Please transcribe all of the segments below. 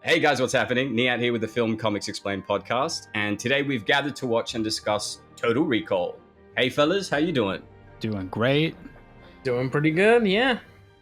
Hey guys, what's happening? Niyat here with the Film Comics Explained podcast, and today we've gathered to watch and discuss Total Recall. Hey fellas, how you doing? Doing great. Doing pretty good, yeah.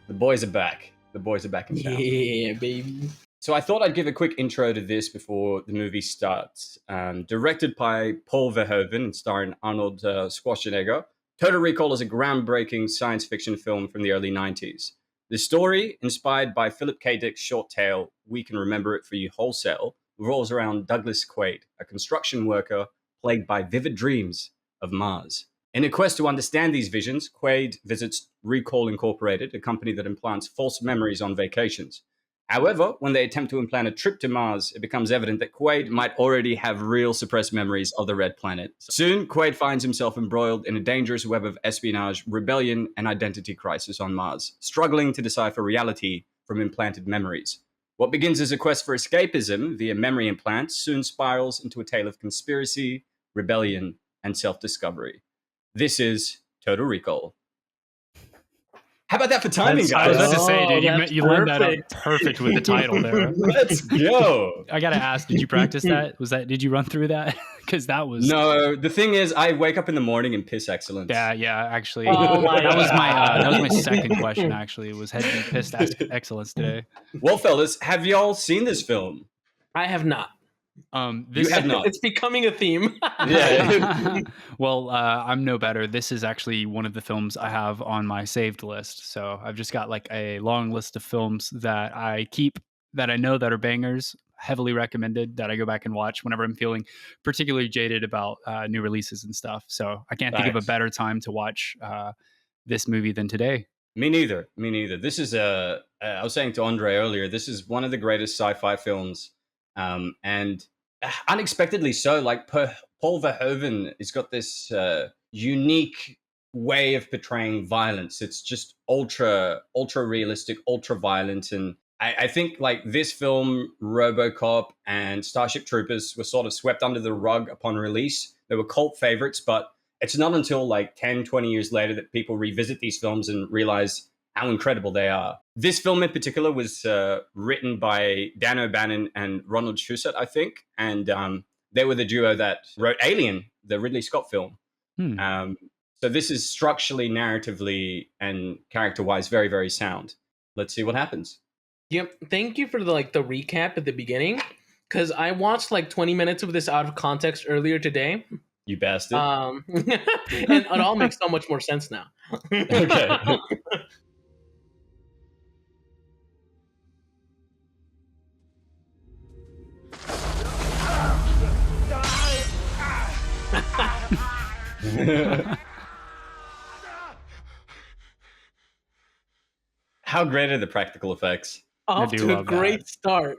The boys are back. The boys are back in town. Yeah, baby. So I thought I'd give a quick intro to this before the movie starts. Directed by Paul Verhoeven and starring Arnold Schwarzenegger, Total Recall is a groundbreaking science fiction film from the early 90s. The story, inspired by Philip K. Dick's short tale, We Can Remember It For You Wholesale, revolves around Douglas Quaid, a construction worker plagued by vivid dreams of Mars. In a quest to understand these visions, Quaid visits Recall Incorporated, a company that implants false memories on vacations. However, when they attempt to implant a trip to Mars, it becomes evident that Quaid might already have real suppressed memories of the Red Planet. Soon, Quaid finds himself embroiled in a dangerous web of espionage, rebellion, and identity crisis on Mars, struggling to decipher reality from implanted memories. What begins as a quest for escapism via memory implants soon spirals into a tale of conspiracy, rebellion, and self-discovery. This is Total Recall. How about that for timing, guys? I was about to say, dude, you lined that up perfect. perfect with the title there. Let's go. I gotta ask, did you practice that? Did you run through that? Because that was No, the thing is, I wake up in the morning and piss excellence. yeah. Actually, Oh my that was God. my second question. Actually, was had you pissed excellence today? Well, fellas, have y'all seen this film? I have not. This You have not. It's becoming a theme. Yeah. Well, I'm no better. This is actually one of the films I have on my saved list. So I've just got like a long list of films that I keep that I know that are bangers, heavily recommended, that I go back and watch whenever I'm feeling particularly jaded about new releases and stuff. So I can't think of a Facts. better time to watch this movie than today. Me neither. This is I was saying to Andre earlier, this is one of the greatest sci-fi films. And unexpectedly so, like Paul Verhoeven has got this unique way of portraying violence. It's just ultra realistic, ultra violent. And I think like this film, RoboCop and Starship Troopers were sort of swept under the rug upon release. They were cult favorites, but it's not until like 10, 20 years later that people revisit these films and realize how incredible they are. This film in particular was written by Dan O'Bannon and Ronald Shusett, I think. And they were the duo that wrote Alien, the Ridley Scott film. So this is structurally, narratively, and character-wise very, very sound. Let's see what happens. Yep. Thank you for the recap at the beginning, because I watched like 20 minutes of this out of context earlier today. You bastard. And it all makes so much more sense now. Okay. How great are the practical effects? Off do to a love great that. start.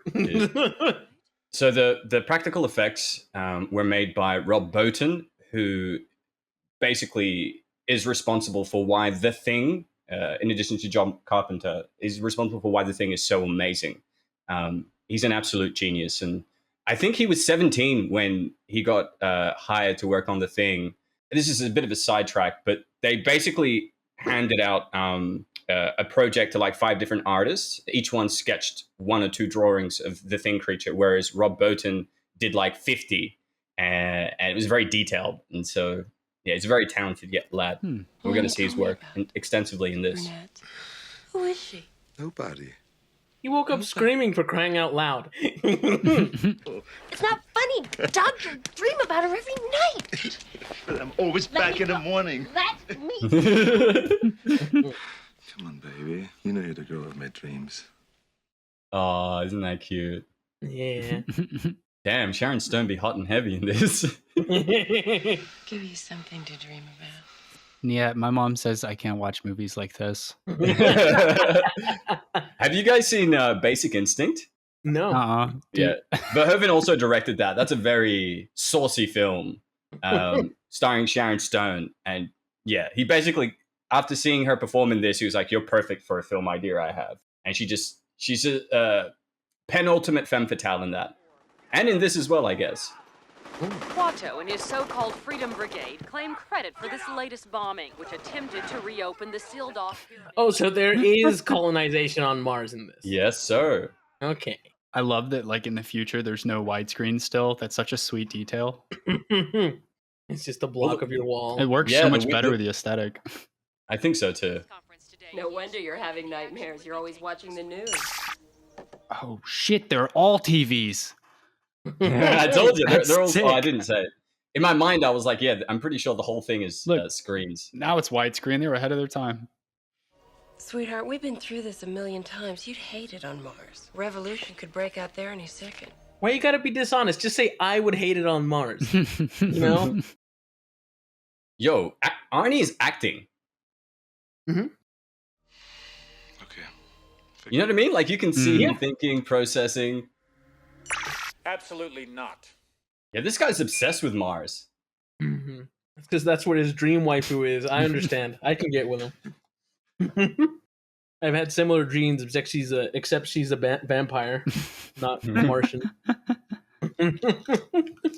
So the practical effects were made by Rob Bottin, who basically is responsible for why The Thing, in addition to John Carpenter, is responsible for why The Thing is so amazing. He's an absolute genius. And I think he was 17 when he got hired to work on The Thing. This is a bit of a sidetrack, but they basically handed out a project to like 5 different artists. Each one sketched 1 or 2 drawings of the Thing creature, whereas Rob Bottin did like 50, and it was very detailed. And so, yeah, he's a very talented lad. We're going to see his work extensively in this. Burnett. Who is she? Nobody. He woke up screaming for crying out loud. It's not funny. Doctor, dream about her every night. But I'm always back in the morning. That's me. Come on, baby. You know you're the girl of my dreams. Oh, isn't that cute? Yeah. Damn, Sharon Stone be hot and heavy in this. Give you something to dream about. Yeah, my mom says I can't watch movies like this. Have you guys seen Basic Instinct? No. Yeah. Verhoeven also directed that. That's a very saucy film starring Sharon Stone. And yeah, he basically, after seeing her perform in this, he was like, you're perfect for a film idea I have. And she's a penultimate femme fatale in that. And in this as well, I guess. Watto and his so-called Freedom Brigade claim credit for this latest bombing, which attempted to reopen the sealed-off... Oh, so there is colonization on Mars in this. Yes, sir. Okay. I love that, like, in the future, there's no widescreen still. That's such a sweet detail. It's just a block of your wall. It works Yeah, so the much wi- better the- with the aesthetic. I think so too. No wonder you're having nightmares. You're always watching the news. Oh, shit, they're all TVs. I told you That's they're all. sick. Oh, I didn't say it. In my mind, I was like, yeah, I'm pretty sure the whole thing is Look. screens. Now it's widescreen. They were ahead of their time. Sweetheart, we've been through this a million times. You'd hate it on Mars. Revolution could break out there any second. Why you gotta be dishonest? Just say I would hate it on Mars. You know? Yo, Arnie is acting. Okay. You know what I mean? Like you can see him thinking, processing. Absolutely not. Yeah, this guy's obsessed with Mars. Mm-hmm. Because that's where his dream waifu is. I understand. I can get with him. I've had similar dreams, except she's a vampire, not Martian.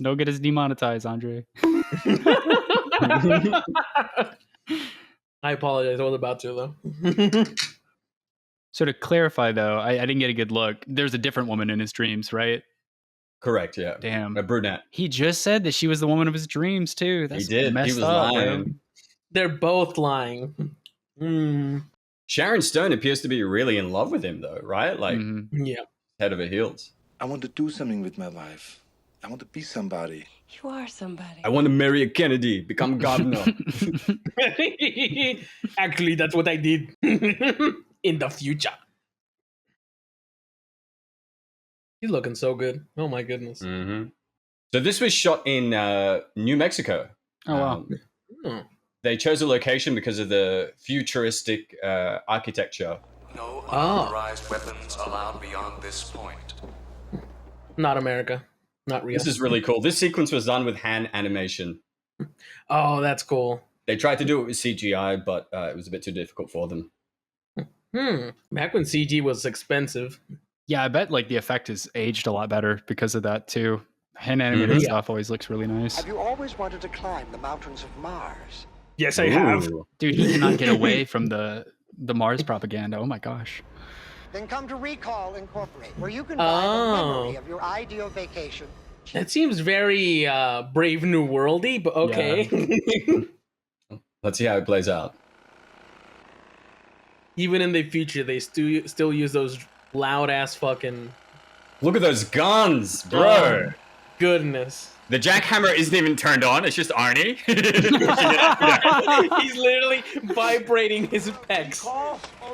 Don't get us demonetized, Andre. I apologize. I was about to, though. So to clarify, though, I didn't get a good look. There's a different woman in his dreams, right? Correct, yeah. Damn. A brunette. He just said that she was the woman of his dreams, too. That's He did. messed He was up, lying. bro. They're both lying. Sharon Stone appears to be really in love with him, though, right? Like, Yeah. head over heels. I want to do something with my life. I want to be somebody. You are somebody. I want to marry a Kennedy, become governor. Actually, that's what I did in the future. He's looking so good. Oh my goodness. So this was shot in New Mexico. Oh, wow. They chose a location because of the futuristic architecture. No unauthorized weapons allowed beyond this point. Not America. Not real. This is really cool. This sequence was done with hand animation. Oh, that's cool. They tried to do it with CGI, but it was a bit too difficult for them. Back when CG was expensive. Yeah, I bet like the effect has aged a lot better because of that, too. Hand animated stuff always looks really nice. Have you always wanted to climb the mountains of Mars? Yes, I have. Dude, he cannot get away from the Mars propaganda. Oh my gosh. Then come to Recall Incorporate, where you can buy the memory of your ideal vacation. That seems very Brave New Worldy, but okay. Let's see how it plays out. Even in the future, they still use those loud ass fucking. Look at those guns, bro. Goodness. The jackhammer isn't even turned on. It's just Arnie. He's literally vibrating his pecs.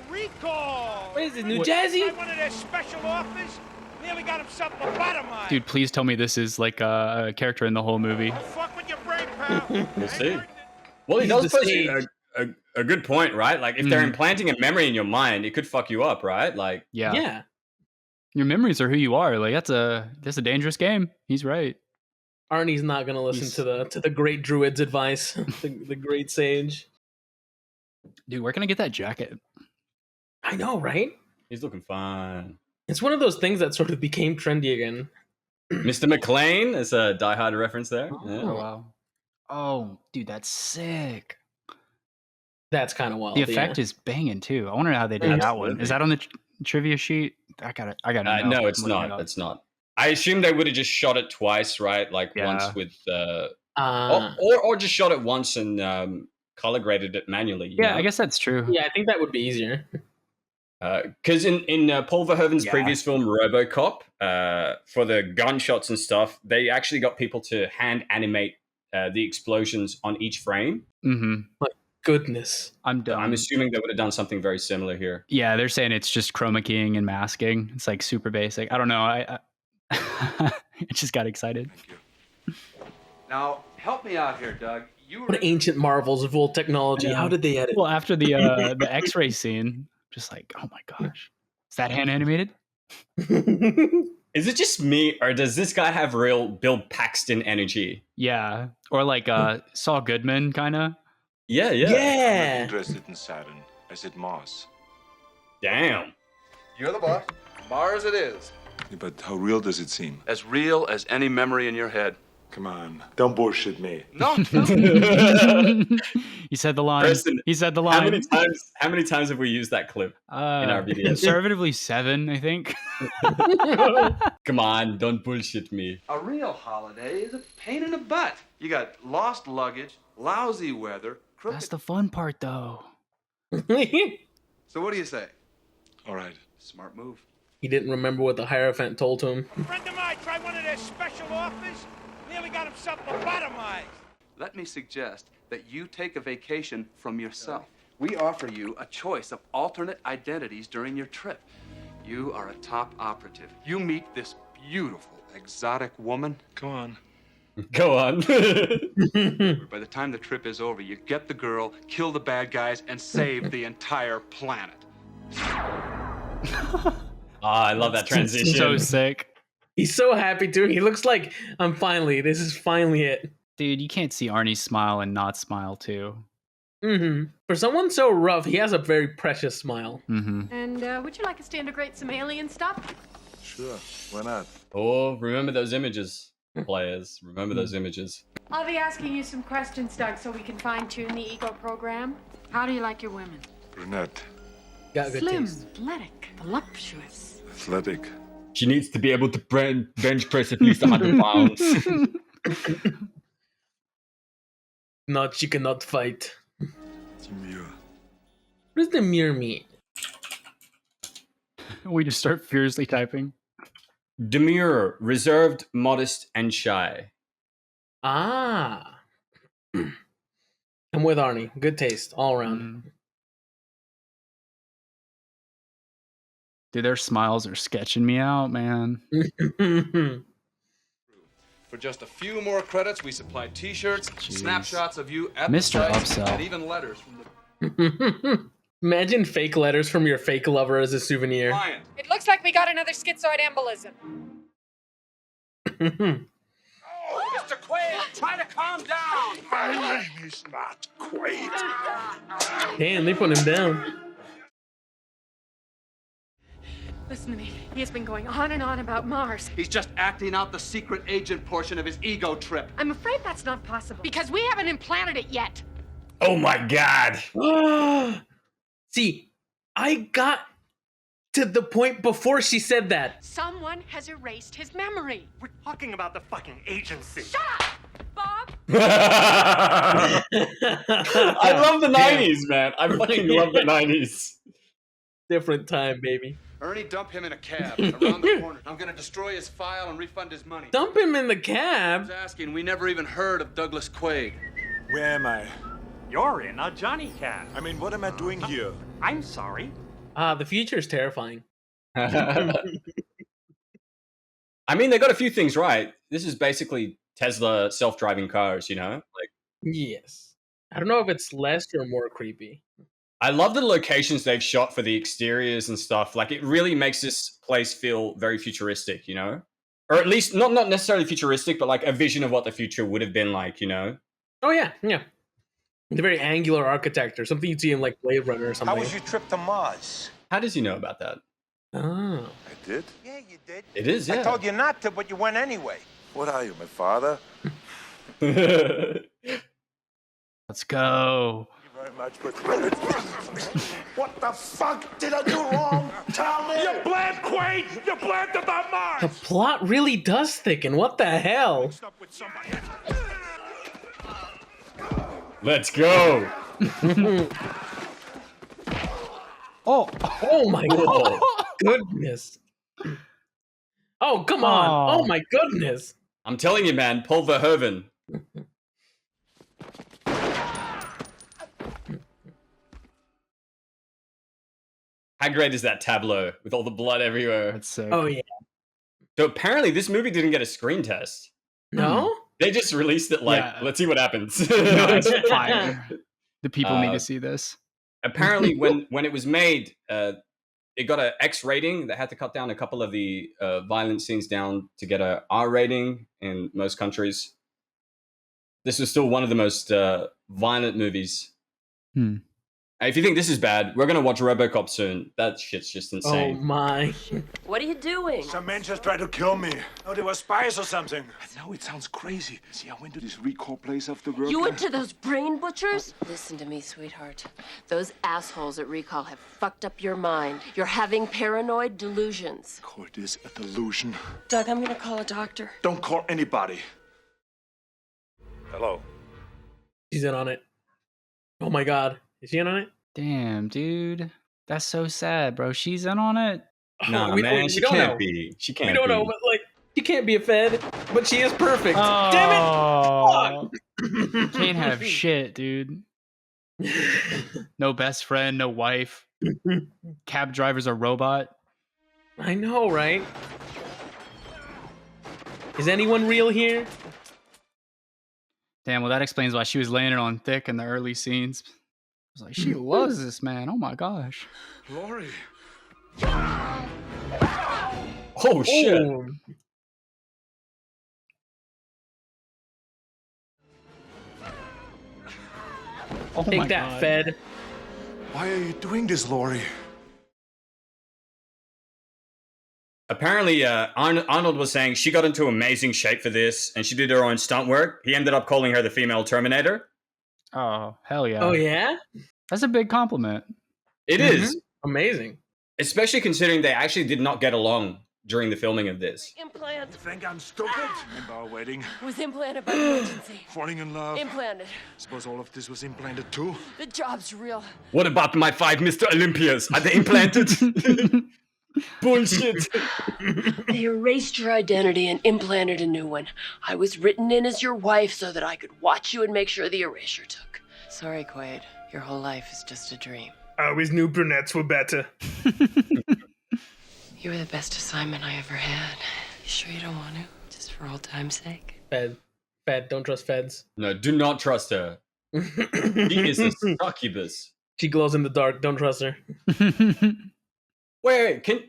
Recall! What is it, New Jersey? I wanted a special office. Nearly got himself lobotomized. Dude, please tell me this is like a character in the whole movie. Fuck with your brain, pal. We'll see. Well, he does pose a good point, right? Like, if they're implanting a memory in your mind, it could fuck you up, right? Like, Yeah. Your memories are who you are. Like that's a dangerous game. He's right. Arnie's not gonna listen to the great druid's advice, the great sage. Dude, where can I get that jacket? I know, right? he's looking fine. It's one of those things that sort of became trendy again. Mr. McLean is a Die Hard reference there. Yeah. Oh wow. Oh, dude, that's sick. That's kind of wild. The effect is banging too. I wonder how they did that one. Is that on the trivia sheet? I got to know. No, it's not. It's not. I assume they would have just shot it twice, right? Like once with or just shot it once and color graded it manually. Yeah, know? I guess that's true. Yeah, I think that would be easier. Because in Paul Verhoeven's previous film RoboCop, for the gunshots and stuff, they actually got people to hand animate the explosions on each frame. Mm-hmm. My goodness, I'm done. I'm assuming they would have done something very similar here. Yeah, they're saying it's just chroma keying and masking. It's like super basic. I don't know. I just got excited. Thank you. Now help me out here, Doug. What ancient marvels of old technology. How did they edit? Well, after the X-ray scene, just like, oh my gosh, is that hand animated? Is it just me, or does this guy have real Bill Paxton energy? Yeah, or like Saul Goodman, kind of. Yeah. I'm not interested in Saturn. I said Mars. Damn. You're the boss. Mars it is. Yeah, but how real does it seem? As real as any memory in your head. Come on, don't bullshit me. No. He said the line. Preston, He said the line. How many times have we used that clip in our videos? Conservatively 7, I think. Come on, don't bullshit me. A real holiday is a pain in the butt. You got lost luggage, lousy weather, crooked... That's the fun part, though. So what do you say? All right. Smart move. He didn't remember what the Hierophant told him. A friend of mine tried one of their special offers. Nearly got himself lobotomized. Let me suggest that you take a vacation from yourself. We offer you a choice of alternate identities during your trip. You are a top operative. You meet this beautiful, exotic woman. Come on. Go on. By the time the trip is over, you get the girl, kill the bad guys, and save the entire planet. I love that transition. So sick. He's so happy too. He looks like this is finally it. Dude, you can't see Arnie smile and not smile, too. For someone so rough, he has a very precious smile. And would you like us to integrate some alien stuff? Sure, why not? Oh, remember those images, players. Remember those images. I'll be asking you some questions, Doug, so we can fine-tune the ego program. How do you like your women? Brunette, Got good Slim, taste. athletic, voluptuous. athletic. She needs to be able to bench press at least 100 pounds. Not she cannot fight. Demure. What does the mirror mean? We just start furiously typing. Demure, reserved, modest, and shy. Ah. I'm with Arnie. Good taste all around. Dude, their smiles are sketching me out, man. For just a few more credits, we supply t-shirts, snapshots of you at Mr. the site, Upsell. and even letters from the Imagine fake letters from your fake lover as a souvenir. client. It looks like we got another schizoid embolism. Mr. Quaid, try to calm down. My name is not Quaid. Damn, they put him down. Listen to me. He has been going on and on about Mars. He's just acting out the secret agent portion of his ego trip. I'm afraid that's not possible. Because we haven't implanted it yet. Oh my god. See, I got to the point before she said that. Someone has erased his memory. We're talking about the fucking agency. Shut up, Bob! I love the 90s, man. I fucking love the 90s. Different time, baby. Ernie, dump him in a cab around the corner. I'm gonna destroy his file and refund his money. Dump him in the I cab. was asking, we never even heard of Douglas Quaid. Where am I? You're in a Johnny Cab. I mean, what am I doing here? I'm sorry. The future is terrifying. I mean, they got a few things right. This is basically Tesla self-driving cars, you know? Like, Yes. I don't know if it's less or more creepy. I love the locations they've shot for the exteriors and stuff. Like, it really makes this place feel very futuristic, you know? Or at least, not necessarily futuristic, but like a vision of what the future would have been like, you know? Oh, yeah. The very angular architecture, something you'd see in like Blade Runner or something. How was your trip to Mars? How does he know about that? Oh. I did? Yeah, you did. It is, yeah. I told you not to, but you went anyway. What are you, my father? Let's go. Thank you very much, but... What the fuck did I do wrong? Tell me! You blamed Quaid! You blamed about The Mars! plot really does thicken. What the hell? Stop with somebody. Let's go. Oh my goodness. Oh, come on. Oh my goodness. I'm telling you, man, Paul Verhoeven. How great is that tableau with all the blood everywhere? That's sick. Oh, yeah. So apparently this movie didn't get a screen test. No? They just released it like, Yeah. let's see what happens. No, it's fire. The people need to see this. Apparently when it was made, it got an X rating. They had to cut down a couple of the violent scenes down to get a R rating in most countries. This was still one of the most violent movies If you think this is bad, we're gonna watch RoboCop soon. That shit's just Oh insane. my. What are you doing? Some men just tried to kill me. Oh, they were spies or something. No, it sounds crazy. See, I went to this recall place after work. You went to those brain butchers? Listen to me, sweetheart. Those assholes at Recall have fucked up your mind. You're having paranoid delusions. Call this a delusion. Doug, I'm gonna call a doctor. Don't call anybody. Hello. She's in on it. Oh my god. Is she in on it? Damn, dude. That's so sad, bro. She's in on it. Nah, we man, don't- she we don't can't know. be. She can't We don't be. know, but like, she can't be a Fed, but she is perfect. Oh, Damn it! can't have shit, dude. No best friend, no wife. Cab driver's a robot. I know, right? Is anyone real here? Damn, well, that explains why she was laying it on thick in the early scenes. I was like, she loves this man. Oh my gosh. Lori. Oh shit! Oh. Oh my Take that, God. Fed. Why are you doing this, Lori? Apparently, Arnold was saying she got into amazing shape for this, and she did her own stunt work. He ended up calling her the female Terminator. Oh, hell yeah. Oh yeah? That's a big compliment. It is, Amazing. especially considering they actually did not get along during the filming of this. Implant Think I'm stupid? Remember our wedding? was implanted by emergency. Falling in love? Implanted. Suppose all of this was implanted too? The job's real. What about my 5 Mr. Olympias? Are they implanted? Bullshit. They erased your identity and implanted a new one. I was written in as your wife so that I could watch you and make sure the erasure took. Sorry, Quaid. Your whole life is just a dream. I always knew brunettes were better. You were the best assignment I ever had. You sure you don't want to? Just for old time's sake? Fed. Fed. Don't trust Feds. No, do not trust her. She is a succubus. She glows in the dark. Don't trust her. Wait, can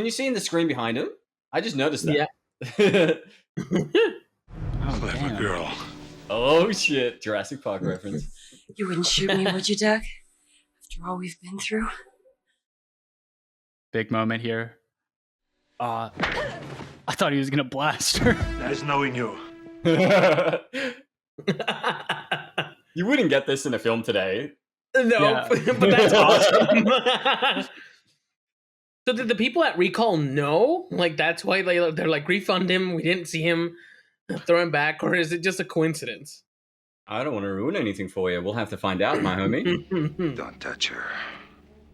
you see in the screen behind him? I just noticed that. Yeah. Oh, Clever damn. girl. Oh shit, Jurassic Park reference. You wouldn't shoot me, would you, Doug? After all we've been through? Big moment here. I thought he was gonna blast her. Nice knowing you. You wouldn't get this in a film today. No, Yeah. but that's awesome. So did the people at Recall know? Like that's why they're like refund him. We didn't see him. Throw him back, or is it just a coincidence? I don't want to ruin anything for you. We'll have to find out, my homie. Don't touch her.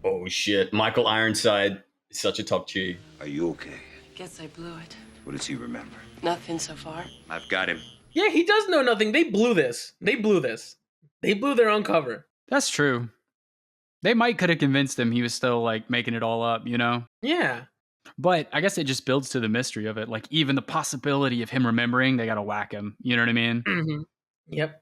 Oh shit, Michael Ironside is such a top G. Are you okay? Guess I blew it. What does he remember? Nothing so far. I've got him. Yeah, he does know nothing. They blew this. They blew their own cover. That's true. They might could have convinced him he was still like making it all up, you know? Yeah. But I guess it just builds to the mystery of it. Like even the possibility of him remembering, they gotta whack him. You know what I mean? Mm-hmm. Yep.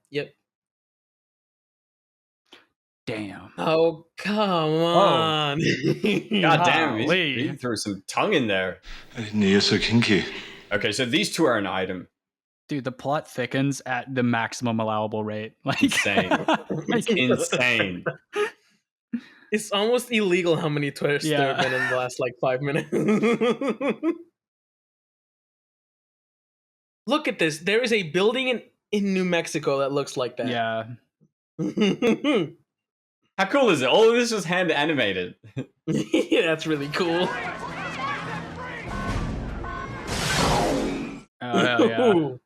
Damn. Oh, come on. God damn, Golly. he threw some tongue in there. I didn't hear so kinky. Okay, so these two are an item. Dude, the plot thickens at the maximum allowable rate. Like Insane. It's insane. It's almost illegal how many twists there have been in the last like 5 minutes. Look at this. There is a building in New Mexico that looks like that. Yeah. How cool is it? All of this was hand animated. Yeah, that's really cool. Oh hell yeah.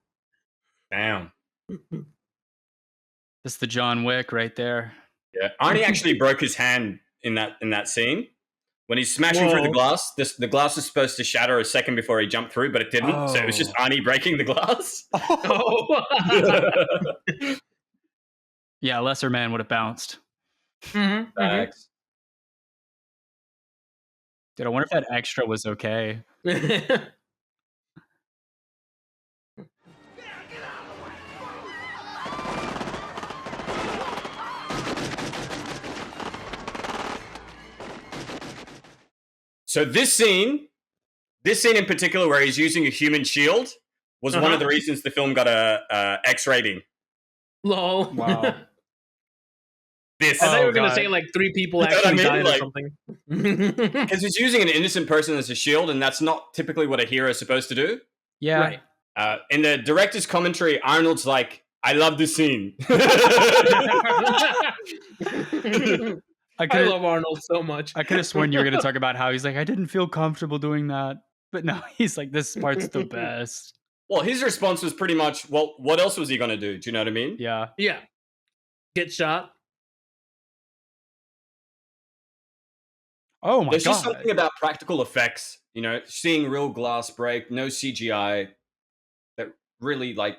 Damn. That's the John Wick right there. Yeah, Arnie actually broke his hand in that scene when he's smashing through the glass. The glass was supposed to shatter a second before he jumped through, but it didn't. So it was just Arnie breaking the glass. Yeah, lesser man would have bounced. Facts. Dude, I wonder if that extra was okay. So this scene in particular, where he's using a human shield, was one of the reasons the film got a X rating. Lol. Wow. this. I thought you were Oh, gonna God. say like 3 people You know what I actually mean? died Like- or something. Because he's using an innocent person as a shield, and that's not typically what a hero is supposed to do. Yeah. Right. In the director's commentary, Arnold's like, "I love this scene." I I could love Arnold so much. I could have sworn you were going to talk about how he's like, I didn't feel comfortable doing that. But no, he's like, this part's the best. Well, his response was pretty much, "Well, what else was he gonna do?" Do you know what I mean? Yeah. Yeah. Get shot. Oh my There's just God. something about practical effects, you know, seeing real glass break, no CGI, that really like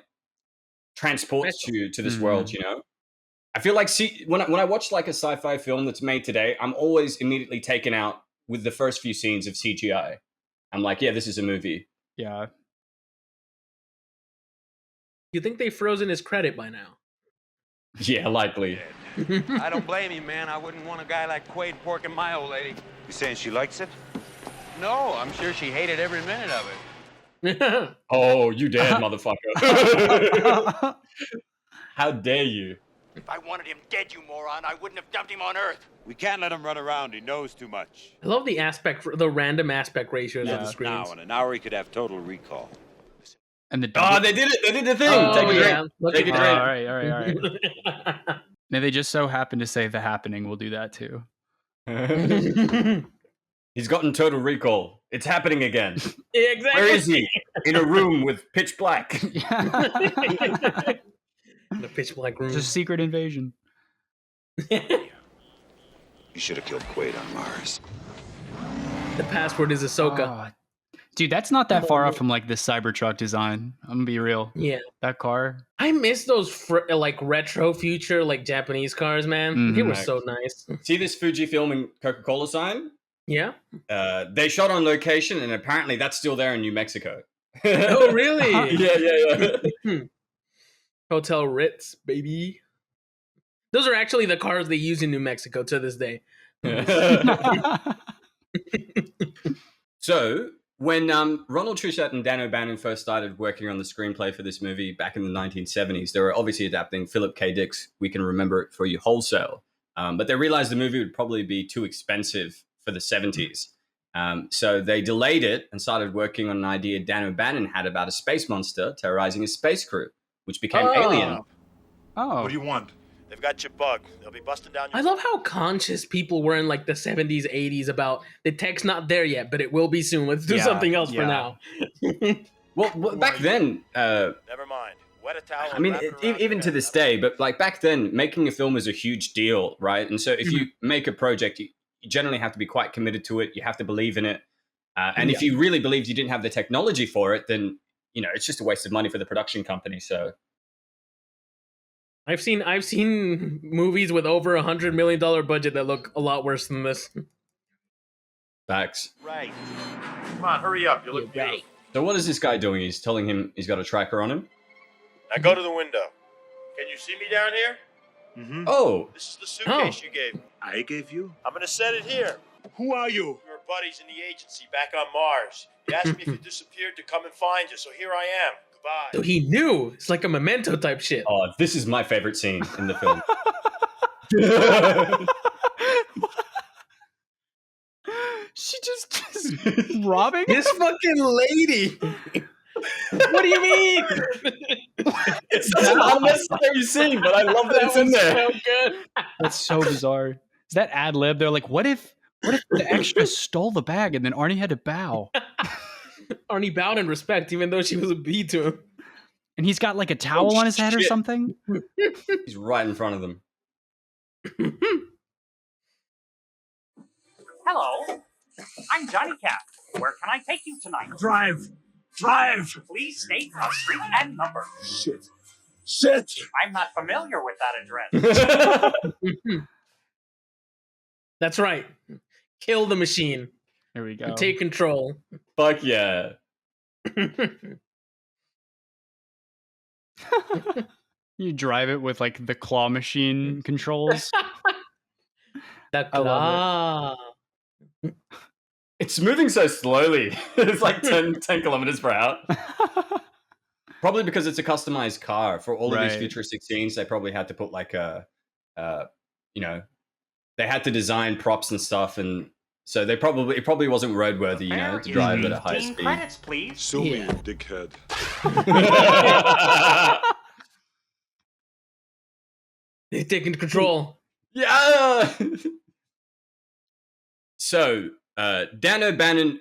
transports you to this world. You know, I feel like when I watch like a sci-fi film that's made today, I'm always immediately taken out with the first few scenes of CGI. I'm like, yeah, this is a movie. Yeah. You think they've frozen his credit by now? Yeah, likely. I don't blame you, man. I wouldn't want a guy like Quaid porking my old lady. You saying she likes it? No, I'm sure she hated every minute of it. Oh, you dead, motherfucker. How dare you? If I wanted him dead, you moron, I wouldn't have dumped him on Earth. We can't let him run around. He knows too much. I love the random aspect ratios of the screens. Now, in an hour, he could have total recall. And the they did it. They did the thing. Oh, Take a yeah. drink. Look Take a at drink. All right. Now they just so happen to say The Happening will do that too. He's gotten total recall. It's happening again. Yeah, exactly. Where is he? In a room with pitch black. The pitch black room. It's a secret invasion. You should have killed Quaid on Mars. The password is Ahsoka. Oh, dude, that's not that far off from like the Cybertruck design. I'm gonna be real. Yeah. That car. I miss those like retro future like Japanese cars, man. They were so nice. See this Fujifilm and Coca-Cola sign? Yeah. They shot on location, and apparently that's still there in New Mexico. Oh, really? Yeah. Hotel Ritz, baby. Those are actually the cars they use in New Mexico to this day. So, when Ronald Trussett and Dan O'Bannon first started working on the screenplay for this movie back in the 1970s, they were obviously adapting Philip K. Dick's We Can Remember It For You Wholesale. But they realized the movie would probably be too expensive for the 70s. So they delayed it and started working on an idea Dan O'Bannon had about a space monster terrorizing a space crew, which became Alien. Oh. What do you want? They've got you bugged. They'll be busting down your... I love how conscious people were in like the 70s, 80s about the tech's not there yet, but it will be soon. Let's do something else for now. Well, back then... Never mind. Wet a towel. I mean, even to this day, but like back then, making a film was a huge deal, right? And so if you make a project, you generally have to be quite committed to it. You have to believe in it. And if you really believed you didn't have the technology for it, then, you know, it's just a waste of money for the production company. So I've seen movies with over $100 million budget that look a lot worse than this. Facts. Right. Come on, hurry up. You look beautiful. So what is this guy doing? He's telling him he's got a tracker on him? Now go to the window. Can you see me down here? Mm-hmm. Oh. This is the suitcase you gave me. I gave you? I'm going to set it here. Who are you? We were buddies in the agency back on Mars. You asked me if you disappeared to come and find you, so here I am. Goodbye. So he knew. It's like a Memento type shit. Oh, this is my favorite scene in the film. She just robbing this fucking lady. What do you mean? It's such an unnecessary scene, but I love that it's in there. So good. That's so bizarre. Is that ad lib? They're like, what if the extra stole the bag and then Arnie had to bow? Arnie bowed in respect, even though she was a bee to him. And he's got like a towel on his head or something? He's right in front of them. Hello, I'm Johnny Cap. Where can I take you tonight? Drive! Please state the street and number. Shit! I'm not familiar with that address. That's right. Kill the machine. There we go. And take control. Fuck yeah. You drive it with like the claw machine controls. The I love claw. It's moving so slowly. It's like 10 kilometers per hour. Probably because it's a customized car. For all of these futuristic scenes, they probably had to put like a you know, they had to design props and stuff, and so it probably wasn't roadworthy, you know, to drive at a high 15 speed. credits, please. Sue me, dickhead. He's taking control. Yeah. So Dan O'Bannon,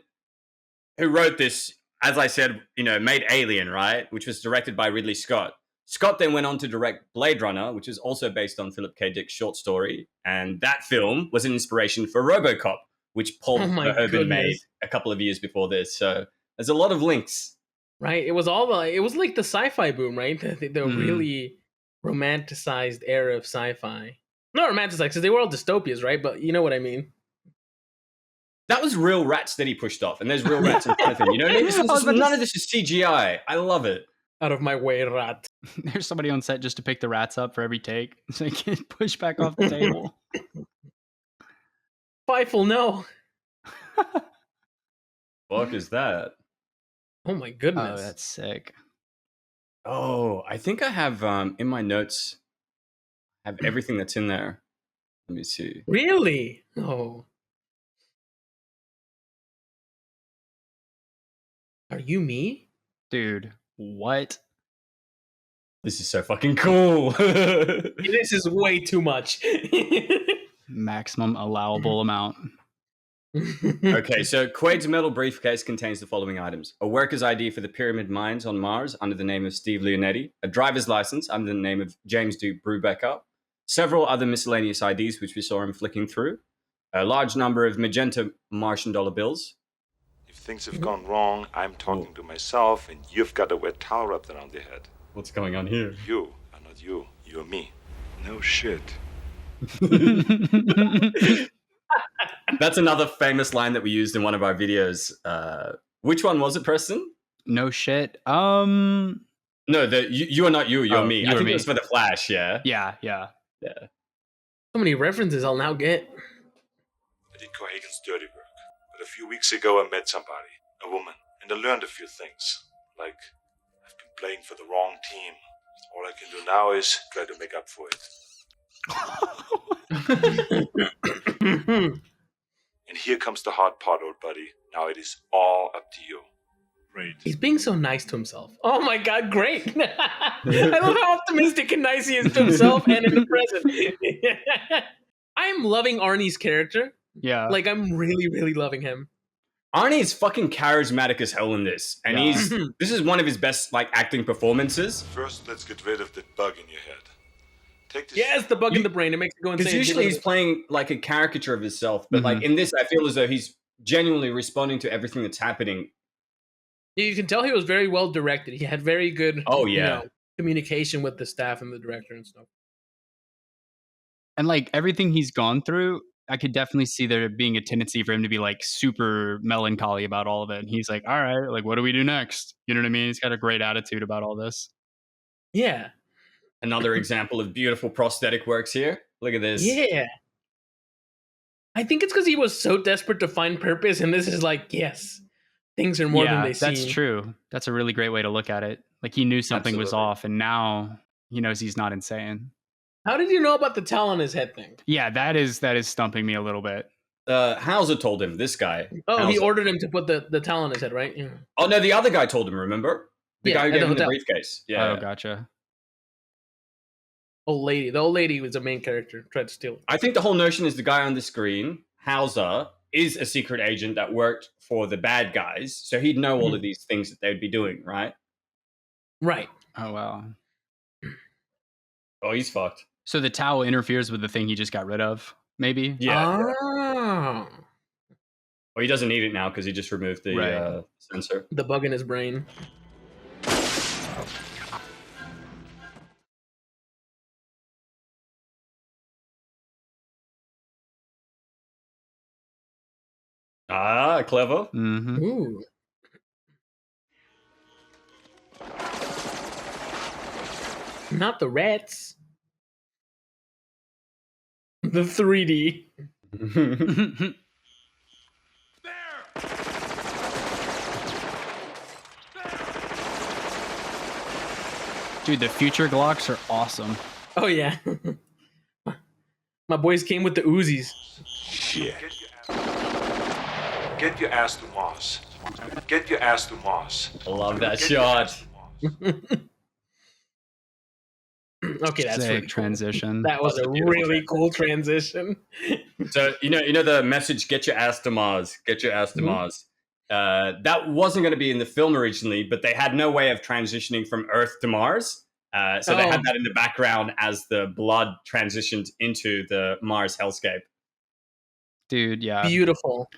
who wrote this, as I said, you know, made Alien, right, which was directed by Ridley Scott. Scott then went on to direct Blade Runner, which is also based on Philip K. Dick's short story, and that film was an inspiration for RoboCop, which Paul Verhoeven made a couple of years before this. So there's a lot of links. Right. It was like the sci-fi boom, right? The really romanticized era of sci-fi. Not romanticized, because they were all dystopias, right? But you know what I mean. That was real rats that he pushed off, and there's real rats in front of him. You know what I mean? None of this is CGI. I love it. Out of my way, rat. There's somebody on set just to pick the rats up for every take, so they can push back off the table. Fifel, no. Fuck is that? Oh my goodness. Oh, that's sick. Oh, I think I have in my notes. I have everything that's in there. Let me see. Really? Oh. Are you me? Dude, what? This is so fucking cool. This is way too much. Maximum allowable amount. Okay, so Quaid's metal briefcase contains the following items: a worker's ID for the Pyramid Mines on Mars under the name of Steve Leonetti, a driver's license under the name of James Duke Brubaker, several other miscellaneous IDs which we saw him flicking through, a large number of magenta Martian dollar bills. If things have gone wrong, I'm talking to myself, and you've got a wet towel wrapped around your head. What's going on here? You are not you. You're me. No shit. That's another famous line that we used in one of our videos. Which one was it, Preston? No shit. No, you are not you. You're me. I think me. it was for the Flash. Yeah. Yeah. So many references I'll now get. I did Cohagen's dirty work. But a few weeks ago, I met somebody, a woman, and I learned a few things. Like, I've been playing for the wrong team. All I can do now is try to make up for it. And here comes the hard part, old buddy. Now it is all up to you. Great. He's being so nice to himself. Oh my god, great. I love how optimistic and nice he is to himself and in the present. I'm loving Arnie's character. Yeah. Like, I'm really, really loving him. Arnie is fucking charismatic as hell in this. And this is one of his best like acting performances. First, let's get rid of the bug in your head. Take this. Yes, the bug in the brain. It makes it go insane. Because usually he's playing like a caricature of himself. But like in this, I feel as though he's genuinely responding to everything that's happening. You can tell he was very well directed. He had very good communication with the staff and the director and stuff. And like everything he's gone through, I could definitely see there being a tendency for him to be like super melancholy about all of it. And he's like, all right, like, what do we do next? You know what I mean? He's got a great attitude about all this. Yeah. Another example of beautiful prosthetic works here. Look at this. Yeah. I think it's because he was so desperate to find purpose. And this is like, yes, things are more than they seem. That's true. That's a really great way to look at it. Like he knew something was off and now he knows he's not insane. How did you know about the towel on his head thing? Yeah, that is stumping me a little bit. Hauser told him, this guy. Oh, Hauser. He ordered him to put the towel on his head, right? Yeah. Oh, no, the other guy told him, remember? The guy who gave him the briefcase. Yeah. Oh, gotcha. Old lady. The old lady was a main character. Tried to steal it. I think the whole notion is the guy on the screen, Hauser, is a secret agent that worked for the bad guys. So he'd know all of these things that they'd be doing, right? Right. Oh, wow. Oh, he's fucked. So the towel interferes with the thing he just got rid of, maybe? Yeah. Well, he doesn't need it now because he just removed the sensor. The bug in his brain. Ah, clever. Mm-hmm. Ooh. Not the rats. The 3D. Dude, the future Glocks are awesome. Oh, yeah. My boys came with the Uzis. Shit. Get your ass to Mars. Get your ass to Mars. I love that shot. Okay, that's Sick really transition. Cool. That was a really cool transition. So you know the message: "Get your ass to Mars. Get your ass to Mars." That wasn't going to be in the film originally, but they had no way of transitioning from Earth to Mars. So they had that in the background as the blood transitioned into the Mars hellscape. Dude, yeah. Beautiful.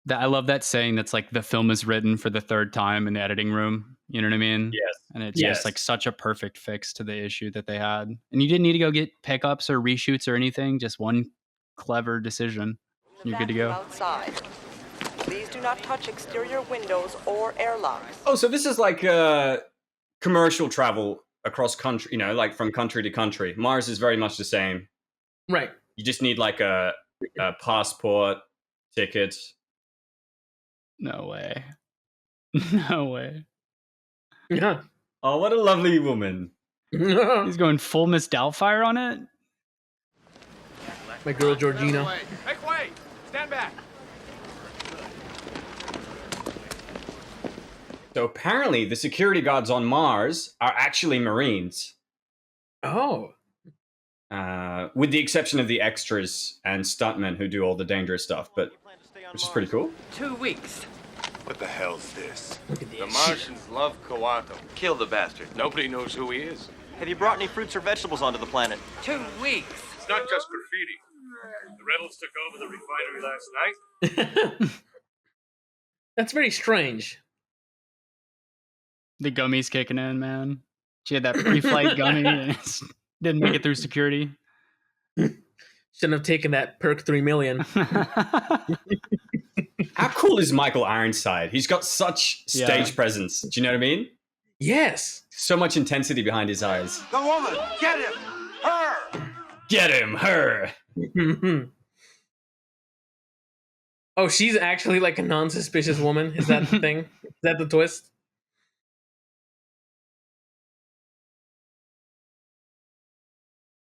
I love that saying that's like the film is written for the third time in the editing room. You know what I mean? Yes. And it's just like such a perfect fix to the issue that they had. And you didn't need to go get pickups or reshoots or anything. Just one clever decision. You're good to go. Outside. Please do not touch exterior windows or airlocks. Oh, so this is like commercial travel across country, you know, like from country to country. Mars is very much the same. Right. You just need like a passport, ticket. No way. No way. Yeah. Oh, what a lovely woman. He's going full Miss Doubtfire on it. My girl Georgina. Make way! Stand back! So apparently the security guards on Mars are actually Marines. Oh. With the exception of the extras and stuntmen who do all the dangerous stuff, but which is pretty cool. 2 weeks. What the hell's this? The Martians love Coato. Kill the bastard. Nobody knows who he is. Have you brought any fruits or vegetables onto the planet? 2 weeks. It's not just graffiti. The rebels took over the refinery last night. That's very strange. The gummies kicking in, man. She had that pre-flight gummy and didn't make it through security. Shouldn't have taken that perk 3 million. How cool is Michael Ironside? He's got such stage presence. Do you know what I mean? Yes. So much intensity behind his eyes. The woman! Get him! Her! Get him, her! Oh, she's actually like a non-suspicious woman? Is that the thing? Is that the twist?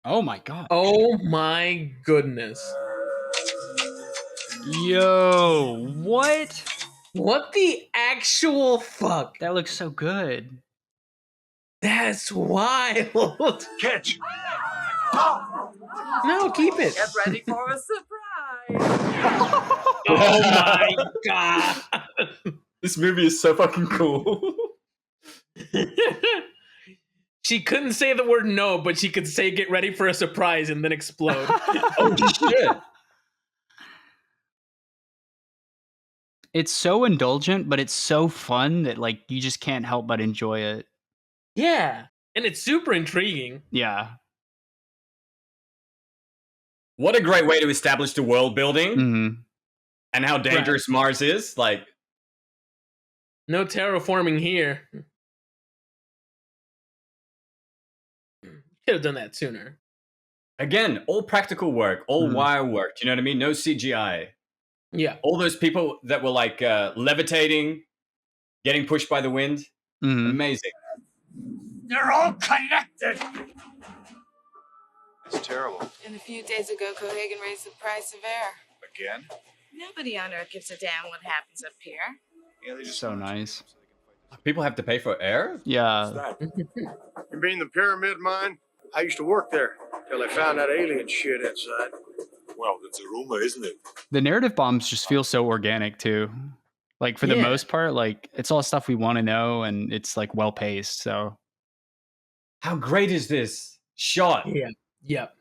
Oh my god. Oh my goodness. Yo, what? What the actual fuck? That looks so good. That's wild. Catch! No, keep it. Get ready for a surprise. Oh my god. This movie is so fucking cool. She couldn't say the word no, but she could say get ready for a surprise and then explode. Oh shit. It's so indulgent, but it's so fun that like you just can't help but enjoy it. Yeah. And it's super intriguing. Yeah. What a great way to establish the world building and how dangerous Mars is. Like, no terraforming here. Could have done that sooner. again, all practical work, all wire work. You know what I mean? No CGI. Yeah. All those people that were like levitating, getting pushed by the wind. Amazing. They're all connected. It's terrible. And a few days ago, Cohagen raised the price of air. Again? Nobody on Earth gives a damn what happens up here. Yeah, they just So nice. People have to pay for air? Yeah. You mean the pyramid mine? I used to work there till I found that alien shit inside. Well, that's a rumor, isn't it? The narrative bombs just feel so organic too. Like for the most part, like it's all stuff we want to know and it's like well paced. So how great is this shot? Yeah. Yep.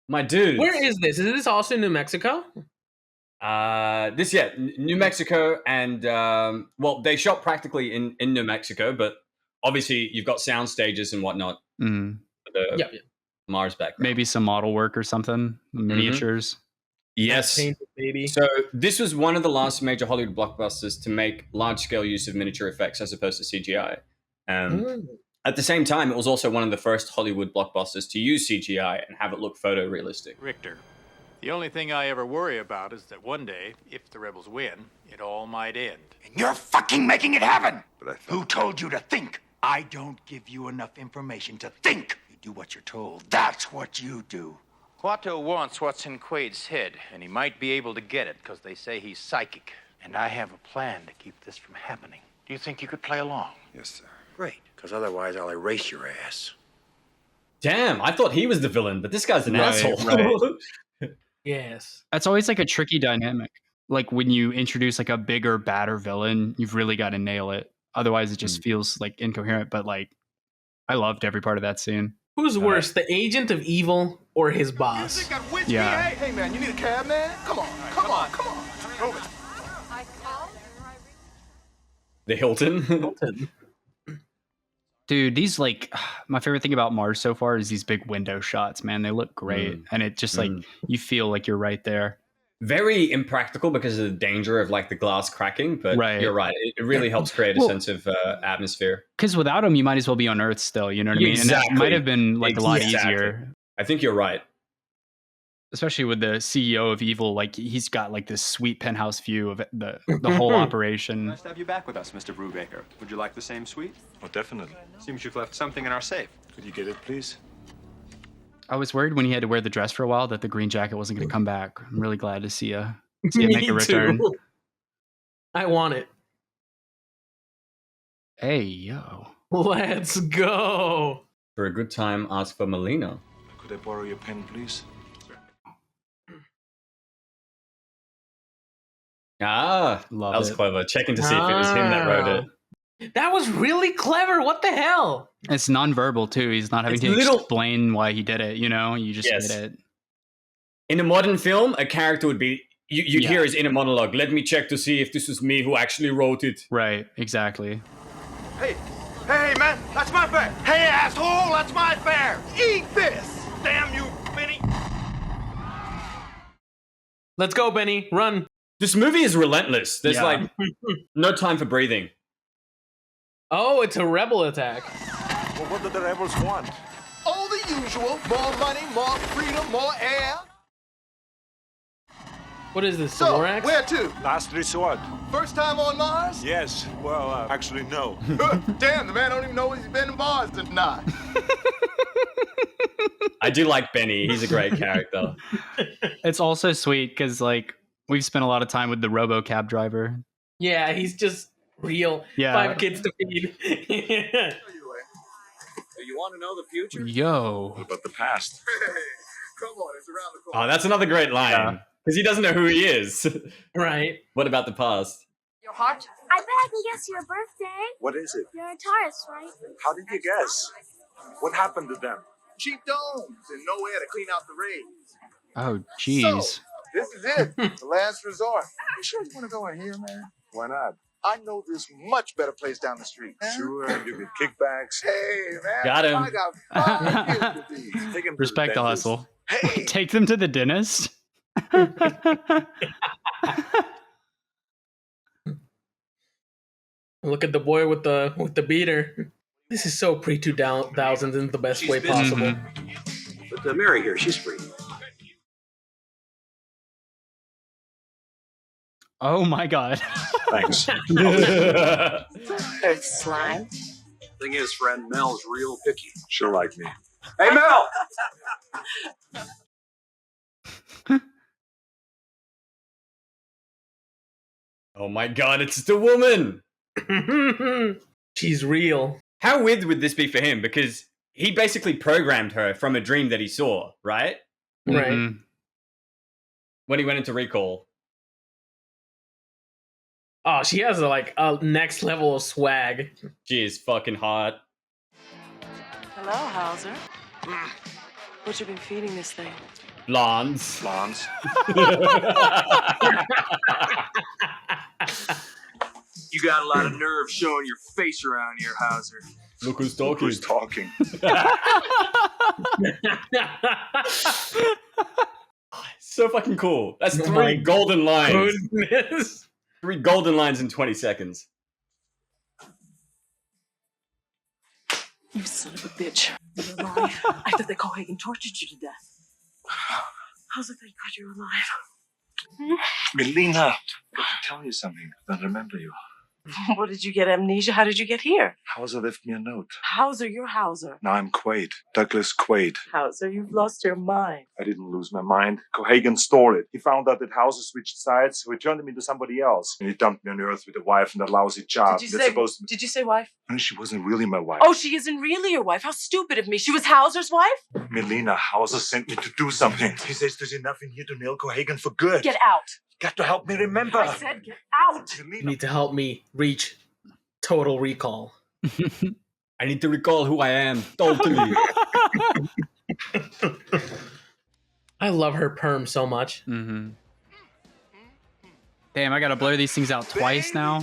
My dude. Where is this? Is this also in New Mexico? New Mexico, and well, they shot practically in New Mexico, but obviously you've got sound stages and whatnot. Yep. Mars background. Maybe some model work or something, miniatures. Yes. Painted, baby. So this was one of the last major Hollywood blockbusters to make large-scale use of miniature effects as opposed to CGI. At the same time, it was also one of the first Hollywood blockbusters to use CGI and have it look photorealistic. Richter, the only thing I ever worry about is that one day, if the rebels win, it all might end. And you're fucking making it happen! Who told you to think? I don't give you enough information to think. You do what you're told. That's what you do. Quato wants what's in Quaid's head, and he might be able to get it because they say he's psychic. And I have a plan to keep this from happening. Do you think you could play along? Yes, sir. Great, because otherwise I'll erase your ass. Damn, I thought he was the villain, but this guy's an Right, asshole. right. Yes. That's always like a tricky dynamic. Like when you introduce like a bigger, badder villain, you've really got to nail it. Otherwise, it just feels like incoherent. But like, I loved every part of that scene. Who's worse, the agent of evil or his boss? Yeah. Hey, man, you need a cab, man? Come on. Move it. The Hilton. Dude, these like my favorite thing about Mars so far is these big window shots, man. They look great. And it just like you feel like you're right there. Very impractical because of the danger of like the glass cracking, but you're right. It really helps create a sense of atmosphere. Because without them, you might as well be on Earth still. You know what I mean? And that might have been like a lot easier. I think you're right. Especially with the CEO of Evil, like he's got like this sweet penthouse view of the whole operation. Nice to have you back with us, Mr. Brubaker. Would you like the same suite? Oh, definitely. Seems you've left something in our safe. Could you get it, please? I was worried when he had to wear the dress for a while that the green jacket wasn't going to come back. I'm really glad to see it make a return. Too. I want it. Hey, yo. Let's go. For a good time, ask for Melina. Could I borrow your pen, please? Ah, love that was it. clever. Checking to see if it was him that wrote it. That was really clever. What the hell? It's nonverbal too. He's not having to explain why he did it. You know, you just get it. In a modern film, a character would be you'd hear his inner monologue. Let me check to see if this was me who actually wrote it. Right. Exactly. Hey, man, that's my fare. Hey, asshole, that's my fare. Eat this. Damn you, Benny. Let's go, Benny. Run. This movie is relentless. There's like no time for breathing. Oh, it's a rebel attack. Well, what do the rebels want? Oh, the usual. More money, more freedom, more air. What is this, So, Lorax? where to? Last resort. First time on Mars? Yes. Well, actually, no. Damn, the man don't even know if he's been to Mars or not. I do like Benny. He's a great character. It's also sweet because like we've spent a lot of time with the RoboCab driver. Yeah, he's just real. Yeah. 5 kids to feed. Do you want to know the future? Yo. What about the past? Hey, come on, it's around the corner. Oh, that's another great line. Because he doesn't know who he is. Right. What about the past? Your heart? I bet I can guess your birthday. What is it? You're a Taurus, right? How did you guess? What happened to them? Cheap domes and nowhere to clean out the rays. Oh, jeez. So, this is it, the last resort. You sure you want to go in here, man? Why not? I know this much better place down the street. Sure, you get kickbacks. Hey, man. Got him. I got 5 kids with these. Take him to Respect the dentist. hustle. Hey. Take them to the dentist. Look at the boy with the beater. This is so pre-2000s in the best way possible. But Mary here, she's free. Oh my god. Thanks. Earth slime. Thing is, friend, Mel's real picky. She'll like me. Hey, Mel! Oh my god, it's the woman! She's real. How weird would this be for him? Because he basically programmed her from a dream that he saw, right? Right. Mhm. When he went into recall. Oh, she has a next level of swag. She is fucking hot. Hello, Hauser. What you been feeding this thing? Blondes. Blondes. You got a lot of nerve showing your face around here, Hauser. Look who's talking. Who's talking? So fucking cool. That's Oh 3 my golden lines. Goodness. 3 golden lines in 20 seconds. You son of a bitch. You're alive. I thought that Cohagen tortured you to death. How's it that God you're alive? Melina, let me tell you something. I remember you. What did you get amnesia? How did you get here? Hauser left me a note. Hauser, you're Hauser. Now I'm Quaid. Douglas Quaid. Hauser, you've lost your mind. I didn't lose my mind. Cohagen stole it. He found out that Hauser switched sides, so he turned him into somebody else. And he dumped me on Earth with a wife and a lousy job. Did you say wife? No, she wasn't really my wife. Oh, she isn't really your wife. How stupid of me. She was Hauser's wife? Melina, Hauser sent me to do something. He says there's enough in here to nail Cohagen for good. Get out. Got to help me remember. I said get out. You need to help me reach total recall. I need to recall who I am. Totally. I love her perm so much. Mm-hmm. Damn, I gotta blur these things out twice now.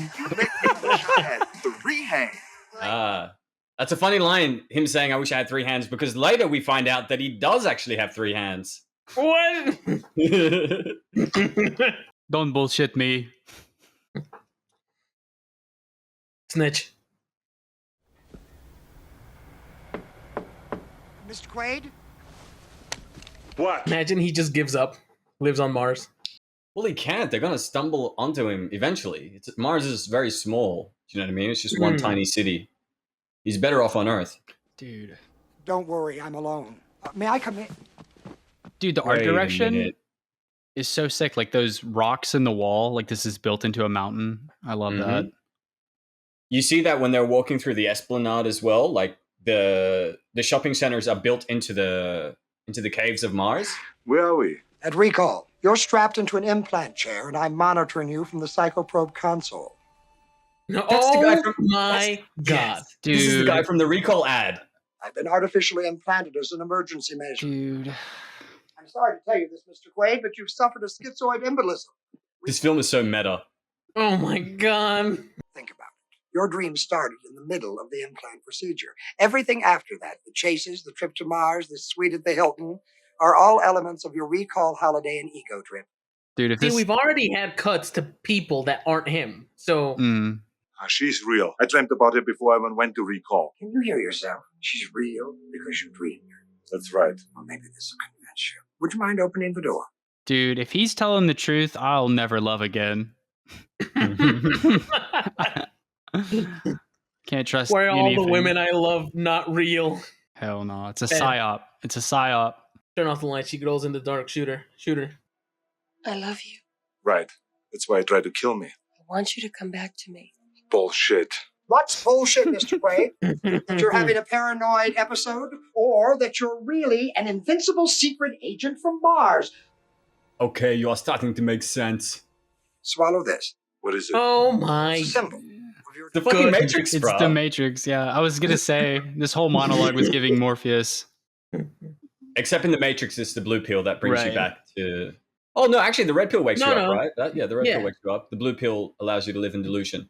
That's a funny line, him saying, I wish I had 3 hands, because later we find out that he does actually have 3 hands. What? Don't bullshit me. Snitch. Mr. Quaid? What? Imagine he just gives up, lives on Mars. Well, he can't. They're going to stumble onto him eventually. Mars is very small. Do you know what I mean? It's just one tiny city. He's better off on Earth. Dude. Don't worry, I'm alone. May I come in? Dude, the art direction is so sick. Like those rocks in the wall, like this is built into a mountain. I love that. You see that when they're walking through the Esplanade as well. Like the shopping centers are built into the caves of Mars. Where are we? At recall. You're strapped into an implant chair, and I'm monitoring you from the psychoprobe console. No, That's the guy from my God. Dude. This is the guy from the recall ad. I've been artificially implanted as an emergency measure. Dude. I'm sorry to tell you this, Mr. Quaid, but you've suffered a schizoid embolism. This film is so meta. Oh my God. Think about it. Your dream started in the middle of the implant procedure. Everything after that, the chases, the trip to Mars, the suite at the Hilton, are all elements of your recall holiday and ego trip. Dude, See, we've already had cuts to people that aren't him. So She's real. I dreamt about her before I even went to recall. Can you hear yourself? She's real because you dreamed her. That's right. Well, maybe this will convince you. Would you mind opening the door? Dude, if he's telling the truth, I'll never love again. Can't trust why are all anything. the women I love not real? Hell no. It's a psyop. It's a psyop. Turn off the light. She goes in the dark. Shoot her. I love you. Right. That's why he tried to kill me. I want you to come back to me. Bullshit. What's bullshit, Mr. Quaid? That you're having a paranoid episode? Or that you're really an invincible secret agent from Mars? Okay, you are starting to make sense. Swallow this. What is it? Oh my. Symbol. The fucking Matrix, bro. It's the Matrix, yeah. I was gonna say, this whole monologue was giving Morpheus. Except in the Matrix, it's the blue pill that brings you back to... Oh, no, actually, the red pill wakes you up, right? The red pill wakes you up. The blue pill allows you to live in delusion.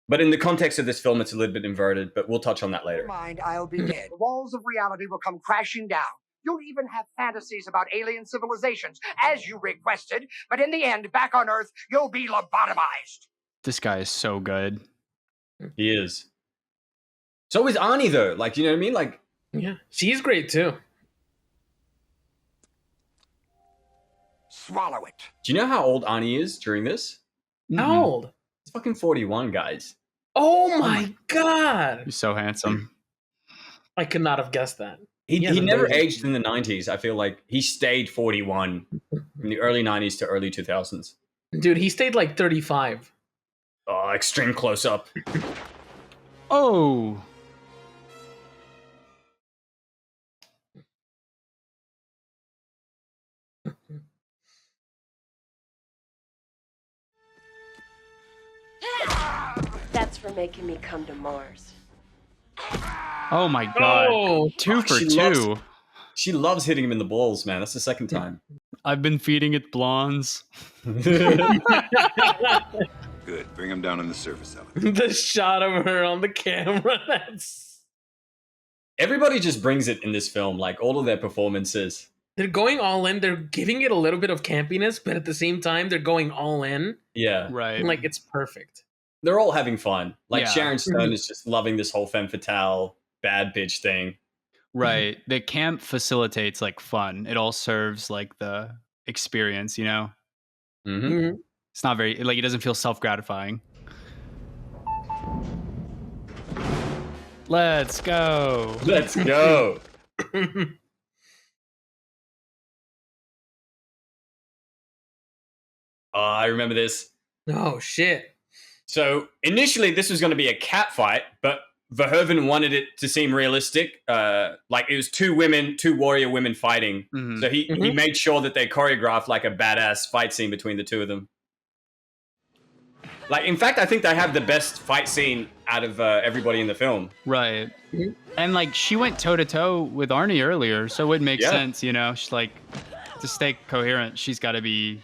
But in the context of this film, it's a little bit inverted, but we'll touch on that later. Mind, I'll be dead. The walls of reality will come crashing down. You'll even have fantasies about alien civilizations, as you requested. But in the end, back on Earth, you'll be lobotomized. This guy is so good. He is. So is Arnie, though. Like, you know what I mean? Like, yeah, she's great, too. Swallow it. Do you know how old Arnie is during this? How old? He's fucking 41, guys. Oh my God. He's so handsome. I could not have guessed that. He never aged in the 90s. I feel like he stayed 41 from the early 90s to early 2000s. Dude, he stayed like 35. Oh, extreme close up. Oh. That's for making me come to Mars. Oh my God. Oh, 2 for 2. She loves hitting him in the balls, man. That's the second time. I've been feeding it blondes. Good. Bring him down in the service element. The shot of her on the camera. That's... Everybody just brings it in this film, like all of their performances. They're going all in. They're giving it a little bit of campiness, but at the same time, they're going all in. Yeah. Right. Like, it's perfect. They're all having fun. Like, Yeah. Sharon Stone is just loving this whole femme fatale, bad bitch thing. Right. The camp facilitates like fun. It all serves like the experience, you know? Mm-hmm. It's not very, like, it doesn't feel self-gratifying. Let's go. Let's go. Oh, I remember this. Oh, shit. So initially, this was going to be a cat fight, but Verhoeven wanted it to seem realistic. Like it was two warrior women fighting. Mhm. So he made sure that they choreographed like a badass fight scene between the two of them. Like, in fact, I think they have the best fight scene out of everybody in the film. Right. And like she went toe to toe with Arnie earlier, so it would make sense, you know. She's like, to stay coherent, she's got to be.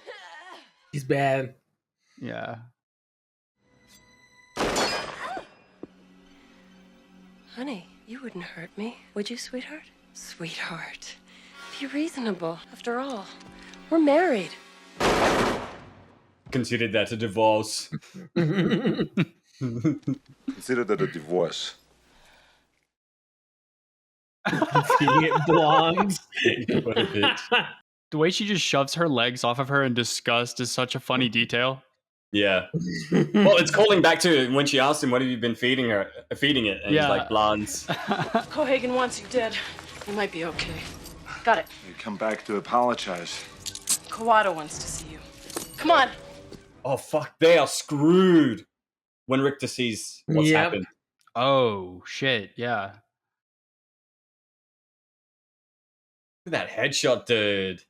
He's bad. Yeah. Honey, you wouldn't hurt me, would you, sweetheart? Sweetheart, be reasonable. After all, we're married. Considered that a divorce. Consider that a divorce. Blonde. What a bitch. The way she just shoves her legs off of her in disgust is such a funny detail. Yeah. Well, it's calling back to when she asked him, "What have you been feeding it?" And he's like, "Blondes." Cohagen wants you dead. You might be okay. Got it. You come back to apologize. Kawada wants to see you. Come on. Oh fuck! They are screwed when Richter sees what's happened. Oh shit! Yeah. Look at that headshot, dude.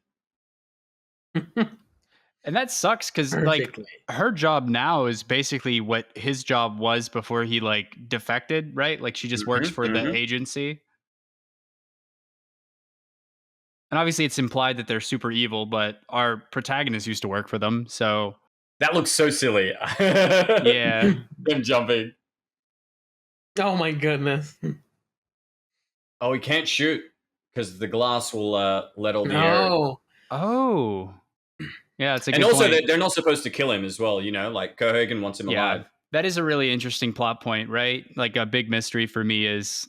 And that sucks because like her job now is basically what his job was before he like defected, right? Like she just works for the agency. And obviously it's implied that they're super evil, but our protagonist used to work for them, so that looks so silly. Yeah. Them jumping. Oh my goodness. Oh, he can't shoot because the glass will let all the air. Oh. Yeah, it's a good and also point. they're not supposed to kill him as well, you know, like Cohagen wants him alive. That is a really interesting plot point, right? Like a big mystery for me is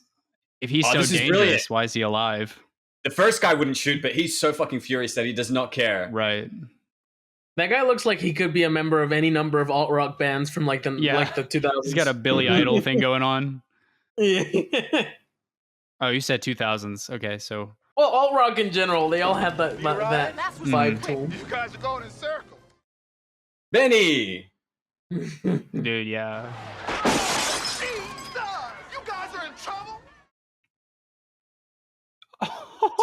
if he's so this is dangerous, brilliant. why is he alive? The first guy wouldn't shoot, but he's so fucking furious that he does not care. Right. That guy looks like he could be a member of any number of alt rock bands from like the 2000s. He's got a Billy Idol thing going on. Yeah. Oh, you said 2000s. Okay, so Well, alt rock in general, they all have that vibe to them. You guys are going in circles. Benny! Dude, yeah. You guys are in trouble.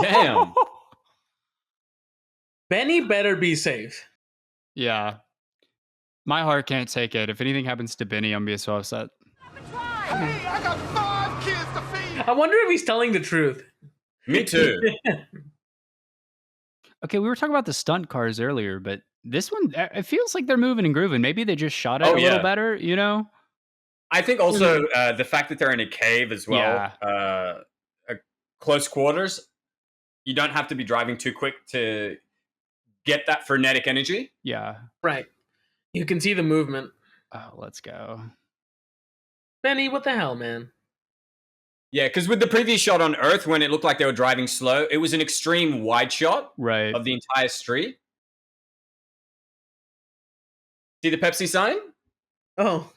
Damn. Benny better be safe. Yeah. My heart can't take it. If anything happens to Benny, I'm gonna be so upset. Hey, I got 5 kids to feed. I wonder if he's telling the truth. Me too. Okay, we were talking about the stunt cars earlier, but this one, it feels like they're moving and grooving. Maybe they just shot it a little better, you know? I think also the fact that they're in a cave as well, close quarters, you don't have to be driving too quick to get that frenetic energy. Yeah. Right. You can see the movement. Oh, let's go. Benny, what the hell, man? Yeah, because with the previous shot on Earth, when it looked like they were driving slow, it was an extreme wide shot of the entire street. See the Pepsi sign? Oh.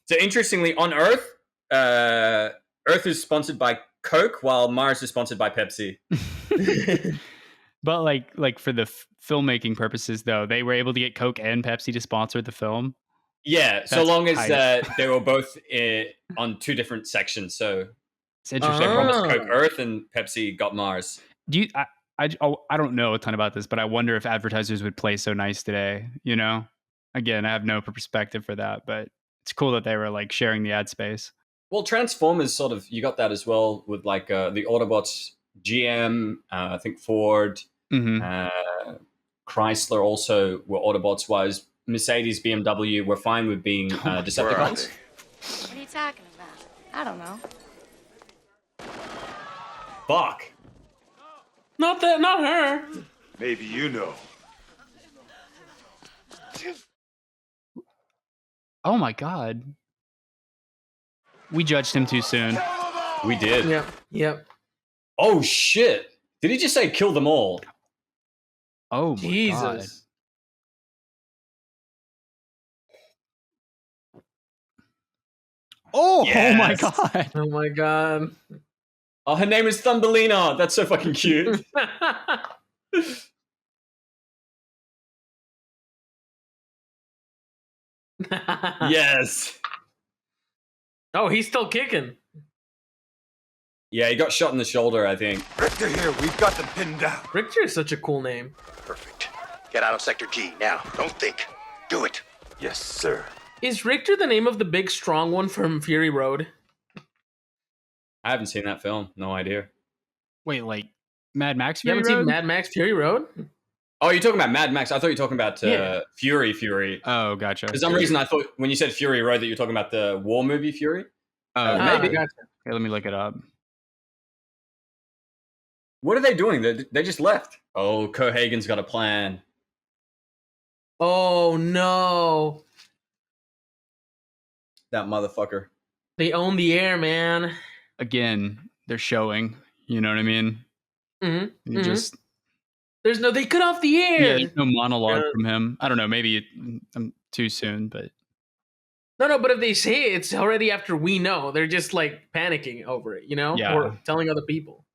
So interestingly, on Earth, Earth is sponsored by Coke, while Mars is sponsored by Pepsi. But like for the filmmaking purposes, though, they were able to get Coke and Pepsi to sponsor the film. Yeah, so That's long as tight. they were both on two different sections. So It's interesting. they promised Coke Earth and Pepsi got Mars. Do you? I don't know a ton about this, but I wonder if advertisers would play so nice today. You know, again, I have no perspective for that, but it's cool that they were like sharing the ad space. Well, Transformers sort of, you got that as well with like the Autobots, GM, I think Ford, Chrysler also were Autobots, whereas Mercedes, BMW were fine with being Decepticons. What are you talking about? I don't know. Fuck. Not her. Maybe you know. Oh my god. We judged him too soon. We did. Yep. Oh shit. Did he just say kill them all? Oh my Jesus. god. Oh my Yes. god. Oh my god. Oh, her name is Thumbelina. That's so fucking cute. Yes. Oh, he's still kicking. Yeah, he got shot in the shoulder, I think. Richter here. We've got them pinned down. Richter is such a cool name. Perfect. Get out of Sector G now. Don't think. Do it. Yes, sir. Is Richter the name of the big strong one from Fury Road? I haven't seen that film. No idea. Wait, like Mad Max You Fury haven't Road? seen Mad Max Fury Road? Oh, you're talking about Mad Max. I thought you were talking about Yeah. Fury. Oh, gotcha. For some reason, I thought when you said Fury Road that you were talking about the war movie Fury. Maybe. Maybe. Gotcha. Okay, let me look it up. What are they doing? They just left. Oh, Cohagen's got a plan. Oh no. That motherfucker. They own the air, man. Again, they're showing. You know what I mean? Mm-hmm. You just They cut off the yeah, air. there's no monologue from him. I don't know. Maybe I'm too soon, but No, but if they say it's already after we know, they're just like panicking over it, you know? Yeah. Or telling other people.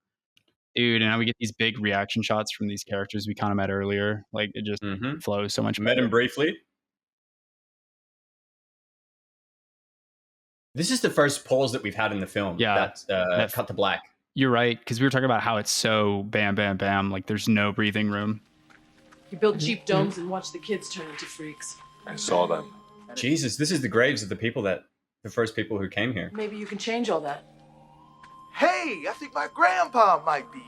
dude, and now we get these big reaction shots from these characters we kind of met earlier. Like it just flows so much. Met better. him briefly. This is the first pause that we've had in the film. Yeah. That cut to black. You're right, because we were talking about how it's so bam, bam, bam. Like there's no breathing room. You build cheap domes and watch the kids turn into freaks. I saw them. Jesus, this is the graves of the first people who came here. Maybe you can change all that. Hey, I think my grandpa might be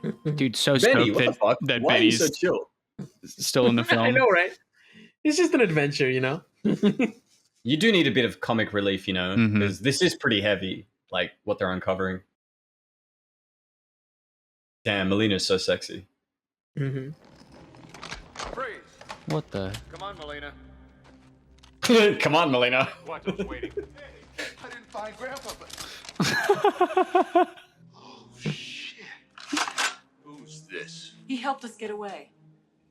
here. Dude, so Benny, stoked what the fuck? that Why are you Benny's so chill? still in the film. I know, right? It's just an adventure, you know? You do need a bit of comic relief, you know, because this is pretty heavy, like what they're uncovering. Damn, Melina's so sexy. Mm-hmm. Freeze. What the? Come on, Melina. Come on, Melina. What? I was waiting. I didn't find grandpa, but... Oh, shit. Who's this? He helped us get away.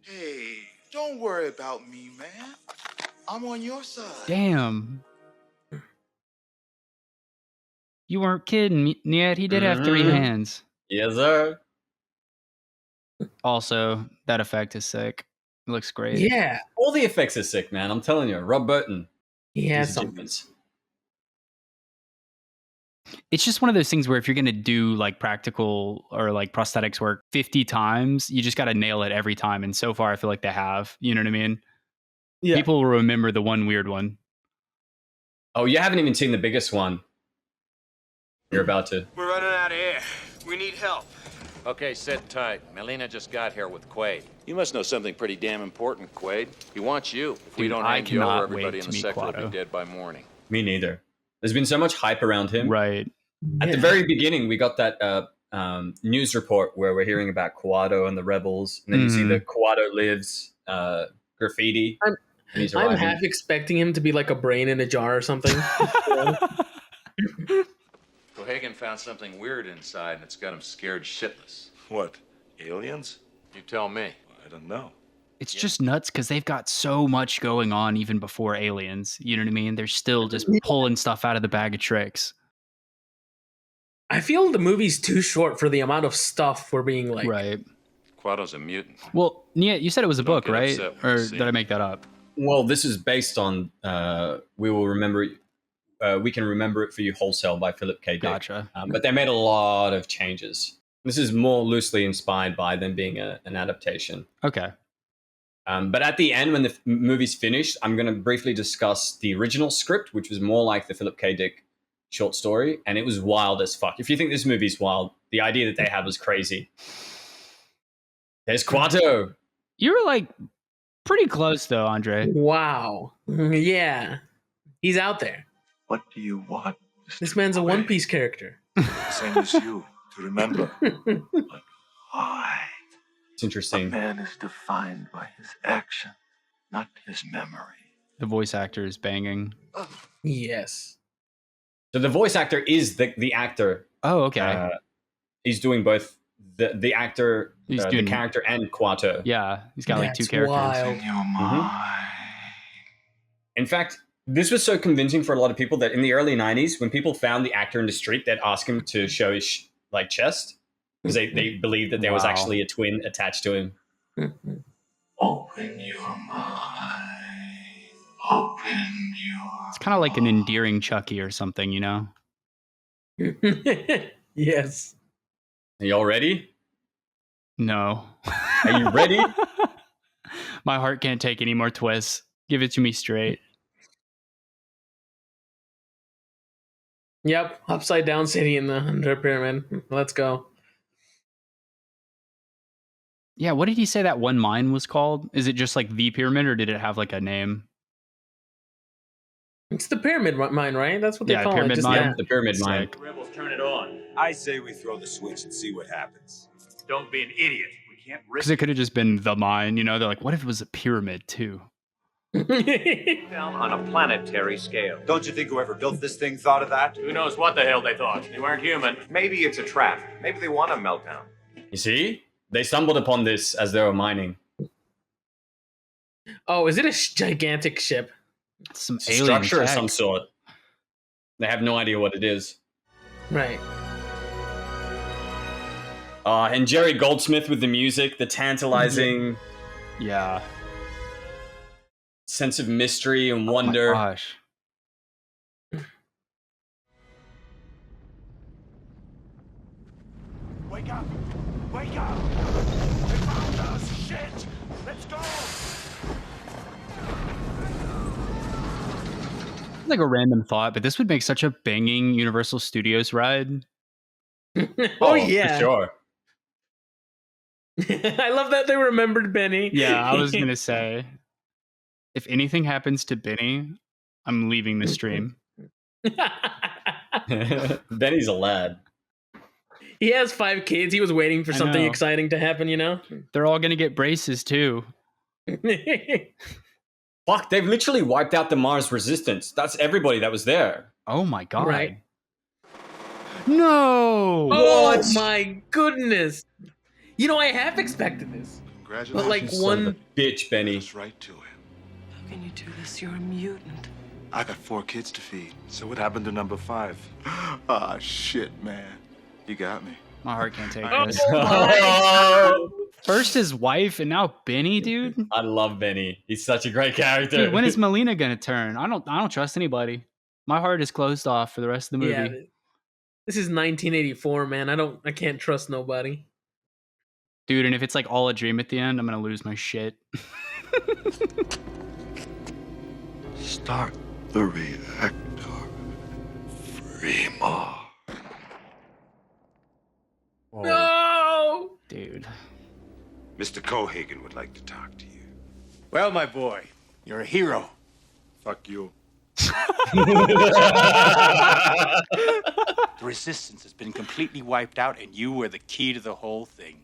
Hey, don't worry about me, man. I'm on your side. Damn. You weren't kidding, Niyat. He did have 3 hands. Yes, sir. Also, that effect is sick. It looks great. Yeah. All the effects are sick, man. I'm telling you. Rob Burton. He has These something. achievements. It's just one of those things where if you're going to do like practical or like prosthetics work 50 times, you just got to nail it every time. And so far, I feel like they have. You know what I mean? Yeah. People will remember the one weird one. Oh, you haven't even seen the biggest one. You're about to. We're running out of air. We need help. Okay, sit tight. Melina just got here with Quaid. You must know something pretty damn important, Quaid. He wants you. If we Dude, don't I hand you over, cannot everybody wait in to the meet sector will Quado. be dead by morning. Me neither. There's been so much hype around him. Right. At the very beginning, we got that news report where we're hearing about Quado and the rebels, and then you see the Quado lives graffiti. and he's I'm arriving. half expecting him to be like a brain in a jar or something. Cohagen found something weird inside, and it's got him scared shitless. What? Aliens? You tell me. I don't know. It's just nuts because they've got so much going on even before Aliens. You know what I mean? They're still just pulling stuff out of the bag of tricks. I feel the movie's too short for the amount of stuff we're being like. Right. Quado's a mutant. Well, Nia, you said it was a book, get right? upset when Or you see did I make that up? Well, this is based on We Will Remember It. We Can Remember It For You Wholesale by Philip K. Dick. Gotcha. But they made a lot of changes. This is more loosely inspired by them being an adaptation. Okay. But at the end, when the movie's finished, I'm going to briefly discuss the original script, which was more like the Philip K. Dick short story, and it was wild as fuck. If you think this movie's wild, the idea that they had was crazy. There's Quato. You were like pretty close though, Andre. Wow. Yeah. He's out there. What do you want? This man's a One Piece character. Same as you, to remember. Why? It's interesting. A man is defined by his action, not his memory. The voice actor is banging. Yes. So the voice actor is the actor. Oh, okay. He's doing both the actor, He's doing the character, and Quato. Yeah, he's got like 2 characters. Wild. In fact, This was so convincing for a lot of people that in the early 90s, when people found the actor in the street, they'd ask him to show his chest because they believed that there was actually a twin attached to him. Open your mind. Open your... It's kind of like an endearing Chucky or something, you know? Yes. Are y'all ready? No. Are you ready? My heart can't take any more twists. Give it to me straight. Yep, upside down city in the under pyramid. Let's go. Yeah, what did he say that one mine was called? Is it just like the pyramid, or did it have like a name? It's the pyramid mine, right? That's what they call pyramid it. Just mine. that. The pyramid mine. Rebels, turn it on. I say we throw the switch and see what happens. Don't be an idiot. We can't risk Because it could have just been the mine, you know? They're like, what if it was a pyramid too? Down on a planetary scale. Don't you think whoever built this thing thought of that? Who knows what the hell they thought? They weren't human. Maybe it's a trap. Maybe they want a meltdown. You see? They stumbled upon this as they were mining. Oh, is it a gigantic ship? Some alien structure of some sort. They have no idea what it is. Right. And Jerry Goldsmith with the music, the tantalizing sense of mystery and wonder. Oh my gosh. Wake up! Wake up! They found us! Shit! Let's go! Like a random thought, but this would make such a banging Universal Studios ride. Oh yeah. For sure. I love that they remembered Benny. Yeah, I was going to say, if anything happens to Benny, I'm leaving the stream. Benny's a lad. He has 5 kids. He was waiting for something exciting to happen, you know? They're all going to get braces too. Fuck, they've literally wiped out the Mars resistance. That's everybody that was there. Oh my god. Right. No! Oh my goodness. You know, I have expected this. Congratulations, But like Son one... of a bitch, Benny. Just right to him. How can you do this? You're a mutant. I got 4 kids to feed. So what happened to number 5? Ah, shit, man. You got me. My heart can't take Oh this. my First his wife, and now Benny, dude. I love Benny. He's such a great character. Dude, when is Melina gonna turn? I don't trust anybody. My heart is closed off for the rest of the movie. Yeah, this is 1984, man. I can't trust nobody. Dude, and if it's like all a dream at the end, I'm gonna lose my shit. Start the reactor. Free more. No! Dude. Mr. Cohagen would like to talk to you. Well, my boy, you're a hero. Fuck you. The resistance has been completely wiped out, and you were the key to the whole thing.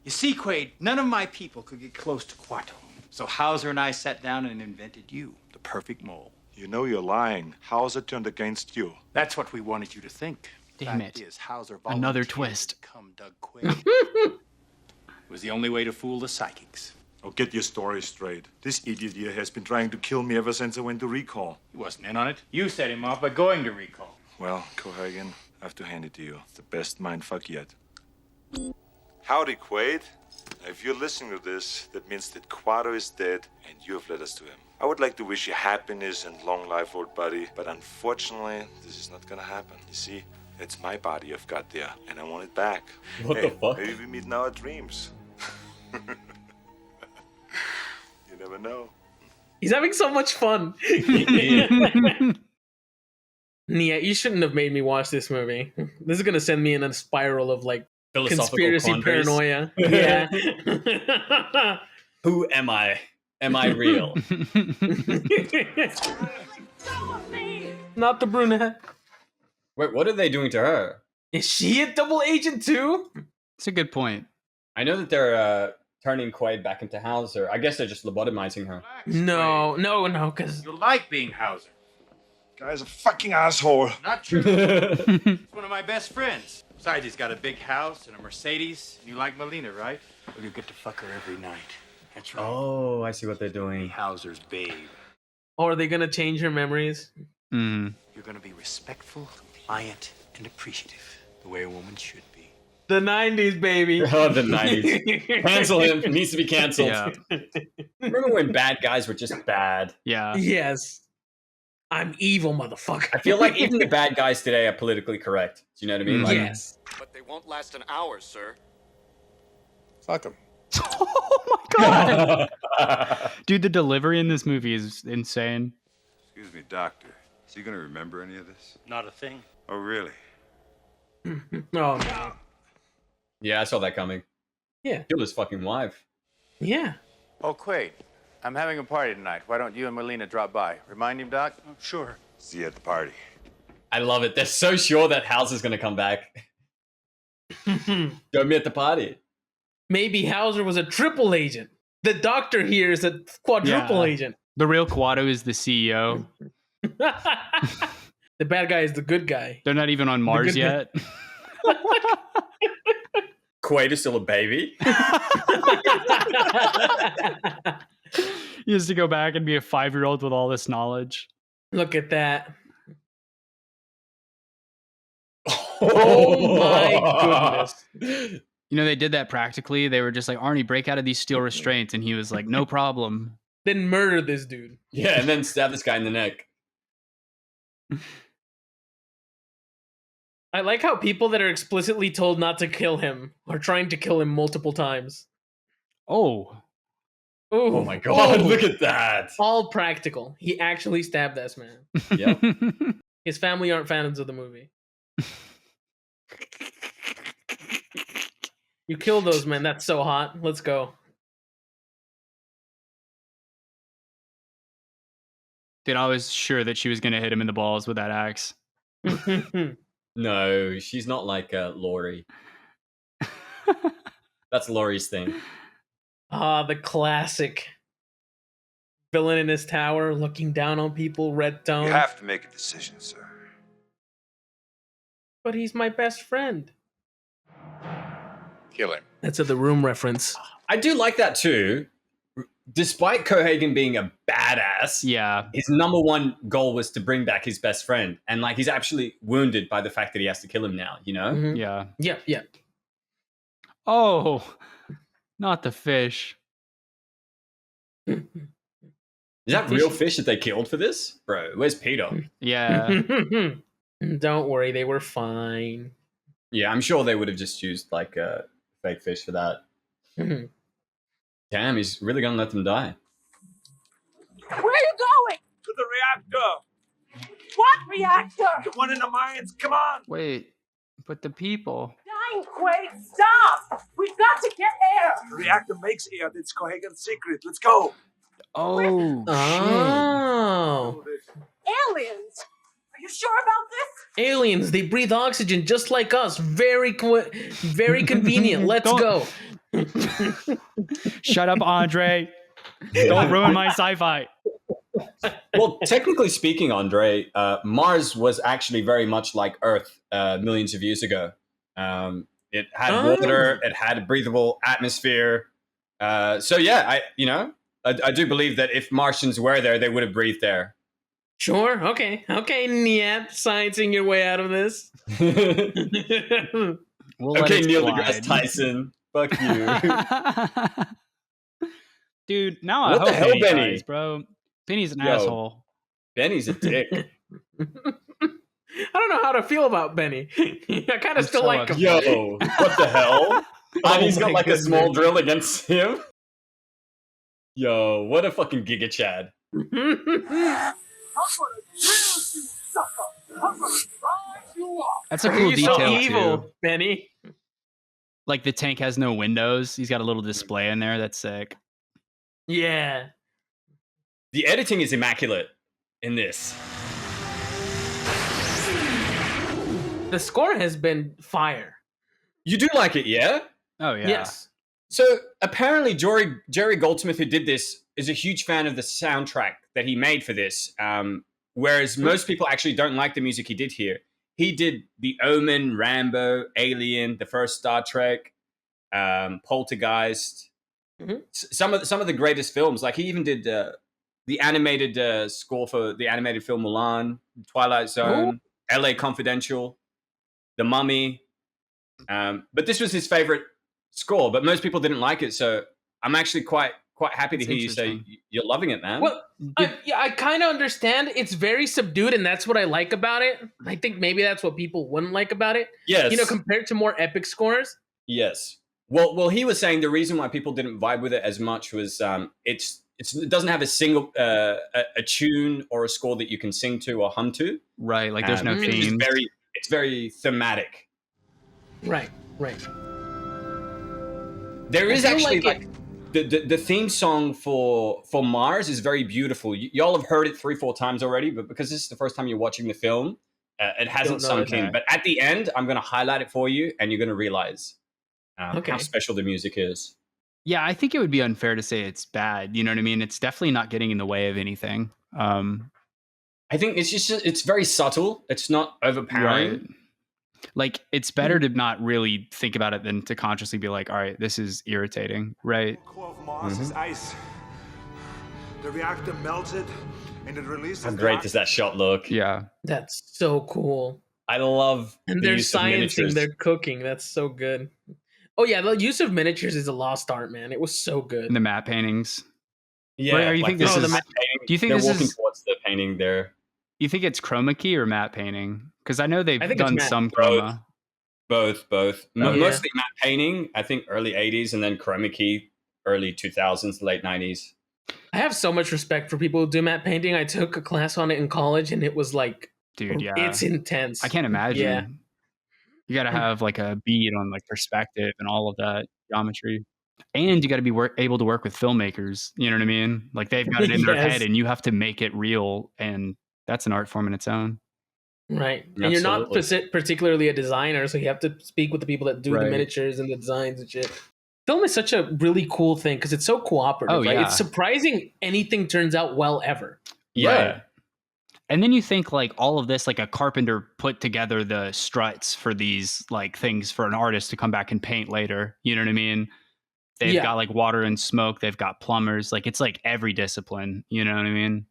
You see, Quaid, none of my people could get close to Quato. So Hauser and I sat down and invented you, the perfect mole. You know you're lying. How's it turned against you? That's what we wanted you to think. Damn Fact it. is, Hauser Another volunteered twist. to become Doug Quaid. It was the only way to fool the psychics. Oh, get your story straight. This idiot here has been trying to kill me ever since I went to recall. He wasn't in on it. You set him off by going to recall. Well, Cohagen, I have to hand it to you. It's the best mindfuck yet. Howdy, Quaid. If you're listening to this, that means that Quato is dead and you have led us to him. I would like to wish you happiness and long life, old buddy, but unfortunately, this is not gonna happen. You see, it's my body you've got there, and I want it back. What the fuck? Maybe we meet in our dreams. You never know. He's having so much fun. Niyat, you shouldn't have made me watch this movie. This is gonna send me in a spiral of like conspiracy quandaries. paranoia. Yeah. Who am I? Am I real? Not the brunette. Wait, what are they doing to her? Is she a double agent too? It's a good point. I know that they're turning Quaid back into Hauser. I guess they're just lobotomizing her. No, because You like being Hauser. Guy's a fucking asshole. Not true. He's one of my best friends. Besides, he's got a big house and a Mercedes. And you like Melina, right? Well, you get to fuck her every night. That's right. Oh, I see what they're Be doing. Hauser's babe. Or are they gonna change her memories? Mm. You're gonna be respectful, compliant, and appreciative, the way a woman should be. The 90s, baby. Oh, the 90s. Cancel him. Needs to be canceled. Yeah. Remember when bad guys were just bad? Yeah. Yes. I'm evil, motherfucker. I feel like even the bad guys today are politically correct. Do you know what I mean? Like, Yes. But they won't last an hour, sir. Fuck him. Oh my god. Dude, the delivery in this movie is insane. Excuse me, doctor. Is he gonna remember any of this? Not a thing. Oh, really? Oh, no. Yeah, I saw that coming. Yeah. Killed his fucking wife. Yeah. Oh, Quaid, I'm having a party tonight. Why don't you and Melina drop by? Remind him, Doc? Oh, sure. See you at the party. I love it. They're so sure that House is going to come back. Join me at the party. Maybe Hauser was a triple agent. The doctor here is a quadruple agent. The real Quado is the CEO. The bad guy is the good guy. They're not even on Mars yet. Quaid is still a baby. He has to go back and be a 5-year-old with all this knowledge. Look at that. Oh my goodness. You know, they did that practically. They were just like, Arnie, break out of these steel restraints. And he was like, no problem. Then murder this dude. Yeah, and then stab this guy in the neck. I like how people that are explicitly told not to kill him are trying to kill him multiple times. Oh. Ooh. Oh my god, Oh. look at that. All practical. He actually stabbed this man. Yeah. His family aren't fans of the movie. You killed those men. That's so hot. Let's go. Dude, I was sure that she was going to hit him in the balls with that axe. No, she's not like Laurie. That's Laurie's thing. Ah, the classic villain in his tower looking down on people, red tone. You have to make a decision, sir. But he's my best friend. Kill him. That's a The Room reference. I do like that too. Despite Cohagen being a badass, yeah, his number one goal was to bring back his best friend. And like he's actually wounded by the fact that he has to kill him now, you know? Mhm. Yeah. Yeah, yeah. Oh, not the fish. Is that real fish that they killed for this? Bro, where's Peter? Yeah. Don't worry, they were fine. Yeah, I'm sure they would have just used like a fake fish for that. Mhm. Damn, he's really gonna let them die. Where are you going? To the reactor! What reactor? The one in the mines, come on! Wait, but the people. Dying, Quaid, stop! We've got to get air! The reactor makes air, that's Cohagen's secret. Let's go! Oh, Oh. Aliens! Are you sure about this? Aliens, they breathe oxygen just like us. Very convenient. Let's Don't- go. Shut up, Andre. Don't ruin my sci-fi. Well, technically speaking, Andre, Mars was actually very much like Earth millions of years ago. It had water, it had a breathable atmosphere. So yeah, I do believe that if Martians were there, they would have breathed there. Sure. Okay, Niyat, sciencing your way out of this. We'll let Okay, it Neil slide. deGrasse Tyson. Fuck you. Dude, now I What hope the hell, Benny Benny? dies, bro. Benny's an Yo. asshole. Benny's a dick. I don't know how to feel about Benny. I kind of still so like him. Yo, what the hell? And he's got my like a goodness. small drill against him. Yo, what a fucking Giga Chad. I'm gonna drill you, sucker! I'm gonna drive you off! That's a Why are cool you detail so evil, too. Benny? Like the tank has no windows. He's got a little display in there. That's sick. Yeah. The editing is immaculate in this. The score has been fire. You do like it, yeah? Oh yeah. Yes. So apparently Jerry Goldsmith, who did this, is a huge fan of the soundtrack that he made for this. Whereas most people actually don't like the music he did here. He did The Omen, Rambo, Alien, the first Star Trek, Poltergeist. Mhm. Some of the greatest films. Like he even did the animated score for the animated film Mulan, Twilight Zone, LA Confidential, The Mummy. But this was his favorite score, but most people didn't like it. So I'm actually quite happy to hear you say you're loving it, man. Well, I kind of understand. It's very subdued, and that's what I like about it. I think maybe that's what people wouldn't like about it. Yes. Compared to more epic scores. Yes. Well, he was saying the reason why people didn't vibe with it as much was it doesn't have a single a tune or a score that you can sing to or hum to. Right, like there's no theme. It's very thematic. Right. There is actually the theme song for Mars is very beautiful. Y'all have heard it 3-4 times already, but because this is the first time you're watching the film, it hasn't sunk in. But at the end, I'm going to highlight it for you, and you're going to realize how special the music is. Yeah, I think it would be unfair to say it's bad. You know what I mean? It's definitely not getting in the way of anything. I think it's very subtle. It's not overpowering. Right. Like, it's better to not really think about it than to consciously be like, all right, this is irritating, right? The core of Mars is ice. The reactor melted, and it releases. How great does that shot look? Yeah. That's so cool. I love and they're sciencing, they're cooking. That's so good. Oh yeah, the use of miniatures is a lost art, man. It was so good. And the matte paintings. Yeah. Right, you think this is? Do you think they're this walking is towards the painting there? You think it's chroma key or matte painting? Because I know they've done some chroma. Both. Mostly matte painting, I think early 80s, and then chroma key early 2000s, late 90s. I have so much respect for people who do matte painting. I took a class on it in college, and it was like, dude, yeah, it's intense. I can't imagine. Yeah. You got to have like a bead on like perspective and all of that geometry. And you got to be able to work with filmmakers. You know what I mean? Like they've got it in their head, and you have to make it real. And that's an art form in its own. Right. And you're not particularly a designer, so you have to speak with the people that do the miniatures and the designs and shit. Film is such a really cool thing because it's so cooperative. Oh, right? yeah. It's surprising anything turns out well ever. Yeah. Right. And then you think like all of this, like a carpenter put together the struts for these like things for an artist to come back and paint later. You know what I mean? They've got like water and smoke. They've got plumbers. Like it's like every discipline. You know what I mean?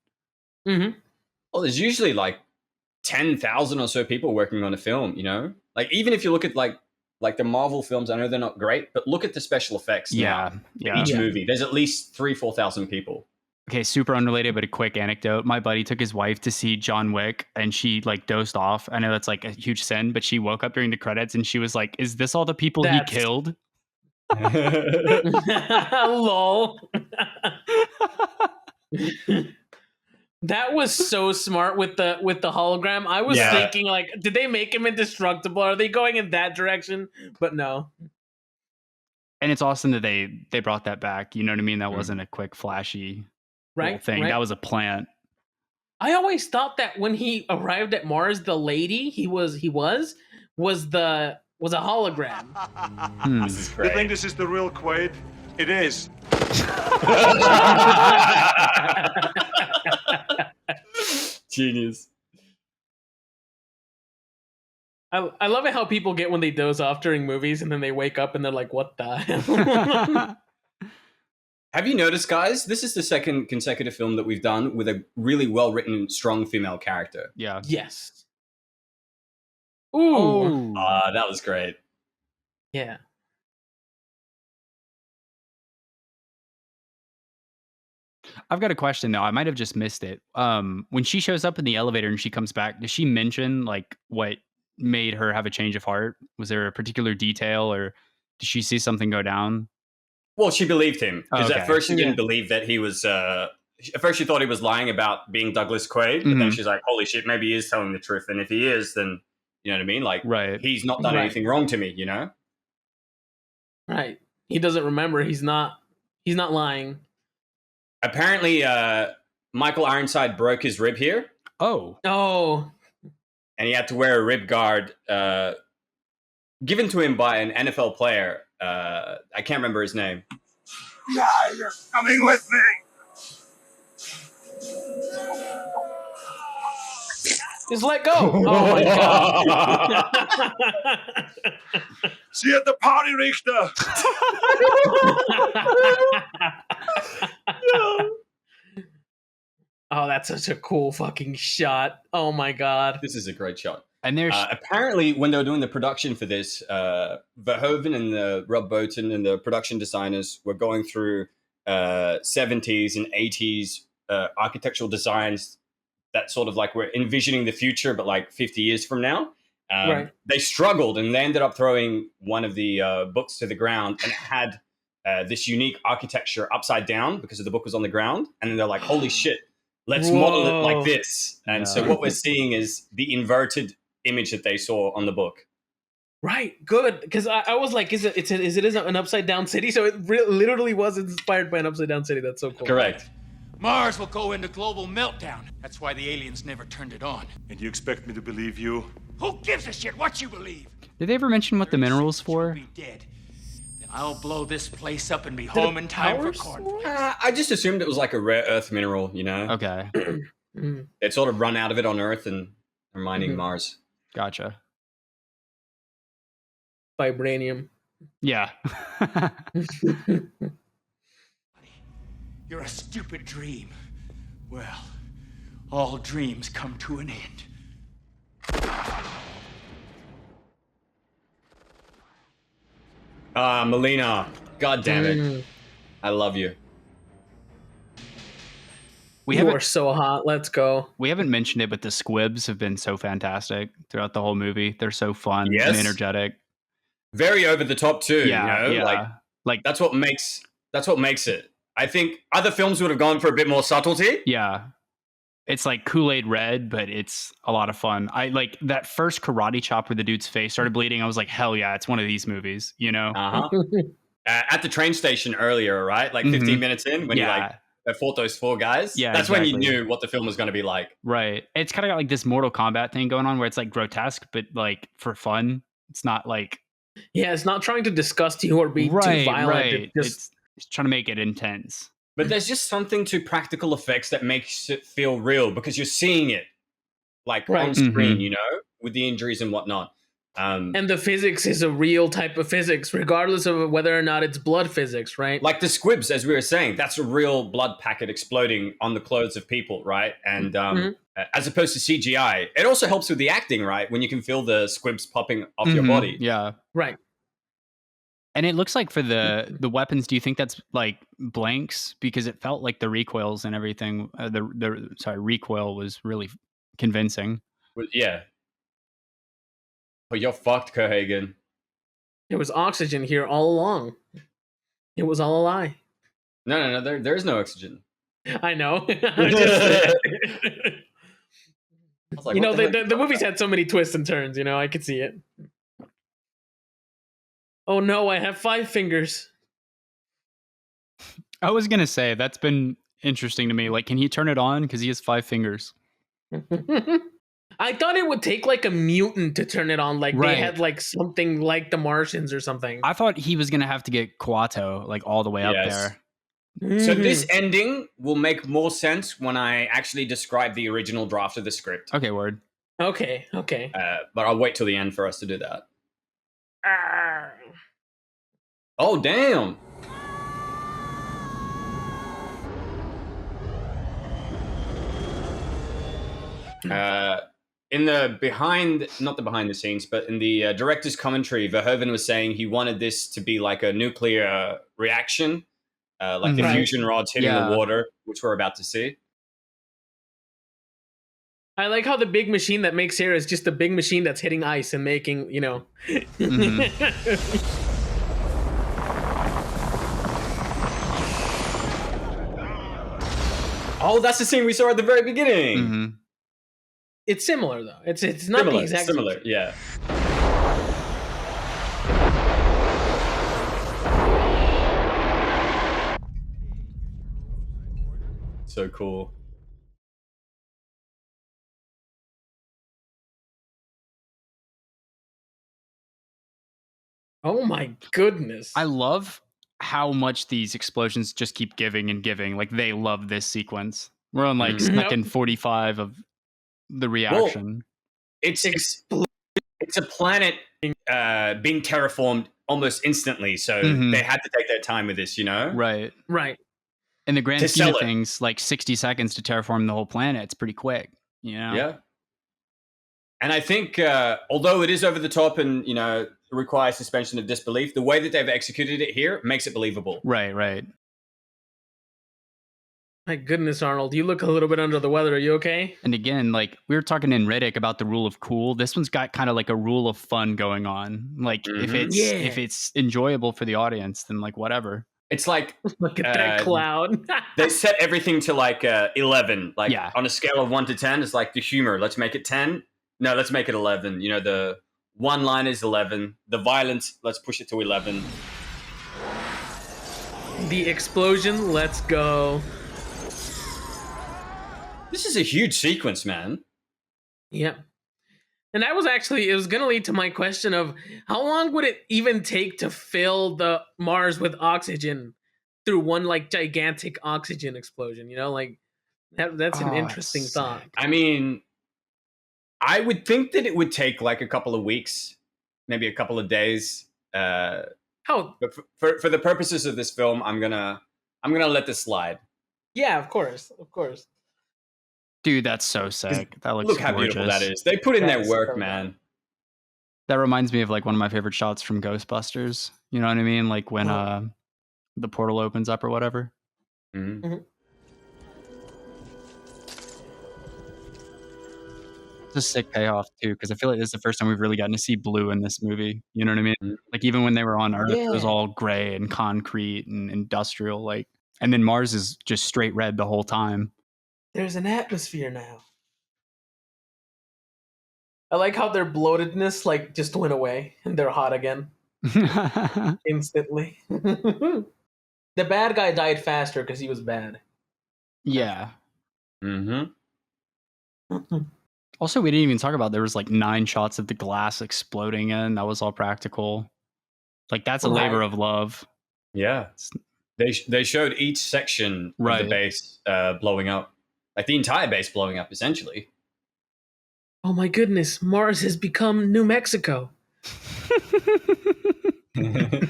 Mm-hmm. Well, there's usually like 10,000 or so people working on a film, you know? Like even if you look at like the Marvel films, I know they're not great, but look at the special effects now. Each movie, there's at least 3,000-4,000 people. Okay, super unrelated, but a quick anecdote. My buddy took his wife to see John Wick, and she like dozed off. I know that's like a huge sin, but she woke up during the credits, and she was like, "Is this all the people he killed?" Lol. That was so smart with the hologram. I was thinking like, did they make him indestructible? Are they going in that direction? But no. And it's awesome that they brought that back. You know what I mean? That wasn't a quick flashy thing. Right. That was a plant. I always thought that when he arrived at Mars, the lady he was a hologram. This is great. You think this is the real Quaid? It is. Genius. I love it how people get when they doze off during movies and then they wake up and they're like, what the hell? Have you noticed, guys? This is the second consecutive film that we've done with a really well-written, strong female character. Yeah. Yes. Ooh. That was great. Yeah. I've got a question though. I might have just missed it. When she shows up in the elevator and she comes back, does she mention like what made her have a change of heart? Was there a particular detail, or did she see something go down? Well, she believed him because at first she didn't believe that he was. At first, she thought he was lying about being Douglas Quaid, but then she's like, "Holy shit, maybe he is telling the truth." And if he is, then you know what I mean. Like, he's not done anything wrong to me, you know. Right. He doesn't remember. He's not lying. Apparently, Michael Ironside broke his rib here. Oh. And he had to wear a rib guard given to him by an NFL player. I can't remember his name. Yeah, you're coming with me. Just let go. Oh my god. See you at the party, Richter. Oh, that's such a cool fucking shot. Oh my god. This is a great shot. And there's apparently when they were doing the production for this, Verhoeven and Rob Bottin and the production designers were going through 70s and 80s architectural designs that sort of like were envisioning the future, but like 50 years from now. Right. They struggled and they ended up throwing one of the books to the ground, and it had this unique architecture upside down because the book was on the ground. And then they're like, holy shit, let's model it like this. And so what we're seeing is the inverted image that they saw on the book. Right, good. Because I was like, is it an upside down city? So it literally was inspired by an upside down city. That's so cool. Correct. Mars will go into global meltdown. That's why the aliens never turned it on. And you expect me to believe you? Who gives a shit what you believe? Did they ever mention what the mineral's for? Dead. Then I'll blow this place up and be home in time for corn. I just assumed it was like a rare earth mineral, you know? Okay. They'd sort of run out of it on Earth and are mining Mars. Gotcha. Vibranium. Yeah. You're a stupid dream. Well, all dreams come to an end. Melina. God damn it. I love you. You are so hot. Let's go. We haven't mentioned it, but the squibs have been so fantastic throughout the whole movie. They're so fun and energetic. Very over the top too. Yeah, you know? Like that's what makes it. I think other films would have gone for a bit more subtlety. Yeah. It's like Kool-Aid red, but it's a lot of fun. I like that first karate chop where the dude's face started bleeding. I was like, hell yeah, it's one of these movies, you know? At the train station earlier, right? Like 15 minutes in when he fought those four guys. Yeah, that's when you knew what the film was going to be like. Right. It's kind of got like this Mortal Kombat thing going on where it's like grotesque, but like for fun. It's not like... Yeah, it's not trying to disgust you or be too violent. Right. It's trying to make it intense. But there's just something to practical effects that makes it feel real because you're seeing it like on screen, you know, with the injuries and whatnot. And the physics is a real type of physics, regardless of whether or not it's blood physics, right? Like the squibs, as we were saying, that's a real blood packet exploding on the clothes of people, right? And as opposed to CGI, it also helps with the acting, right? When you can feel the squibs popping off your body. Yeah. Right. And it looks like for the weapons, do you think that's like blanks? Because it felt like the recoils and everything. Recoil was really convincing. Yeah. But you're fucked, Cohagen. There was oxygen here all along. It was all a lie. No. There is no oxygen. I know. Like, you know, the movies had so many twists and turns. You know, I could see it. Oh no, I have 5 fingers. I was gonna say that's been interesting to me. Like, can he turn it on? Because he has 5 fingers. I thought it would take like a mutant to turn it on. Like they had like something like the Martians or something. I thought he was gonna have to get Kuato like all the way up there. So this ending will make more sense when I actually describe the original draft of the script. Okay, word. Okay. But I'll wait till the end for us to do that. Oh, damn. In the not the behind the scenes, but in the director's commentary, Verhoeven was saying he wanted this to be like a nuclear reaction, like the fusion rods hitting the water, which we're about to see. I like how the big machine that makes air is just a big machine that's hitting ice and making, you know. Oh, that's the scene we saw at the very beginning. It's similar though. It's not the exact similar. Yeah. So cool. Oh my goodness. I love how much these explosions just keep giving and giving. Like, they love this sequence. We're on like second 45 of the reaction. Well, it's a planet being terraformed almost instantly, so they had to take their time with this, you know? Right. In the grand to scheme sell of it. things, like 60 seconds to terraform the whole planet, it's pretty quick. You know? Yeah. And I think, although it is over the top and, you know, requires suspension of disbelief, the way that they've executed it here makes it believable. Right. My goodness, Arnold, you look a little bit under the weather. Are you okay? And again, like we were talking in Riddick about the rule of cool. This one's got kind of like a rule of fun going on. Like if it's enjoyable for the audience, then like whatever. It's like look at that cloud. They set everything to like 11. Like on a scale of 1 to 10, it's like the humor. Let's make it 10. No, let's make it 11. You know, the one line is 11. The violence, let's push it to 11. The explosion, let's go. This is a huge sequence, man. Yep. And that was actually, it was going to lead to my question of how long would it even take to fill the Mars with oxygen through one like gigantic oxygen explosion? You know, like that's an interesting thought. I mean, I would think that it would take like a couple of weeks, maybe a couple of days. But for the purposes of this film, I'm gonna let this slide. Yeah, of course. Dude, that's so sick. That looks Look how gorgeous. beautiful that is. They put in their work, man. That reminds me of like one of my favorite shots from Ghostbusters. You know what I mean? Like when the portal opens up or whatever. Mm-hmm. It's a sick payoff too, because I feel like this is the first time we've really gotten to see blue in this movie. You know what I mean? Mm-hmm. Like even when they were on Earth, it was Yeah. all gray and concrete and industrial. Like, and then Mars is just straight red the whole time. There's an atmosphere now. I like how their bloatedness like just went away and they're hot again instantly. The bad guy died faster because he was bad. Yeah. Mm-hmm. Also, we didn't even talk about there was like 9 shots of the glass exploding in. That was all practical. Like that's a labor of love. Yeah. They showed each section of the base blowing up. Like the entire base blowing up, essentially. Oh my goodness, Mars has become New Mexico. Dude,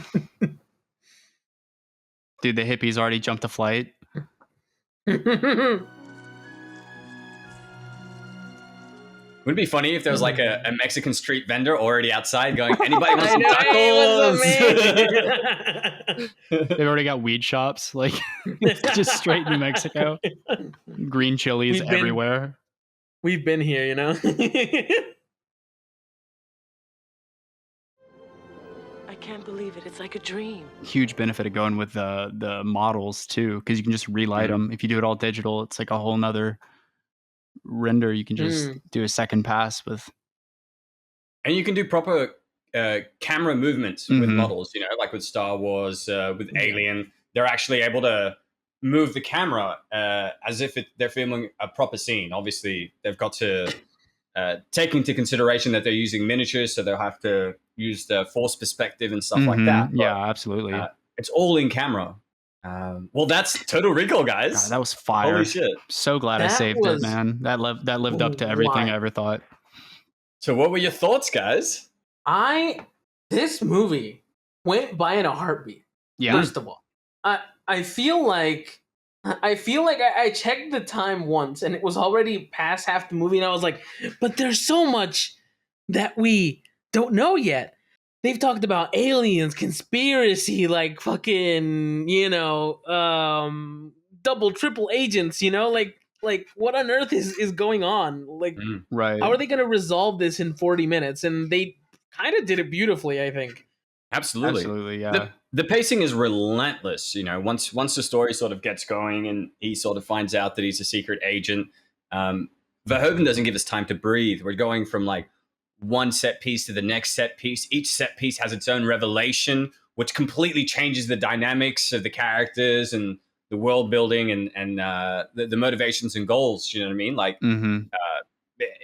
the hippies already jumped a flight. Would it be funny if there was like a Mexican street vendor already outside going, anybody want some tacos? They've already got weed shops, like just straight New Mexico. Green chilies everywhere. We've been here, you know? I can't believe it. It's like a dream. Huge benefit of going with the models too, because you can just relight them. If you do it all digital, it's like a whole nother render. You can just do a second pass with. And you can do proper camera movements with models, you know, like with Star Wars, with Alien. They're actually able to move the camera as if they're filming a proper scene. Obviously, they've got to take into consideration that they're using miniatures, so they'll have to use the force perspective and stuff like that. But, yeah, absolutely. It's all in camera. Well, that's Total Recall, guys. God, that was fire. Holy shit. So glad I saved it, man. That lived up to everything I ever thought. So what were your thoughts, guys? This movie went by in a heartbeat. Yeah. First of all, I feel like I checked the time once and it was already past half the movie, and I was like, but there's so much that we don't know yet. They've talked about aliens, conspiracy, like fucking, you know, double, triple agents, you know, like what on earth is going on? Like, right? How are they going to resolve this in 40 minutes? And they kind of did it beautifully, I think. Absolutely, yeah. The pacing is relentless. You know, once the story sort of gets going and he sort of finds out that he's a secret agent, Verhoeven doesn't give us time to breathe. We're going from like one set piece to the next set piece. Each set piece has its own revelation, which completely changes the dynamics of the characters and the world building and the motivations and goals. You know what I mean? Like,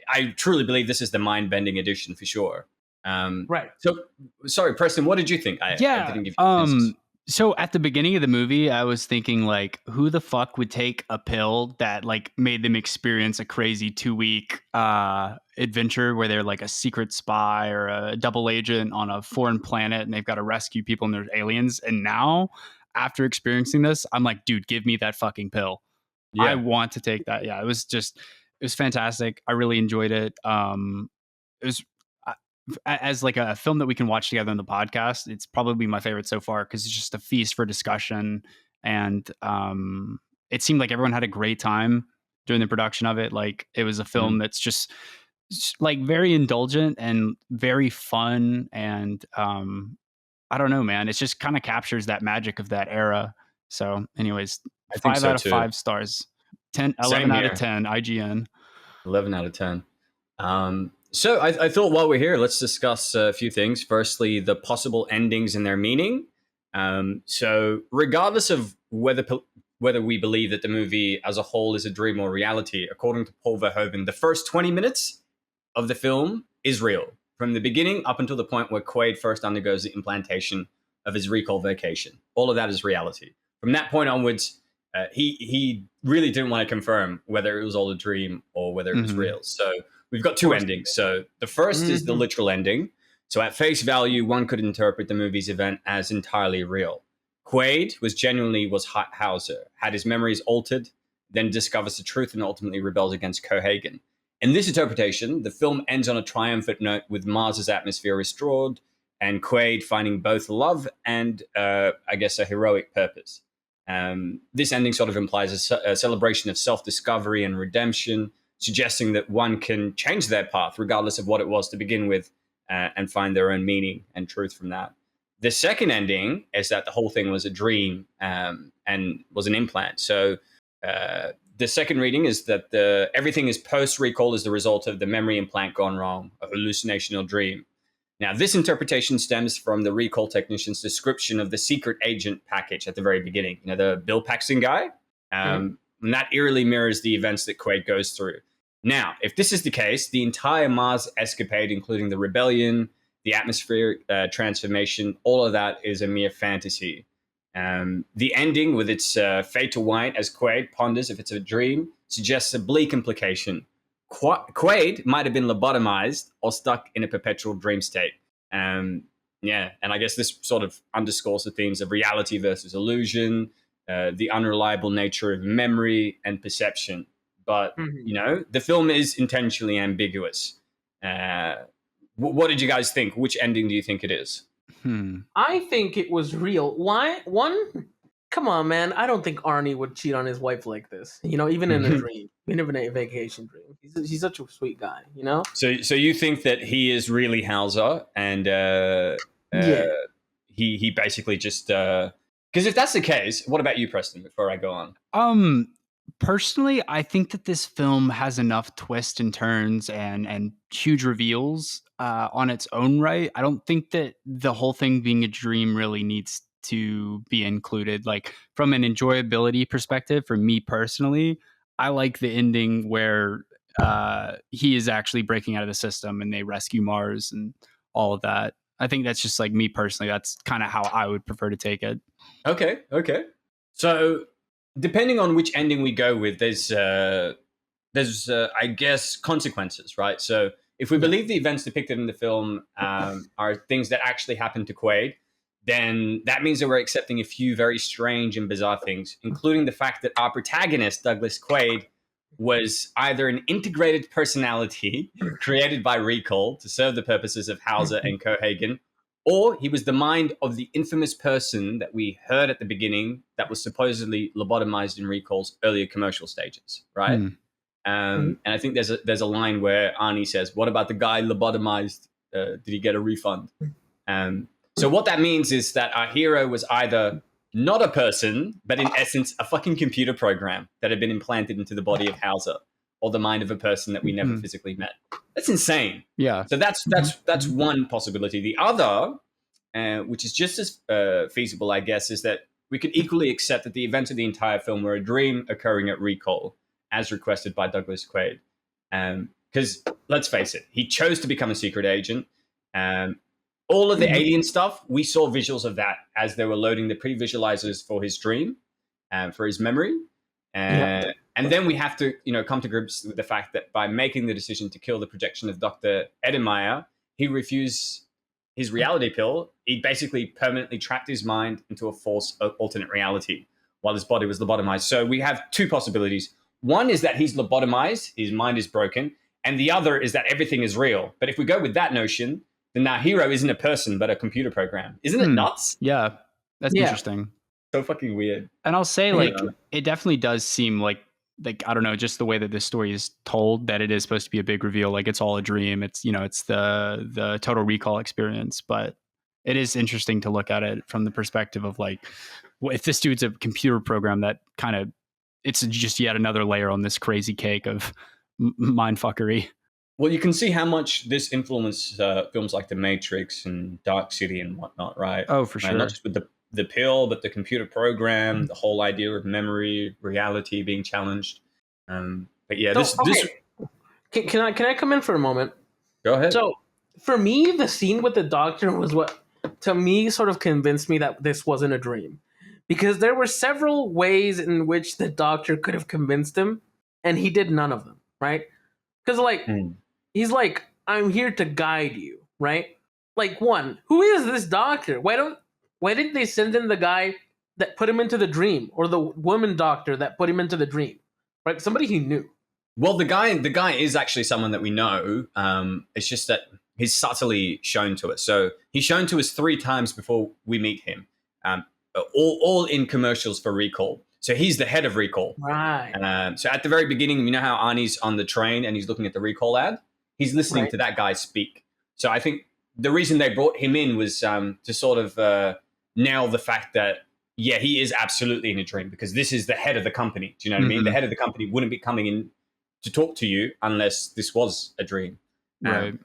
I truly believe this is the mind-bending edition for sure. Right. So, sorry, Preston, what did you think? I didn't give you so at the beginning of the movie, I was thinking like, who the fuck would take a pill that like made them experience a crazy 2-week adventure where they're like a secret spy or a double agent on a foreign planet and they've got to rescue people and there's aliens. And now after experiencing this, I'm like, dude, give me that fucking pill. I want to take that. Yeah, it was fantastic. I really enjoyed it. It was as like a film that we can watch together on the podcast. It's probably my favorite so far because it's just a feast for discussion, and it seemed like everyone had a great time during the production of it. Like it was a film that's just like very indulgent and very fun, and I don't know, man. It just kind of captures that magic of that era. So, anyways, I think 5 so out of too. 5 stars. 11 Same out here. of 10 IGN. 11 out of 10. So I thought while we're here, let's discuss a few things. Firstly, the possible endings and their meaning. So regardless of whether we believe that the movie as a whole is a dream or reality, according to Paul Verhoeven, the first 20 minutes of the film is real. From the beginning up until the point where Quaid first undergoes the implantation of his recall vacation. All of that is reality. From that point onwards, he really didn't want to confirm whether it was all a dream or whether it was real. So we've got two endings. So the first is the literal ending. So at face value, one could interpret the movie's event as entirely real. Quaid was Hauser, had his memories altered, then discovers the truth and ultimately rebels against Cohagen. In this interpretation, the film ends on a triumphant note with Mars's atmosphere restored and Quaid finding both love and, I guess, a heroic purpose. This ending sort of implies a celebration of self-discovery and redemption, suggesting that one can change their path regardless of what it was to begin with and find their own meaning and truth from that. The second ending is that the whole thing was a dream and was an implant. So the second reading is that everything is post-recall as the result of the memory implant gone wrong, a hallucination or dream. Now, this interpretation stems from the recall technician's description of the secret agent package at the very beginning. You know, the Bill Paxton guy? And that eerily mirrors the events that Quaid goes through. Now, if this is the case, the entire Mars escapade, including the rebellion, the atmospheric transformation, all of that is a mere fantasy. The ending, with its fade to white as Quaid ponders if it's a dream, suggests a bleak implication. Quaid might have been lobotomized or stuck in a perpetual dream state. And I guess this sort of underscores the themes of reality versus illusion, the unreliable nature of memory and perception. But, you know, the film is intentionally ambiguous. What did you guys think? Which ending do you think it is? I think it was real. Why? Come on, man. I don't think Arnie would cheat on his wife like this. You know, even in a dream, even in a vacation dream. He's such a sweet guy. You know. So you think that he is really Hauser, and he basically just because if that's the case, what about you, Preston? Before I go on, personally, I think that this film has enough twists and turns and huge reveals on its own right. I don't think that the whole thing being a dream really needs to be included. Like from an enjoyability perspective, for me personally, I like the ending where he is actually breaking out of the system and they rescue Mars and all of that. I think that's just like me personally. That's kind of how I would prefer to take it. Okay. So depending on which ending we go with, there's I guess consequences, right? So if we believe the events depicted in the film are things that actually happened to Quaid, then that means that we're accepting a few very strange and bizarre things, including the fact that our protagonist, Douglas Quaid, was either an integrated personality created by recall to serve the purposes of Hauser and Cohagen, or he was the mind of the infamous person that we heard at the beginning that was supposedly lobotomized in Recall's earlier commercial stages, right? And I think there's a line where Arnie says, "What about the guy lobotomized? Did he get a refund?" So what that means is that our hero was either not a person, but in essence, a fucking computer program that had been implanted into the body of Hauser, or the mind of a person that we never physically met. That's insane. Yeah. So that's one possibility. The other, which is just as feasible, I guess, is that we could equally accept that the events of the entire film were a dream occurring at Recall, as requested by Douglas Quaid. Because let's face it, he chose to become a secret agent. All of the alien stuff, we saw visuals of that as they were loading the pre-visualizers for his dream, for his memory. And then we have to, come to grips with the fact that by making the decision to kill the projection of Dr. Edemeyer, he his reality pill, he basically permanently trapped his mind into a false alternate reality while his body was lobotomized. So we have two possibilities. One is that he's lobotomized, his mind is broken, and the other is that everything is real. But if we go with that notion, then our hero isn't a person, but a computer program. Isn't it nuts? Yeah, that's interesting. So fucking weird. And I'll say, like, it definitely does seem like I don't know, just the way that this story is told, that it is supposed to be a big reveal. Like, it's all a dream. It's, you know, it's the Total Recall experience. But it is interesting to look at it from the perspective of, like, if this dude's a computer program, that kind of, it's just yet another layer on this crazy cake of mindfuckery. Well, you can see how much this influenced films like The Matrix and Dark City and whatnot, right? Oh, for sure. Not just with the pill, but the computer program, the whole idea of memory, reality being challenged. But yeah, this. Can I come in for a moment? Go ahead. So, for me, the scene with the doctor was what, to me, sort of convinced me that this wasn't a dream. Because there were several ways in which the doctor could have convinced him, and he did none of them, right? Because, like, he's like, I'm here to guide you, right? Like, one, who is this doctor? Why didn't they send in the guy that put him into the dream, or the woman doctor that put him into the dream, right? Somebody he knew. Well, the guy is actually someone that we know. It's just that he's subtly shown to us. So he's shown to us 3 times before we meet him, all in commercials for Recall. So he's the head of Recall. Right. So at the very beginning, you know how Arnie's on the train and he's looking at the Recall ad? He's listening to that guy speak. So I think the reason they brought him in was to sort of nail the fact that, yeah, he is absolutely in a dream, because this is the head of the company. Do you know what I mean? The head of the company wouldn't be coming in to talk to you unless this was a dream. Right.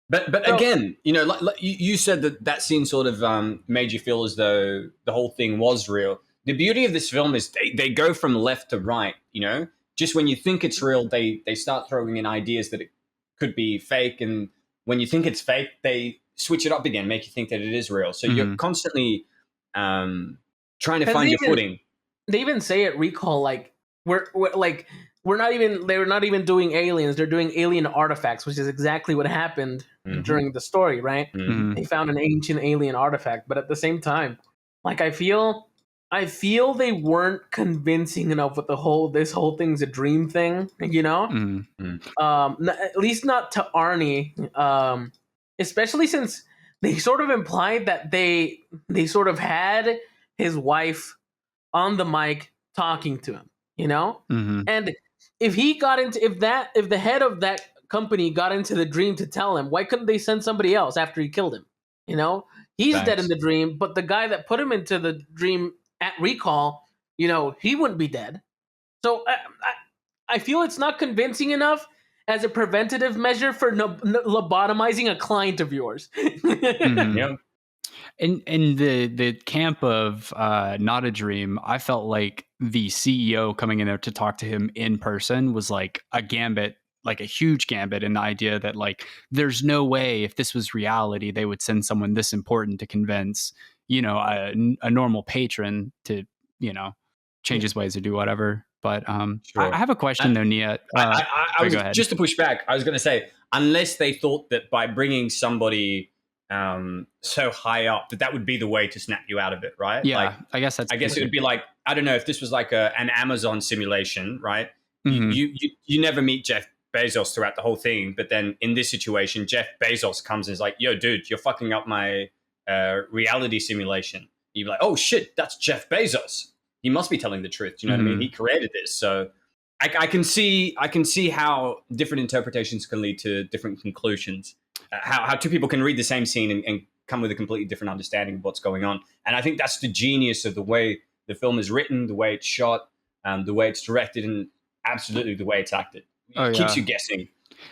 But again, you know, like you said that scene sort of made you feel as though the whole thing was real. The beauty of this film is they go from left to right, you know? Just when you think it's real, they start throwing in ideas that it could be fake. And when you think it's fake, they switch it up again, make you think that it is real. So you're constantly trying to find your footing. They even say at Recall, like, they're not even doing aliens, they're doing alien artifacts, which is exactly what happened during the story, right? They found an ancient alien artifact, but at the same time, like, I feel they weren't convincing enough with this whole thing's a dream thing, you know? At least not to Arnie, especially since they sort of implied that they sort of had his wife on the mic talking to him, you know? And if the head of that company got into the dream to tell him, why couldn't they send somebody else after he killed him? You know, he's dead in the dream, but the guy that put him into the dream at Recall, you know, he wouldn't be dead. So I feel it's not convincing enough as a preventative measure for lobotomizing a client of yours. Yeah. In the camp of Not a Dream, I felt like the CEO coming in there to talk to him in person was like a gambit, like a huge gambit, in the idea that, like, there's no way if this was reality they would send someone this important to convince, you know, a normal patron to, you know, change his ways or do whatever. But I have a question though, Niyat. I was just to push back. I was going to say, unless they thought that by bringing somebody so high up that would be the way to snap you out of it, right? Yeah, like, I guess it would be like, I don't know, if this was like an Amazon simulation, right? You never meet Jeff Bezos throughout the whole thing, but then in this situation, Jeff Bezos comes and is like, yo, dude, you're fucking up my reality simulation. You'd be like, oh shit, that's Jeff Bezos. He must be telling the truth. Do you know what I mean? He created this. So I can see how different interpretations can lead to different conclusions. How two people can read the same scene and come with a completely different understanding of what's going on. And I think that's the genius of the way the film is written, the way it's shot, the way it's directed, and absolutely the way it's acted. It keeps you guessing.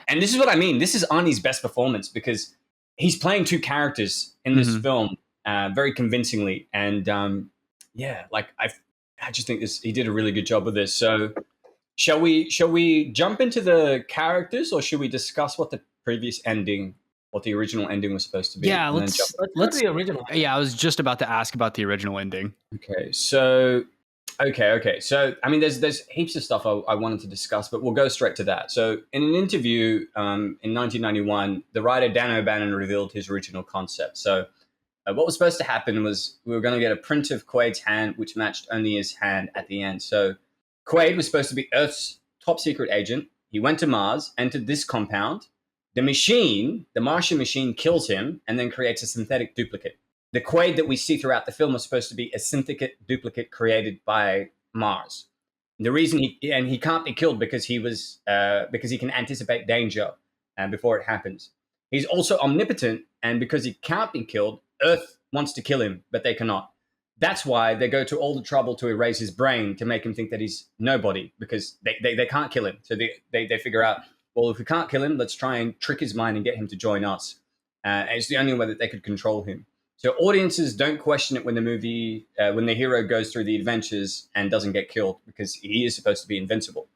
And this is what I mean. This is Arnie's best performance, because he's playing 2 characters in this film very convincingly. And like I just think he did a really good job with this. So shall we jump into the characters, or should we discuss what the original ending was supposed to be? Yeah, let's the original. Yeah, I was just about to ask about the original ending. Okay, so Okay. So, I mean, there's heaps of stuff I wanted to discuss, but we'll go straight to that. So, in an interview in 1991, the writer Dan O'Bannon revealed his original concept. So, what was supposed to happen was we were going to get a print of Quaid's hand, which matched only his hand at the end. So, Quaid was supposed to be Earth's top secret agent. He went to Mars, entered this compound. The machine, the Martian machine, kills him and then creates a synthetic duplicate. The Quaid that we see throughout the film was supposed to be a synthetic duplicate created by Mars. The reason he can't be killed because because he can anticipate danger before it happens. He's also omnipotent, and because he can't be killed, Earth wants to kill him, but they cannot. That's why they go to all the trouble to erase his brain to make him think that he's nobody, because they can't kill him. So they figure out, well, if we can't kill him, let's try and trick his mind and get him to join us. And it's the only way that they could control him. So audiences don't question it when when the hero goes through the adventures and doesn't get killed, because he is supposed to be invincible.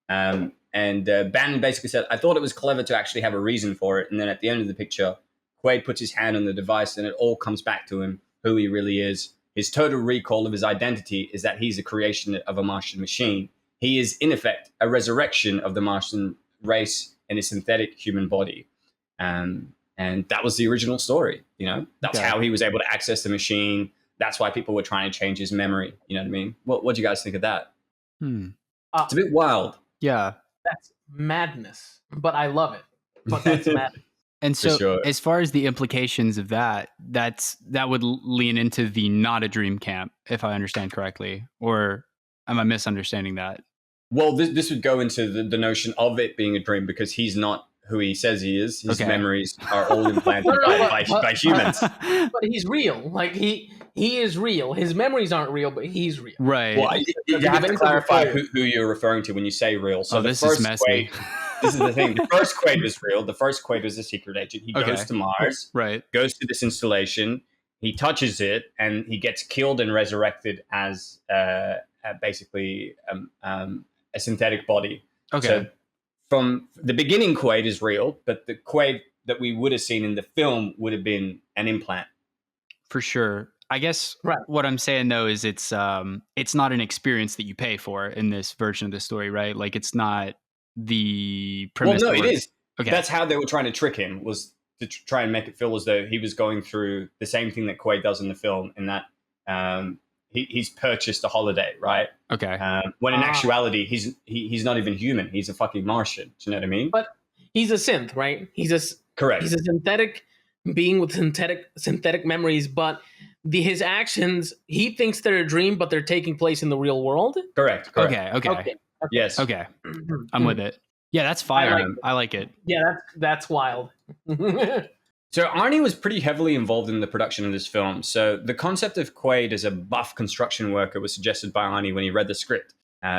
And Bannon basically said, I thought it was clever to actually have a reason for it. And then at the end of the picture, Quaid puts his hand on the device and it all comes back to him, who he really is. His total recall of his identity is that he's a creation of a Martian machine. He is, in effect, a resurrection of the Martian race in a synthetic human body. And that was the original story. That's how he was able to access the machine. That's why people were trying to change his memory. You know what I mean? What do you guys think of that? It's a bit wild. Yeah. That's madness, but I love it. But that's madness. And so, as far as the implications of that would lean into the not a dream camp, if I understand correctly, or am I misunderstanding that? Well, this would go into the notion of it being a dream, because he's not who he says he is. His memories are all implanted by humans. But he's real. Like he is real. His memories aren't real, but he's real. Right. Well, you have to clarify who you're referring to when you say real. So this is messy. This is the thing. The first Quaid was real. The first Quaid was a secret agent. He goes to Mars, goes to this installation. He touches it, and he gets killed and resurrected as basically a synthetic body. Okay. So from the beginning, Quaid is real, but the Quaid that we would have seen in the film would have been an implant. For sure. I guess what I'm saying, though, is it's not an experience that you pay for in this version of the story, right? Like, it's not the premise. Well, no, it is. Okay. That's how they were trying to trick him, was to try and make it feel as though he was going through the same thing that Quaid does in the film, in that he's purchased a holiday, right? Okay. When in actuality, he's not even human. He's a fucking Martian. Do you know what I mean? But he's a synth, right? Correct. He's a synthetic being with synthetic memories, but his actions, he thinks they're a dream, but they're taking place in the real world. Correct. Okay. Yes. Okay. I'm with it. Yeah, that's fire. I like it. Yeah, that's wild. So Arnie was pretty heavily involved in the production of this film. So the concept of Quaid as a buff construction worker was suggested by Arnie when he read the script.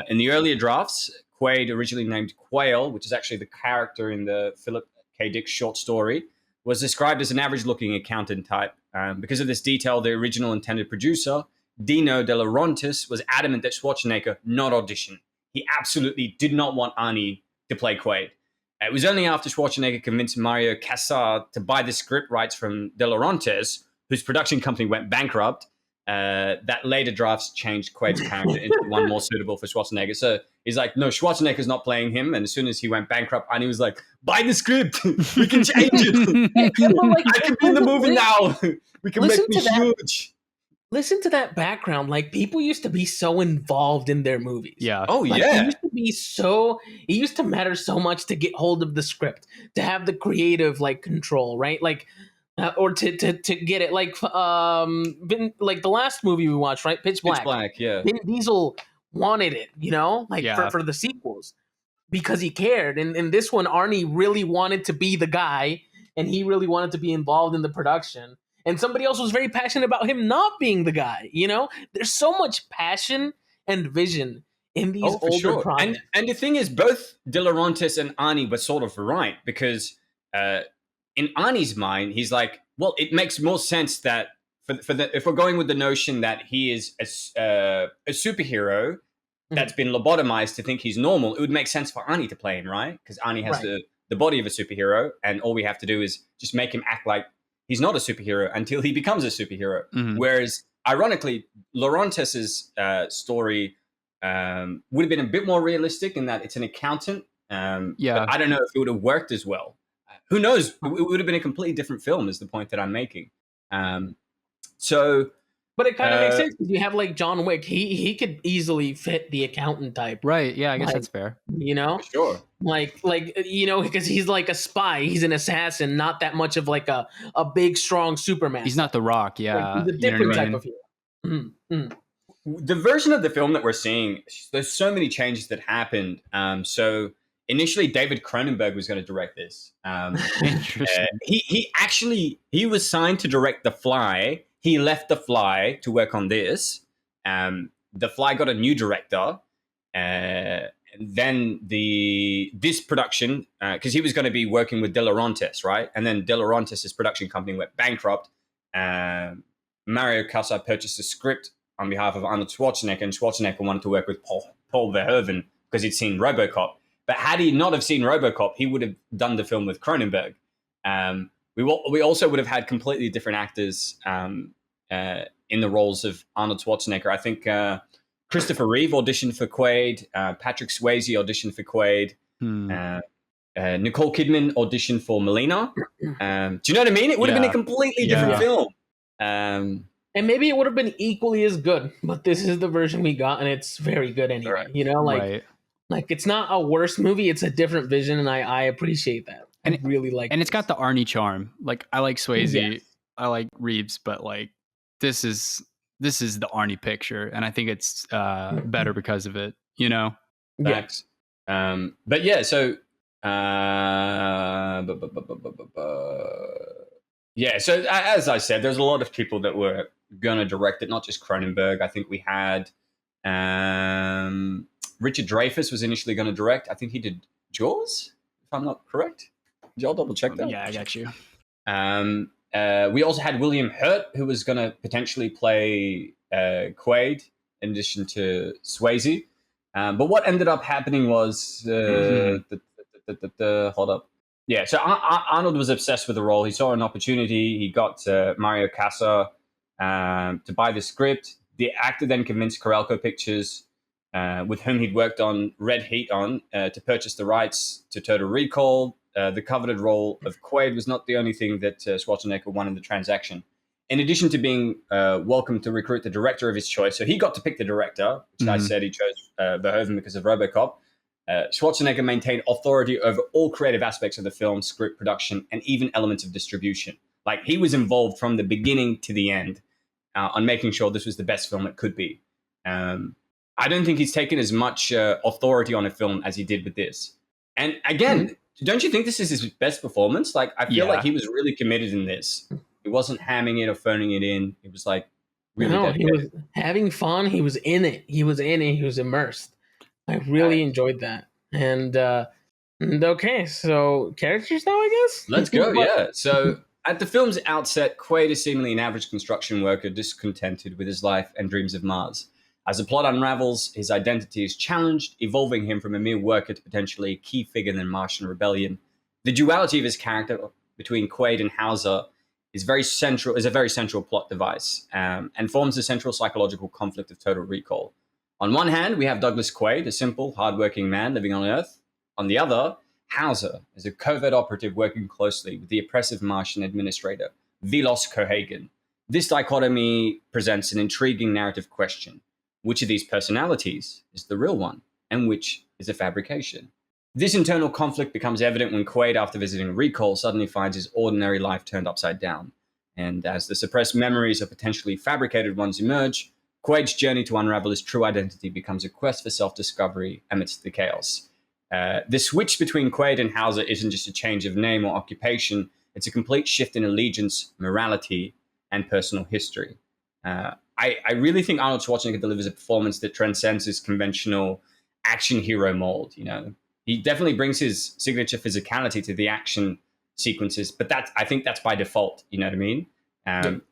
In the earlier drafts, Quaid, originally named Quail, which is actually the character in the Philip K. Dick short story, was described as an average-looking accountant type. Because of this detail, the original intended producer, Dino De Laurentiis, was adamant that Schwarzenegger not audition. He absolutely did not want Arnie to play Quaid. It was only after Schwarzenegger convinced Mario Casar to buy the script rights from De Laurentiis, whose production company went bankrupt, that later drafts changed Quaid's character into one more suitable for Schwarzenegger. So he's like, no, Schwarzenegger's not playing him. And as soon as he went bankrupt, Arnie was like, buy the script. We can change it. I can be in the movie now. We can make me huge. Listen to that background. Like, people used to be so involved in their movies. Yeah. Oh, yeah. It used to matter so much to get hold of the script, to have the creative control, right? Like, or to get it. Like the last movie we watched, right? Pitch Black. Pitch Black, yeah. Vin Diesel wanted it, for the sequels, because he cared. And in this one, Arnie really wanted to be the guy, and he really wanted to be involved in the production. And somebody else was very passionate about him not being the guy, There's so much passion and vision in these older projects. And the thing is, both De Laurentiis and Arnie were sort of right, because in Arnie's mind, he's like, well, it makes more sense that if we're going with the notion that he is a superhero that's been lobotomized to think he's normal, it would make sense for Arnie to play him, right? Because Arnie has the body of a superhero, and all we have to do is just make him act like he's not a superhero until he becomes a superhero. Mm-hmm. Whereas ironically, Laurentes's story would have been a bit more realistic in that it's an accountant. But I don't know if it would have worked as well. Who knows? It would have been a completely different film, is the point that I'm making. But it kind of makes sense because you have like John Wick. He could easily fit the accountant type. Right. Yeah, I guess Like, that's fair. You know? For sure. Like because he's like a spy. He's an assassin, not that much of like a big, strong Superman. He's not The Rock, yeah. Like, he's a You know what different I type mean? of hero. The version of the film that we're seeing, there's so many changes that happened. So initially, David Cronenberg was going to direct this. Interesting. He was signed to direct The Fly. He left The Fly to work on this. The Fly got a new director. Then this production, because he was going to be working with De Laurentiis, right? And then De Laurentiis' production company went bankrupt. Mario Casa purchased the script on behalf of Arnold Schwarzenegger, and Schwarzenegger wanted to work with Paul Verhoeven because he'd seen RoboCop. But had he not have seen RoboCop, he would have done the film with Cronenberg. We also would have had completely different actors in the roles of Arnold Schwarzenegger. I think Christopher Reeve auditioned for Quaid. Patrick Swayze auditioned for Quaid. Nicole Kidman auditioned for Melina. Do you know what I mean? It would have been a completely different film. And maybe it would have been equally as good, but this is the version we got, and it's very good anyway. Right. You know, like it's not a worse movie; it's a different vision, and I appreciate that. And I really like. And it's got the Arnie charm. Like I like Swayze, Yes. I like Reeves, but like this is the Arnie picture, and I think it's better because of it. You know. Facts. But yeah, so. Yeah, so as I said, there's a lot of people that were going to direct it, not just Cronenberg. I think we had Richard Dreyfuss was initially going to direct. I think he did Jaws, if I'm not correct. Did y'all double check that? Yeah, I got you. We also had William Hurt, who was going to potentially play Quaid in addition to Swayze. But what ended up happening was... hold up. Yeah, so Arnold was obsessed with the role. He saw an opportunity. He got Mario Casa to buy the script. The actor then convinced Corelco Pictures, with whom he'd worked on Red Heat to purchase the rights to Total Recall. The coveted role of Quaid was not the only thing that Schwarzenegger won in the transaction. In addition to being welcome to recruit the director of his choice, so he got to pick the director, which I said he chose Verhoeven because of RoboCop. Schwarzenegger maintained authority over all creative aspects of the film, script production, and even elements of distribution. Like, he was involved from the beginning to the end on making sure this was the best film it could be. I don't think he's taken as much authority on a film as he did with this. And again, don't you think this is his best performance? Like, I feel like he was really committed in this. He wasn't hamming it or phoning it in. It was like really dedicated. He was having fun. He was in it. He was immersed. I really enjoyed that. And okay, so characters now, I guess? Let's go, yeah. So at the film's outset, Quaid is seemingly an average construction worker discontented with his life and dreams of Mars. As the plot unravels, his identity is challenged, evolving him from a mere worker to potentially a key figure in the Martian rebellion. The duality of his character between Quaid and Hauser is a very central plot device, and forms the central psychological conflict of Total Recall. On one hand, we have Douglas Quaid, a simple, hardworking man living on Earth. On the other, Hauser is a covert operative working closely with the oppressive Martian administrator, Vilos Cohagen. This dichotomy presents an intriguing narrative question. Which of these personalities is the real one, and which is a fabrication? This internal conflict becomes evident when Quaid, after visiting Recall, suddenly finds his ordinary life turned upside down. And as the suppressed memories of potentially fabricated ones emerge, Quaid's journey to unravel his true identity becomes a quest for self-discovery amidst the chaos. The switch between Quaid and Hauser isn't just a change of name or occupation, it's a complete shift in allegiance, morality, and personal history. I really think Arnold Schwarzenegger delivers a performance that transcends his conventional action hero mold. You know, he definitely brings his signature physicality to the action sequences, but I think that's by default. You know what I mean?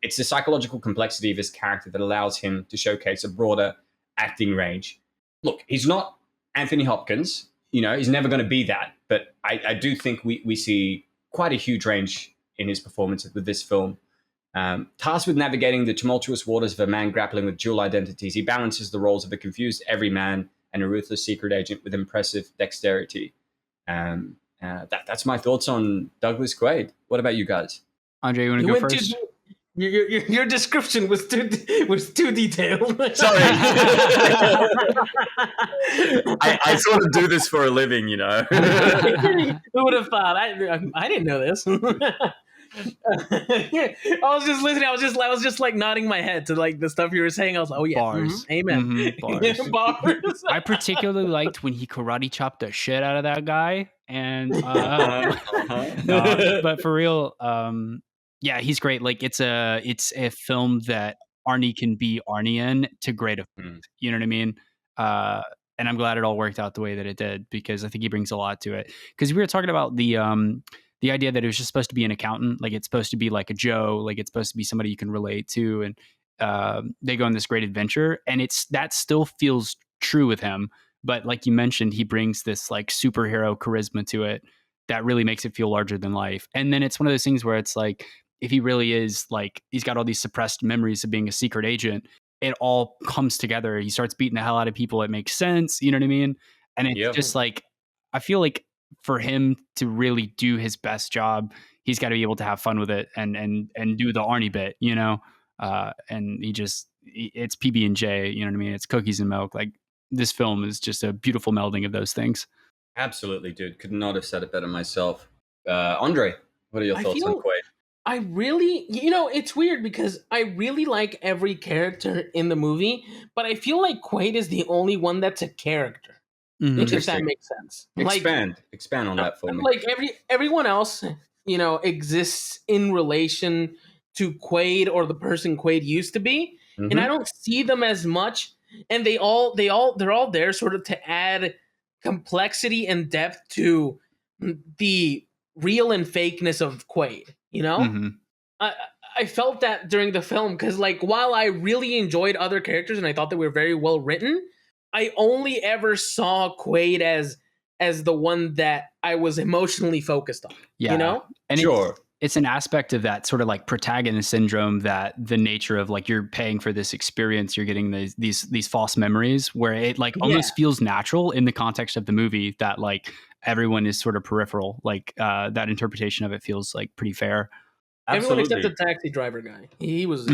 It's the psychological complexity of his character that allows him to showcase a broader acting range. Look, he's not Anthony Hopkins. You know, he's never going to be that. But I do think we see quite a huge range in his performance with this film. Tasked with navigating the tumultuous waters of a man grappling with dual identities, he balances the roles of a confused everyman and a ruthless secret agent with impressive dexterity. That's my thoughts on Douglas Quaid. What about you guys? Andre, you want to go first? Your description was too detailed. Sorry. I sort of do this for a living, you know. Who would have thought? I didn't know this. I was just listening. I was just like nodding my head to like the stuff you were saying. I was like, oh yeah, bars. Amen. Bars. I particularly liked when he karate chopped the shit out of that guy, and but for real, yeah, he's great. Like it's a film that Arnie can be Arnie in to great effect. You know what I mean? And I'm glad it all worked out the way that it did, because I think he brings a lot to it. Because we were talking about the idea that it was just supposed to be an accountant, like it's supposed to be like a Joe, like it's supposed to be somebody you can relate to, and they go on this great adventure, and that still feels true with him. But like you mentioned, he brings this like superhero charisma to it that really makes it feel larger than life. And then it's one of those things where it's like, if he really is like, he's got all these suppressed memories of being a secret agent, it all comes together. He starts beating the hell out of people. It makes sense. You know what I mean? And it's just like, I feel like for him to really do his best job, he's got to be able to have fun with it and do the Arnie bit, you know? And it's PB&J, you know what I mean? It's cookies and milk. Like this film is just a beautiful melding of those things. Absolutely, dude. Could not have said it better myself. Andre, what are your thoughts on Quaid? I really, it's weird because I really like every character in the movie, but I feel like Quaid is the only one that's a character. If that makes sense. Expand on that for me. Like everyone else, exists in relation to Quaid or the person Quaid used to be, and I don't see them as much. And they're all there sort of to add complexity and depth to the real and fakeness of Quaid. I felt that during the film because, like, while I really enjoyed other characters and I thought they were very well written, I only ever saw Quaid as the one that I was emotionally focused on. Yeah. And sure. It's an aspect of that sort of like protagonist syndrome, that the nature of like you're paying for this experience, you're getting these false memories where it like almost feels natural in the context of the movie that like everyone is sort of peripheral. Like that interpretation of it feels like pretty fair. Absolutely. Everyone except the taxi driver guy. He was.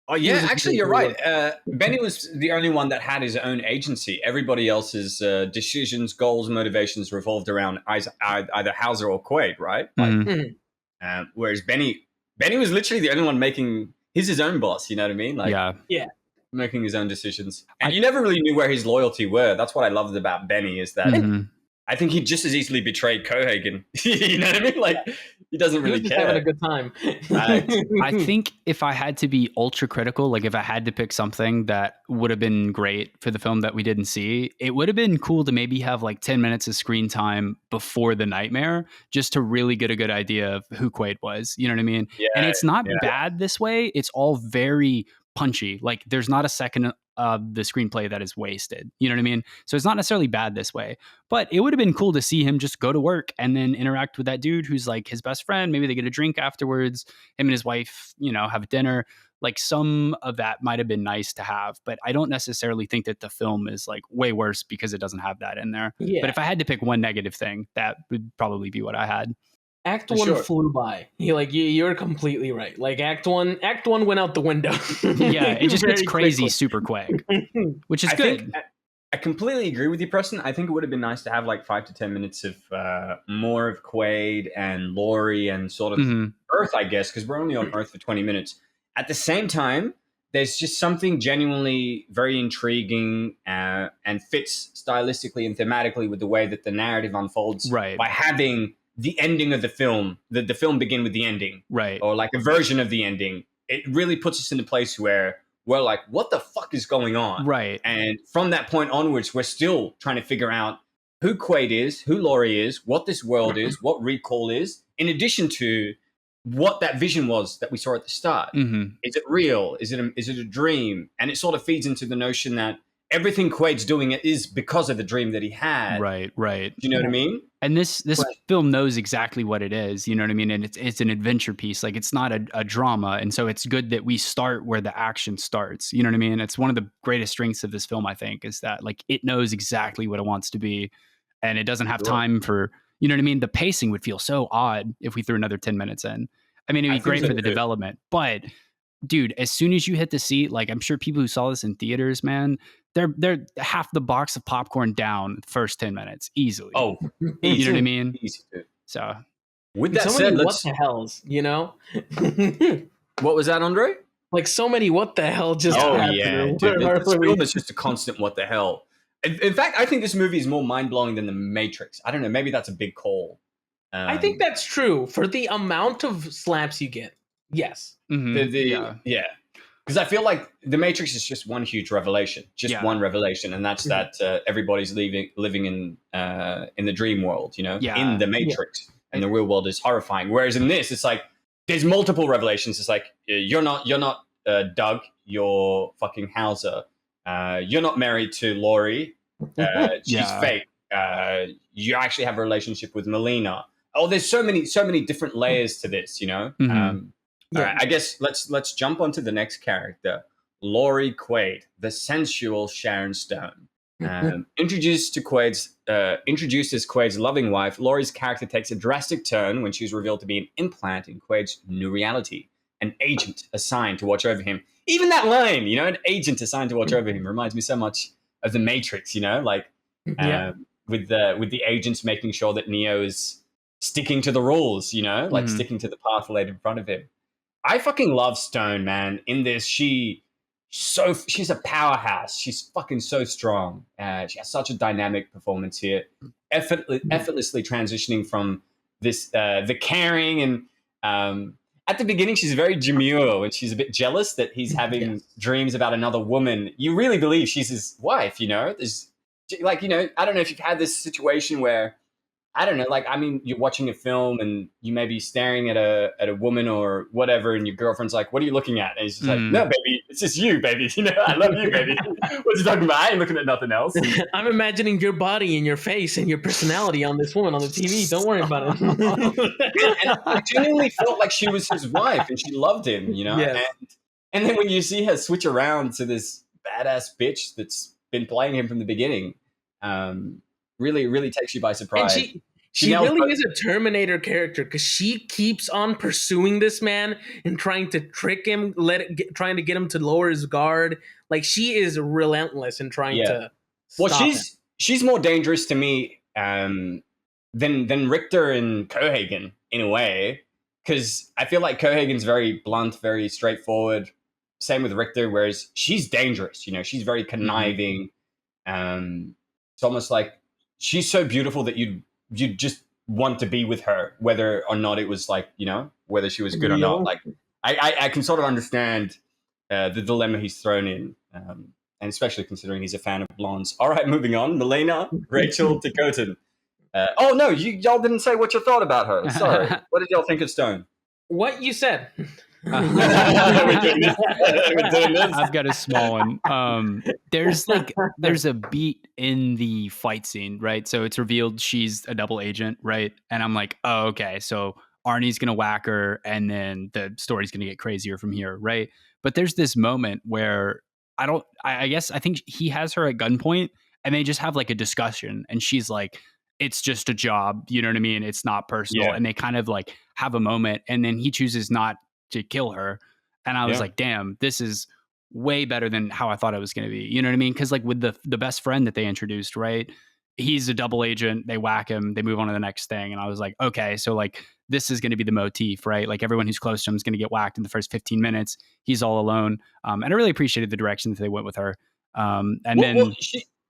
Oh yeah, actually you're right. Benny was the only one that had his own agency. Everybody else's decisions, goals, motivations revolved around either Hauser or Quaid, right? Whereas Benny was literally the only one making. He's his own boss. You know what I mean? Like, yeah, making his own decisions, and you never really knew where his loyalty were. That's what I loved about Benny, is that I think he'd just as easily betrayed Cohagen. You know what I mean? Like, he doesn't really care. Having a good time. I think if I had to be ultra critical, like if I had to pick something that would have been great for the film that we didn't see, it would have been cool to maybe have like 10 minutes of screen time before the nightmare, just to really get a good idea of who Quaid was. You know what I mean? Yeah, and it's not bad this way. It's all very punchy. Like there's not a second of the screenplay that is wasted. You know what I mean? So it's not necessarily bad this way, but it would have been cool to see him just go to work and then interact with that dude who's like his best friend. Maybe they get a drink afterwards. Him and his wife, have dinner. Like some of that might have been nice to have, but I don't necessarily think that the film is like way worse because it doesn't have that in there. Yeah. But if I had to pick one negative thing, that would probably be what I had. Act one flew by. You're completely right. Like Act one went out the window. Yeah, it just gets crazy super quick, which is good. I completely agree with you, Preston. I think it would have been nice to have like 5 to 10 minutes of more of Quaid and Laurie and sort of Earth, I guess, because we're only on Earth for 20 minutes. At the same time, there's just something genuinely very intriguing and fits stylistically and thematically with the way that the narrative unfolds by having the ending of the film, the film begin with the ending, right? Or like a version of the ending. It really puts us in a place where we're like, what the fuck is going on? Right. And from that point onwards, we're still trying to figure out who Quaid is, who Laurie is, what this world is, what Recall is, in addition to what that vision was that we saw at the start. Is it real? Is it a dream? And it sort of feeds into the notion that everything Quaid's doing is because of the dream that he had. Right. Do you know what I mean? And this film knows exactly what it is, you know what I mean? And it's an adventure piece. Like, it's not a drama. And so it's good that we start where the action starts. You know what I mean? It's one of the greatest strengths of this film, I think, is that like it knows exactly what it wants to be, and it doesn't have time for, you know what I mean? The pacing would feel so odd if we threw another 10 minutes in. I mean, it'd be great for the development, but dude, as soon as you hit the seat, like, I'm sure people who saw this in theaters, man, they're half the box of popcorn down the first 10 minutes easily. Oh, you know what I mean? Easy, dude. So with that so said, many what the hells, you know? What was that, Andre? Like, so many what the hell just happened. Yeah, dude, this film is just a constant what the hell. In fact, I think this movie is more mind-blowing than The Matrix. I don't know, maybe that's a big call. I think that's true for the amount of slaps you get. Yes. Yeah. Because I feel like The Matrix is just one huge revelation, one revelation, and that's that everybody's living in the dream world, you know, in the Matrix, and the real world is horrifying. Whereas in this, it's like there's multiple revelations. It's like you're not Doug, you're fucking Hauser. You're not married to Laurie. She's fake. You actually have a relationship with Melina. Oh, there's so many different layers to this, you know. All right, I guess let's jump onto the next character, Laurie Quaid, the sensual Sharon Stone. Introduced as Quaid's loving wife, Laurie's character takes a drastic turn when she's revealed to be an implant in Quaid's new reality, an agent assigned to watch over him. Even that line, you know, an agent assigned to watch over him, reminds me so much of The Matrix, you know, like with the agents making sure that Neo is sticking to the rules, you know, like sticking to the path laid in front of him. I fucking love Stone, man. In this, she's a powerhouse. She's fucking so strong. She has such a dynamic performance here, effortlessly transitioning from this the caring and at the beginning she's very demure and she's a bit jealous that he's having dreams about another woman. You really believe she's his wife, you know? There's like, you know, I don't know if you've had this situation where, I don't know, like, I mean, you're watching a film and you may be staring at a woman or whatever, and your girlfriend's like, what are you looking at? And he's just like, no, baby, it's just you, baby. You know, I love you, baby. What you talking about? I ain't looking at nothing else. I'm imagining your body and your face and your personality on this woman on the TV. Don't worry about it. And I genuinely felt like she was his wife and she loved him, you know? Yes. And then when you see her switch around to this badass bitch that's been playing him from the beginning, really takes you by surprise. And she really is a Terminator character because she keeps on pursuing this man and trying to trick him, trying to get him to lower his guard. Like, she is relentless in trying to stop him. She's more dangerous to me than Richter and Cohagen in a way, because I feel like Cohagen's very blunt, very straightforward. Same with Richter, whereas she's dangerous. You know, she's very conniving. It's almost like she's so beautiful that you just want to be with her, whether or not it was like, you know, whether she was good or not. Like, I can sort of understand the dilemma he's thrown in, and especially considering he's a fan of blondes. All right, moving on. Melina, Rachel Ticotin. Oh, no, y'all didn't say what you thought about her. Sorry. What did y'all think of Stone? What you said. I've got a small one. There's a beat in the fight scene, right? So it's revealed she's a double agent, right? And I'm like, oh, okay, so Arnie's gonna whack her and then the story's gonna get crazier from here, right? But there's this moment where I think he has her at gunpoint and they just have like a discussion and she's like, it's just a job, you know what I mean? It's not personal. And they kind of like have a moment and then he chooses not to kill her. And I was like, damn, this is way better than how I thought it was going to be. You know what I mean? Because like with the best friend that they introduced, right? He's a double agent. They whack him. They move on to the next thing. And I was like, okay, so like this is going to be the motif, right? Like everyone who's close to him is going to get whacked in the first 15 minutes. He's all alone. And I really appreciated the direction that they went with her.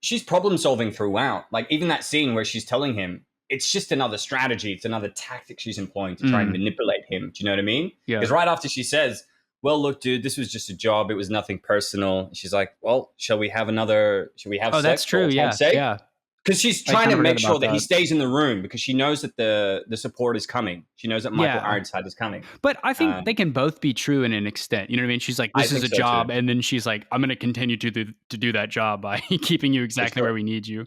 She's problem solving throughout. Like even that scene where she's telling him, it's just another strategy. It's another tactic she's employing to try and manipulate him. Do you know what I mean? Yeah. Because right after she says, well, look, dude, this was just a job. It was nothing personal. She's like, well, shall we have sex? That's true. Yeah. Sake? Yeah. Because she's I trying to kinda make forgot sure about that he that. stays in the room because she knows that the support is coming. She knows that Michael Yeah. Ironside is coming. But I think they can both be true in an extent. You know what I mean? She's like, I this is think a so, job. too. And then she's like, I'm going to continue to do that job by keeping you exactly sure. where we need you.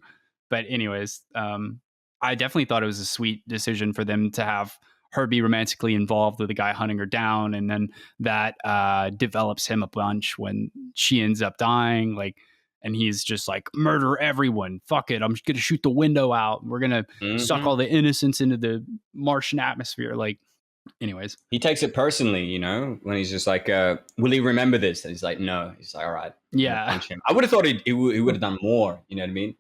But anyways, I definitely thought it was a sweet decision for them to have her be romantically involved with the guy hunting her down. And then that develops him a bunch when she ends up dying. Like, and he's just like, murder everyone. Fuck it. I'm just going to shoot the window out. We're going to suck all the innocence into the Martian atmosphere. Like, anyways. He takes it personally, you know, when he's just like, will he remember this? And he's like, no. He's like, all right. I'm gonna punch him. I would have thought he would have done more. You know what I mean?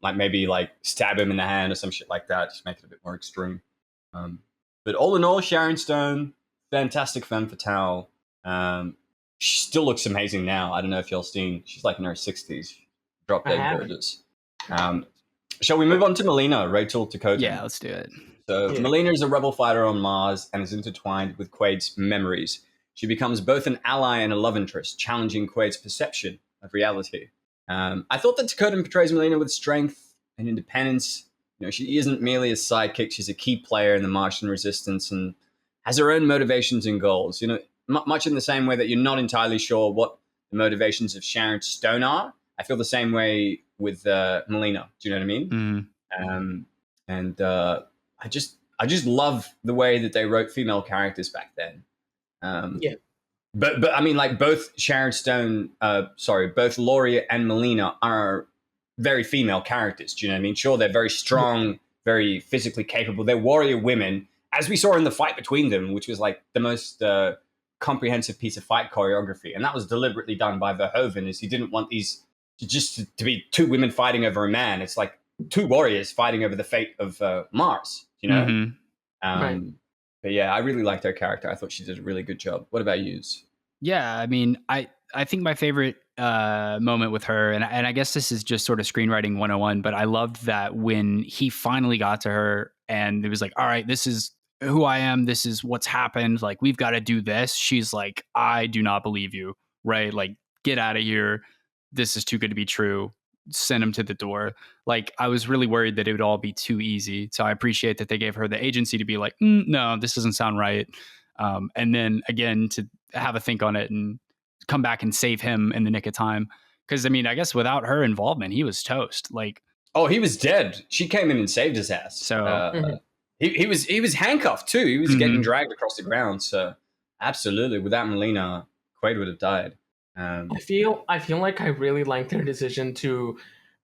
Like maybe like stab him in the hand or some shit like that. Just make it a bit more extreme. But all in all, Sharon Stone, fantastic femme fatale. She still looks amazing now. I don't know if y'all seen. She's like in her 60s. Drop dead gorgeous. Shall we move on to Melina, Rachel Takotan? Yeah, let's do it. So Melina is a rebel fighter on Mars and is intertwined with Quaid's memories. She becomes both an ally and a love interest, challenging Quaid's perception of reality. I thought that Takotan portrays Melina with strength and independence. You know, she isn't merely a sidekick; she's a key player in the Martian resistance and has her own motivations and goals. You know, much in the same way that you're not entirely sure what the motivations of Sharon Stone are. I feel the same way with Melina. Do you know what I mean? I just love the way that they wrote female characters back then. But I mean, like both both Laurie and Melina are very female characters. Do you know what I mean? Sure, they're very strong, very physically capable. They're warrior women, as we saw in the fight between them, which was like the most comprehensive piece of fight choreography, and that was deliberately done by Verhoeven, as he didn't want these to be two women fighting over a man. It's like two warriors fighting over the fate of Mars. You know. But yeah, I really liked her character. I thought she did a really good job. What about you? Yeah, I mean, I think my favorite moment with her, and I guess this is just sort of screenwriting 101, but I loved that when he finally got to her and it was like, all right, this is who I am. This is what's happened. Like, we've got to do this. She's like, I do not believe you, right? Like, get out of here. This is too good to be true. Send him to the door. Like, I was really worried that it would all be too easy. So I appreciate that they gave her the agency to be like, no, this doesn't sound right. And then again, to have a think on it and come back and save him in the nick of time. Because I mean, I guess without her involvement, he was toast. Like, oh, he was dead. She came in and saved his ass. So he was handcuffed too. He was getting dragged across the ground. So absolutely, without Melina, Quaid would have died. I feel like I really liked their decision to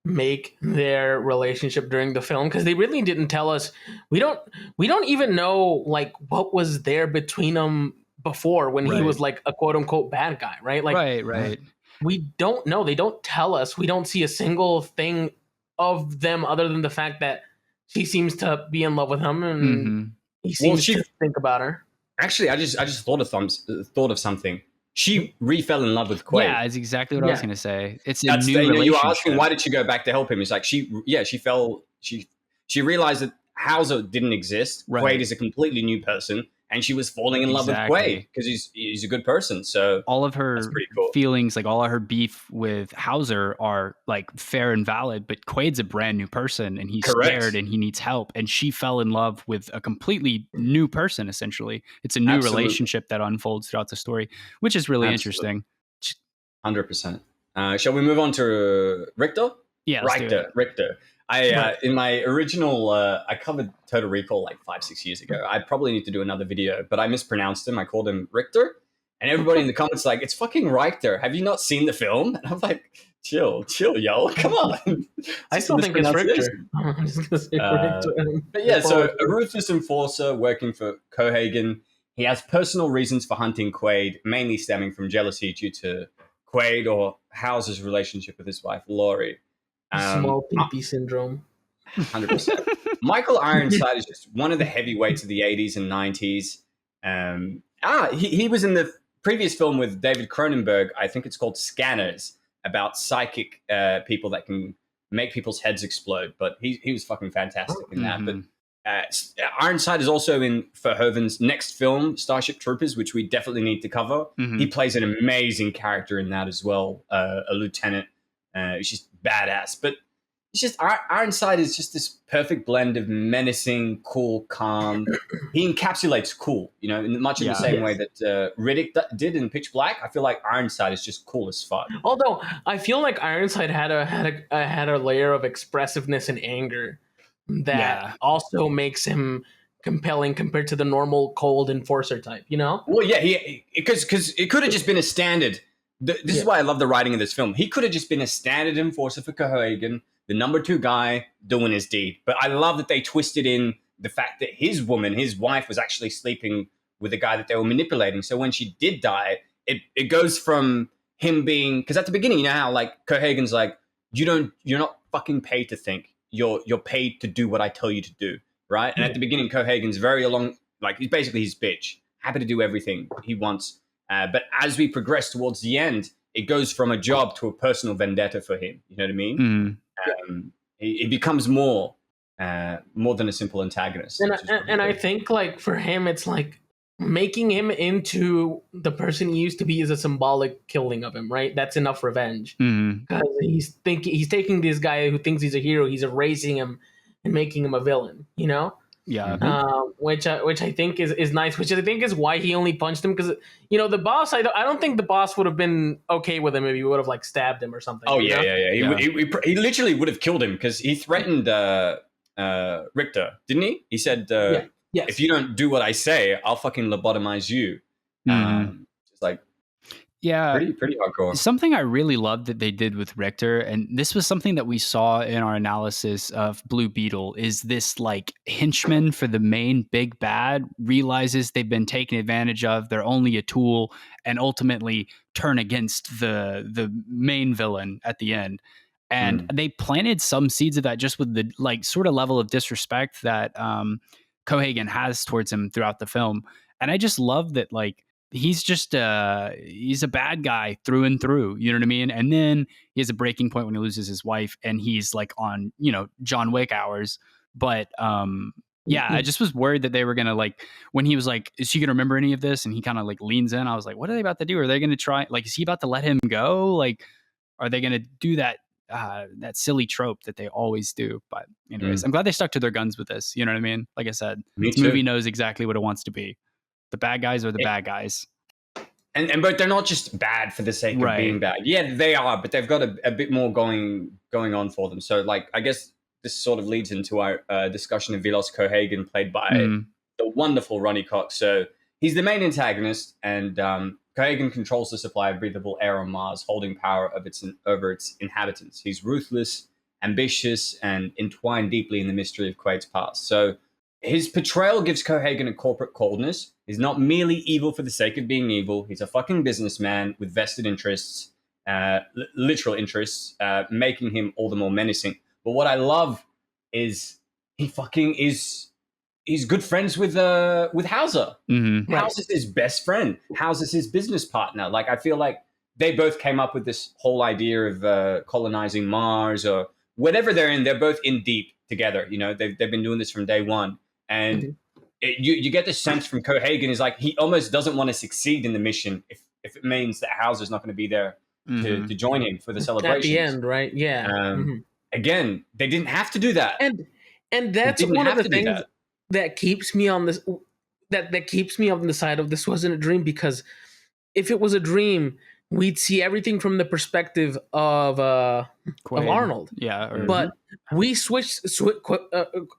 make their relationship during the film, because they really didn't tell us. We don't even know like what was there between them before when he was like a quote unquote bad guy, right? Like right. We don't know. They don't tell us. We don't see a single thing of them other than the fact that she seems to be in love with him and he seems to think about her. Actually, I just thought of something. She re-fell in love with Quaid. Yeah, it's exactly what I was going to say. It's a new relationship. You were asking why did she go back to help him? It's like she realized that Hauser didn't exist. Right. Quaid is a completely new person, and she was falling in love with Quaid because he's a good person. So all of her feelings, like all of her beef with Hauser, are like fair and valid. But Quaid's a brand new person, and he's scared, and he needs help. And she fell in love with a completely new person. Essentially, it's a new relationship that unfolds throughout the story, which is really interesting. 100%. Shall we move on to Richter? Yeah, Richter. In my original, I covered Total Recall like 5-6 years ago. I probably need to do another video, but I mispronounced him. I called him Richter, and everybody in the comments like, "It's fucking Richter. Have you not seen the film?" And I'm like, "Chill, yo, come on." I still think it's Richter. I'm just gonna say Richter. But yeah, so a ruthless enforcer working for Cohagen. He has personal reasons for hunting Quaid, mainly stemming from jealousy due to Quaid or Hauser's relationship with his wife Laurie. Small pee syndrome. 100%. Michael Ironside is just one of the heavyweights of the 80s and 90s. He was in the previous film with David Cronenberg. I think it's called Scanners, about psychic people that can make people's heads explode. But he was fucking fantastic in that. But Ironside is also in Verhoeven's next film, Starship Troopers, which we definitely need to cover. He plays an amazing character in that as well, a lieutenant. She's badass. But it's just Ironside is just this perfect blend of menacing, cool, calm. He encapsulates cool, much in the same way that Riddick did in Pitch Black. I feel like Ironside is just cool as fuck. Although I feel like Ironside had a layer of expressiveness and anger that also makes him compelling compared to the normal cold enforcer type. Well, yeah, because it could have just been a standard. This is why I love the writing of this film. He could have just been a standard enforcer for Cohaagen, the number 2 guy doing his deed. But I love that they twisted in the fact that his wife, was actually sleeping with the guy that they were manipulating. So when she did die, it goes from him being, because at the beginning, you know how like Cohaagen's like, you're not fucking paid to think. You're paid to do what I tell you to do, right? And at the beginning, Cohaagen's very he's basically his bitch, happy to do everything he wants. But as we progress towards the end, it goes from a job to a personal vendetta for him. You know what I mean? He becomes more than a simple antagonist. And I think like for him, it's like making him into the person he used to be is a symbolic killing of him, right? That's enough revenge. Because he's taking this guy who thinks he's a hero, he's erasing him and making him a villain, which I think is nice, which I think is why he only punched him, because the boss, I don't think the boss would have been okay with him if he would have like stabbed him or something. Oh yeah. He literally would have killed him because he threatened Richter, didn't he? He said, if you don't do what I say, I'll fucking lobotomize you. It's like, pretty hardcore. Something I really loved that they did with Richter, and this was something that we saw in our analysis of Blue Beetle, is this like henchman for the main big bad realizes they've been taken advantage of, they're only a tool, and ultimately turn against the main villain at the end. And they planted some seeds of that just with the like sort of level of disrespect that Cohaagen has towards him throughout the film. And I just love that like he's just he's a bad guy through and through, you know what I mean? And then he has a breaking point when he loses his wife and he's like on, John Wick hours. But I just was worried that they were gonna like, when he was like, is she gonna remember any of this? And he kind of like leans in. I was like, what are they about to do? Are they gonna try, like, is he about to let him go? Like, are they gonna do that silly trope that they always do? But anyways, I'm glad they stuck to their guns with this. You know what I mean? Like I said, this movie knows exactly what it wants to be. The bad guys are the bad guys. But they're not just bad for the sake of being bad. Yeah, they are, but they've got a bit more going on for them. So like, I guess this sort of leads into our discussion of Vilos Cohaagen, played by the wonderful Ronnie Cox. So he's the main antagonist, and Cohaagen controls the supply of breathable air on Mars, holding power over its inhabitants. He's ruthless, ambitious, and entwined deeply in the mystery of Quaid's past. So his portrayal gives Cohaagen a corporate coldness. He's not merely evil for the sake of being evil. He's a fucking businessman with vested interests, literal interests, making him all the more menacing. But what I love is he's good friends with Hauser. Hauser's his best friend. Hauser's his business partner. Like, I feel like they both came up with this whole idea of colonizing Mars or whatever they're in. They're both in deep together. They've been doing this from day one. And you get the sense from Cohaagen is like, he almost doesn't want to succeed in the mission if it means that Hauser's not going to be there to join him for the celebration. At the end, right? Yeah. Again, they didn't have to do that. And that's one of the things that keeps me on this, that keeps me on the side of this wasn't a dream, because if it was a dream, we'd see everything from the perspective of Arnold. Yeah. But we switched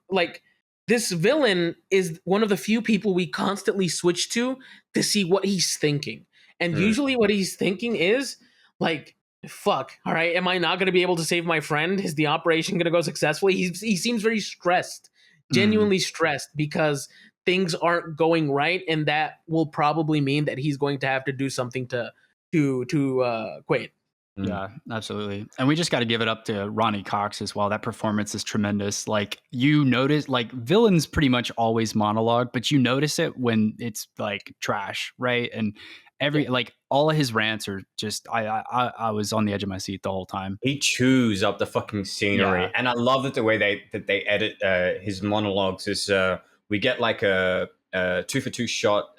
like, this villain is one of the few people we constantly switch to see what he's thinking. And usually what he's thinking is like, fuck, all right, am I not going to be able to save my friend? Is the operation going to go successfully? He seems very stressed, genuinely stressed, because things aren't going right. And that will probably mean that he's going to have to do something to Quaid. Yeah, absolutely. And we just got to give it up to Ronnie Cox as well. That performance is tremendous. Like, you notice, like, villains pretty much always monologue, but you notice it when it's like trash, right? And like all of his rants are just, I was on the edge of my seat the whole time. He chews up the fucking scenery, and I love that the way they edit his monologues is we get like a 2-for-2 shot,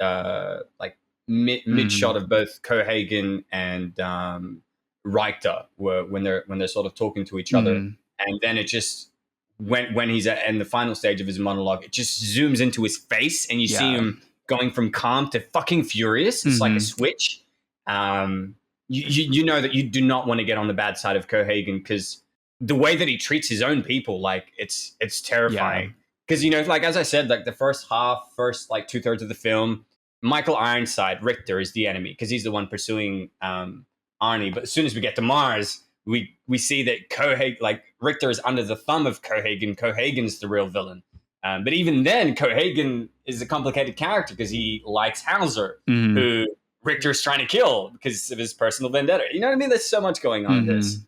like mid shot of both Cohaagen and Richter when they're sort of talking to each other, and then it just when he's in the final stage of his monologue, it just zooms into his face, and you see him going from calm to fucking furious. It's like a switch. You know that you do not want to get on the bad side of Cohagen, because the way that he treats his own people, like it's terrifying. Because like as I said, like the first like 2/3 of the film, Michael Ironside, Richter, is the enemy because he's the one pursuing Arnie. But as soon as we get to Mars, we see that Richter is under the thumb of Cohagen. Cohagen's the real villain. But even then, Cohagen is a complicated character because he likes Hauser, who Richter's trying to kill because of his personal vendetta. You know what I mean? There's so much going on in this.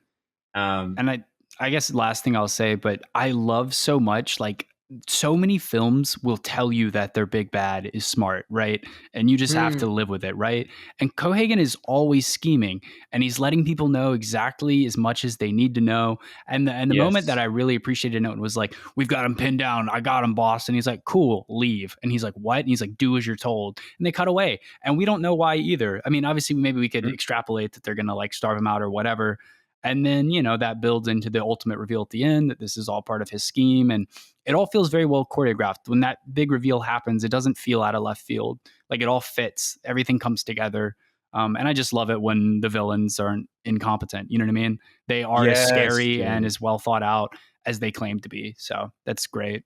And I guess last thing I'll say, but I love so much, like, so many films will tell you that their big bad is smart, right? And you just have to live with it, right? And Cohagen is always scheming, and he's letting people know exactly as much as they need to know. And the moment that I really appreciated it was like, we've got him pinned down. I got him, boss. And he's like, cool, leave. And he's like, what? And he's like, do as you're told. And they cut away. And we don't know why either. I mean, obviously, maybe we could extrapolate that they're going to like starve him out or whatever. And then, that builds into the ultimate reveal at the end that this is all part of his scheme. And it all feels very well choreographed. When that big reveal happens, it doesn't feel out of left field. Like, it all fits. Everything comes together. And I just love it when the villains aren't incompetent. You know what I mean? They are as scary and as well thought out as they claim to be. So that's great.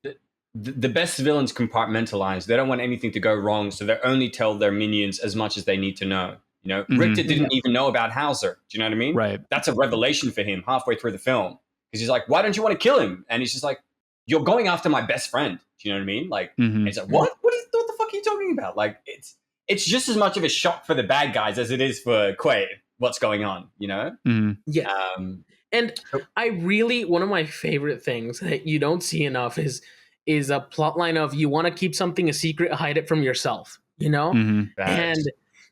The best villains compartmentalize. They don't want anything to go wrong, so they only tell their minions as much as they need to know. Richter didn't even know about Hauser. Do you know what I mean? Right. That's a revelation for him halfway through the film. Because he's like, why don't you want to kill him? And he's just like, you're going after my best friend. Do you know what I mean? Like, and he's like, what? What the fuck are you talking about? Like, it's just as much of a shock for the bad guys as it is for Quaid, what's going on, Yeah. And I really, one of my favorite things that you don't see enough is a plot line of you want to keep something a secret, hide it from yourself, And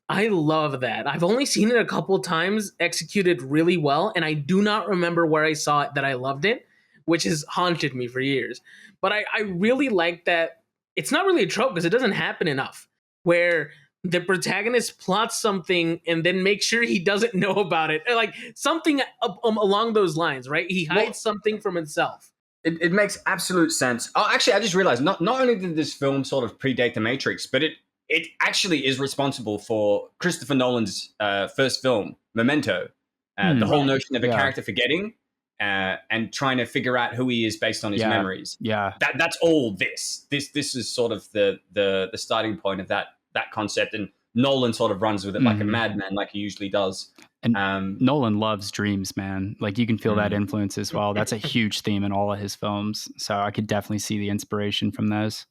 I love that. I've only seen it a couple times executed really well, and I do not remember where I saw it that I loved it, which has haunted me for years. But I really like that. It's not really a trope because it doesn't happen enough, where the protagonist plots something and then makes sure he doesn't know about it. Like something along those lines, right? He hides something from himself. It makes absolute sense. Oh, actually, I just realized not only did this film sort of predate The Matrix, but it actually is responsible for Christopher Nolan's first film, Memento. The whole notion of a character forgetting and trying to figure out who he is based on his memories. Yeah, that's all this. This is sort of the starting point of that concept, and Nolan sort of runs with it like a madman, like he usually does. And Nolan loves dreams, man. Like, you can feel that influence as well. That's a huge theme in all of his films. So I could definitely see the inspiration from those.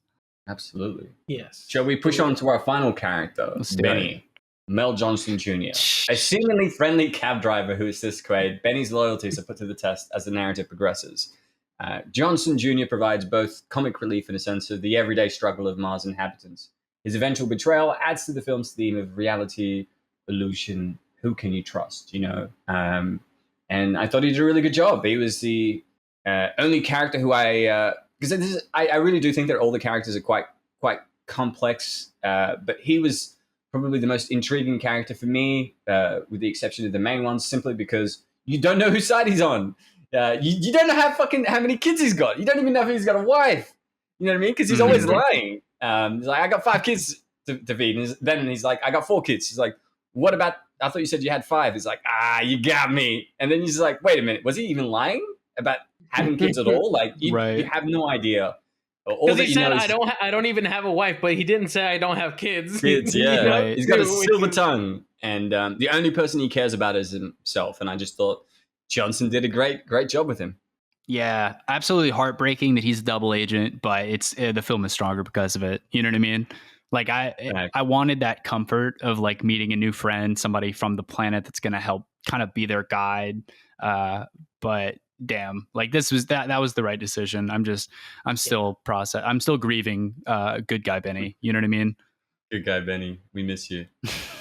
Absolutely. Yes. Shall we push on to our final character, Benny, Mel Johnson Jr., a seemingly friendly cab driver who assists Quaid? Benny's loyalties are put to the test as the narrative progresses. Johnson Jr. provides both comic relief and a sense of the everyday struggle of Mars inhabitants. His eventual betrayal adds to the film's theme of reality, illusion, who can you trust, And I thought he did a really good job. He was the only character who because I really do think that all the characters are quite complex, but he was probably the most intriguing character for me, with the exception of the main ones, simply because you don't know whose side he's on. You don't know how many kids he's got. You don't even know if he's got a wife. You know what I mean? Because he's always lying. He's like, I got 5 kids to feed. And then he's like, I got 4 kids. He's like, what about, I thought you said you had 5. He's like, you got me. And then he's like, wait a minute, was he even lying about having kids at all? Like, you have no idea. Because he said, I don't even have a wife, but he didn't say I don't have kids. Kids, yeah. He's got a silver tongue. And the only person he cares about is himself. And I just thought Johnson did a great job with him. Yeah, absolutely heartbreaking that he's a double agent, but it's the film is stronger because of it. You know what I mean? Like, I wanted that comfort of like meeting a new friend, somebody from the planet that's going to help kind of be their guide. But damn, like this was that was the right decision. I'm still grieving good guy Benny. You know what I mean? Good guy Benny. We miss you.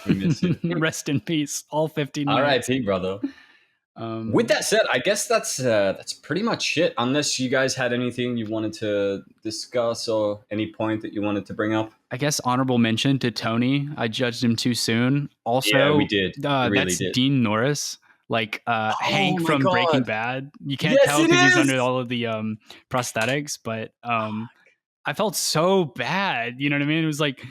We miss you. Rest in peace. All 15 minutes. R.I.P. brother. With that said, I guess that's pretty much it. Unless you guys had anything you wanted to discuss or any point that you wanted to bring up. I guess honorable mention to Tony. I judged him too soon. Also, yeah, we did. That's Dean Norris. like Hank my from God. Breaking Bad. You can't Yes, tell it because he's is! under all of the prosthetics, but I felt so bad. You know what I mean? It was like,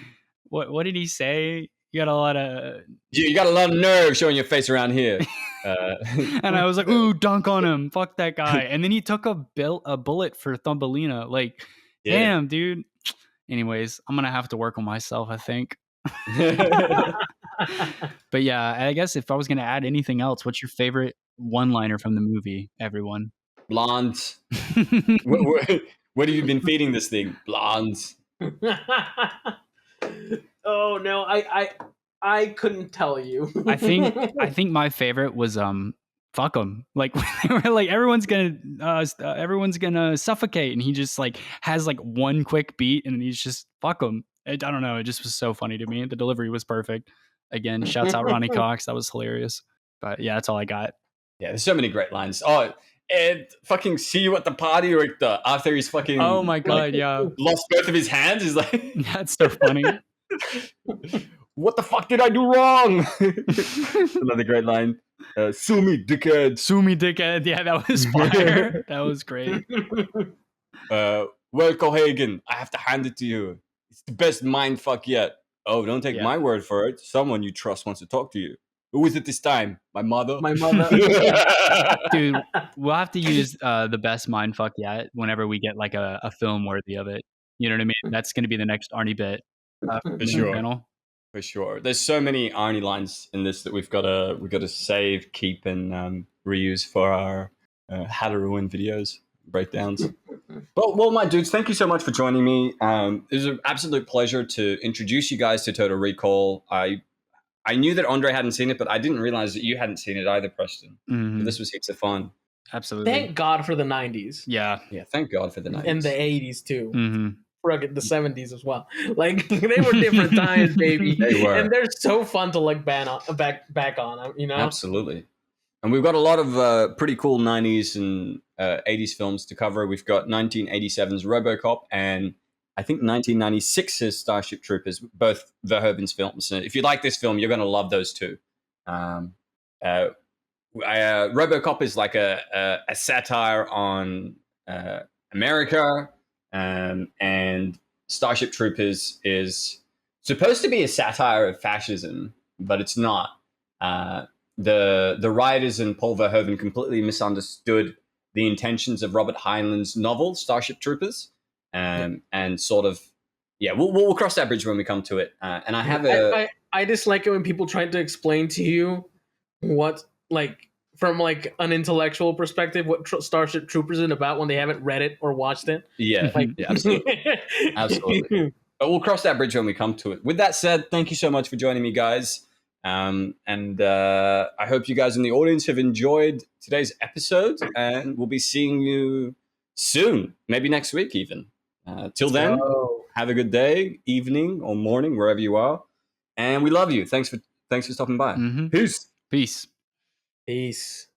what did he say? You got a lot of You got a lot of nerve showing your face around here. and I was like, ooh, dunk on him. Fuck that guy. And then he took a bullet for Thumbelina. Like, Yeah. damn, dude. Anyways, I'm going to have to work on myself, I think. But yeah, I guess if I was going to add anything else, what's your favorite one-liner from the movie, everyone? Blondes. What have you been feeding this thing? Blondes. Oh no, I couldn't tell you. I think my favorite was fuck them. Like they were like everyone's gonna suffocate, and he just like has like one quick beat, and he's just fuck them. I don't know. It just was so funny to me. The delivery was perfect. Again, shouts out Ronnie Cox. That was hilarious. But yeah, that's all I got. Yeah, there's so many great lines. Oh, and fucking see you at the party, or after he's fucking. Oh my God, yeah. Lost both of his hands. He's like, that's so funny. What the fuck did I do wrong? Another great line. Sue me, dickhead. Sue me, dickhead. Yeah, that was fire. That was great. Well, Cohagen, I have to hand it to you. It's the best mind fuck yet. Oh, don't take my word for it. Someone you trust wants to talk to you. Who is it this time? My mother? My mother. Dude, we'll have to use the best mind fuck yet whenever we get like a film worthy of it. You know what I mean? That's going to be the next Arnie bit. For sure. Panel. For sure. There's so many Arnie lines in this that we've got to save, keep, and reuse for our How to Ruin videos, breakdowns. Well, my dudes, thank you so much for joining me. It was an absolute pleasure to introduce you guys to Total Recall. I knew that Andre hadn't seen it, but I didn't realize that you hadn't seen it either, Preston. Mm-hmm. So this was heaps of fun. Absolutely. Thank God for the 90s. Yeah. Yeah, thank God for the 90s. And the 80s, too. Mm-hmm. The 70s as well. Like, they were different times, baby. They were. And they're so fun to look back on, you know? Absolutely. And we've got a lot of pretty cool 90s and 80s films to cover. We've got 1987's RoboCop and I think 1996's Starship Troopers, both Verhoeven's films. And if you like this film, you're going to love those two. RoboCop is like a satire on America, and Starship Troopers is supposed to be a satire of fascism, but it's not. The writers and Paul Verhoeven completely misunderstood the intentions of Robert Heinlein's novel Starship Troopers, and sort of, we'll cross that bridge when we come to it. And I have I dislike it when people try to explain to you what, like, from like an intellectual perspective, what Starship Troopers is about when they haven't read it or watched it. Yeah, absolutely. Absolutely. But we'll cross that bridge when we come to it. With that said, thank you so much for joining me, guys. And I hope you guys in the audience have enjoyed today's episode, and we'll be seeing you soon, maybe next week even. Till then, have a good day, evening, or morning, wherever you are. And we love you. Thanks for stopping by. Mm-hmm. Peace. Peace. Peace.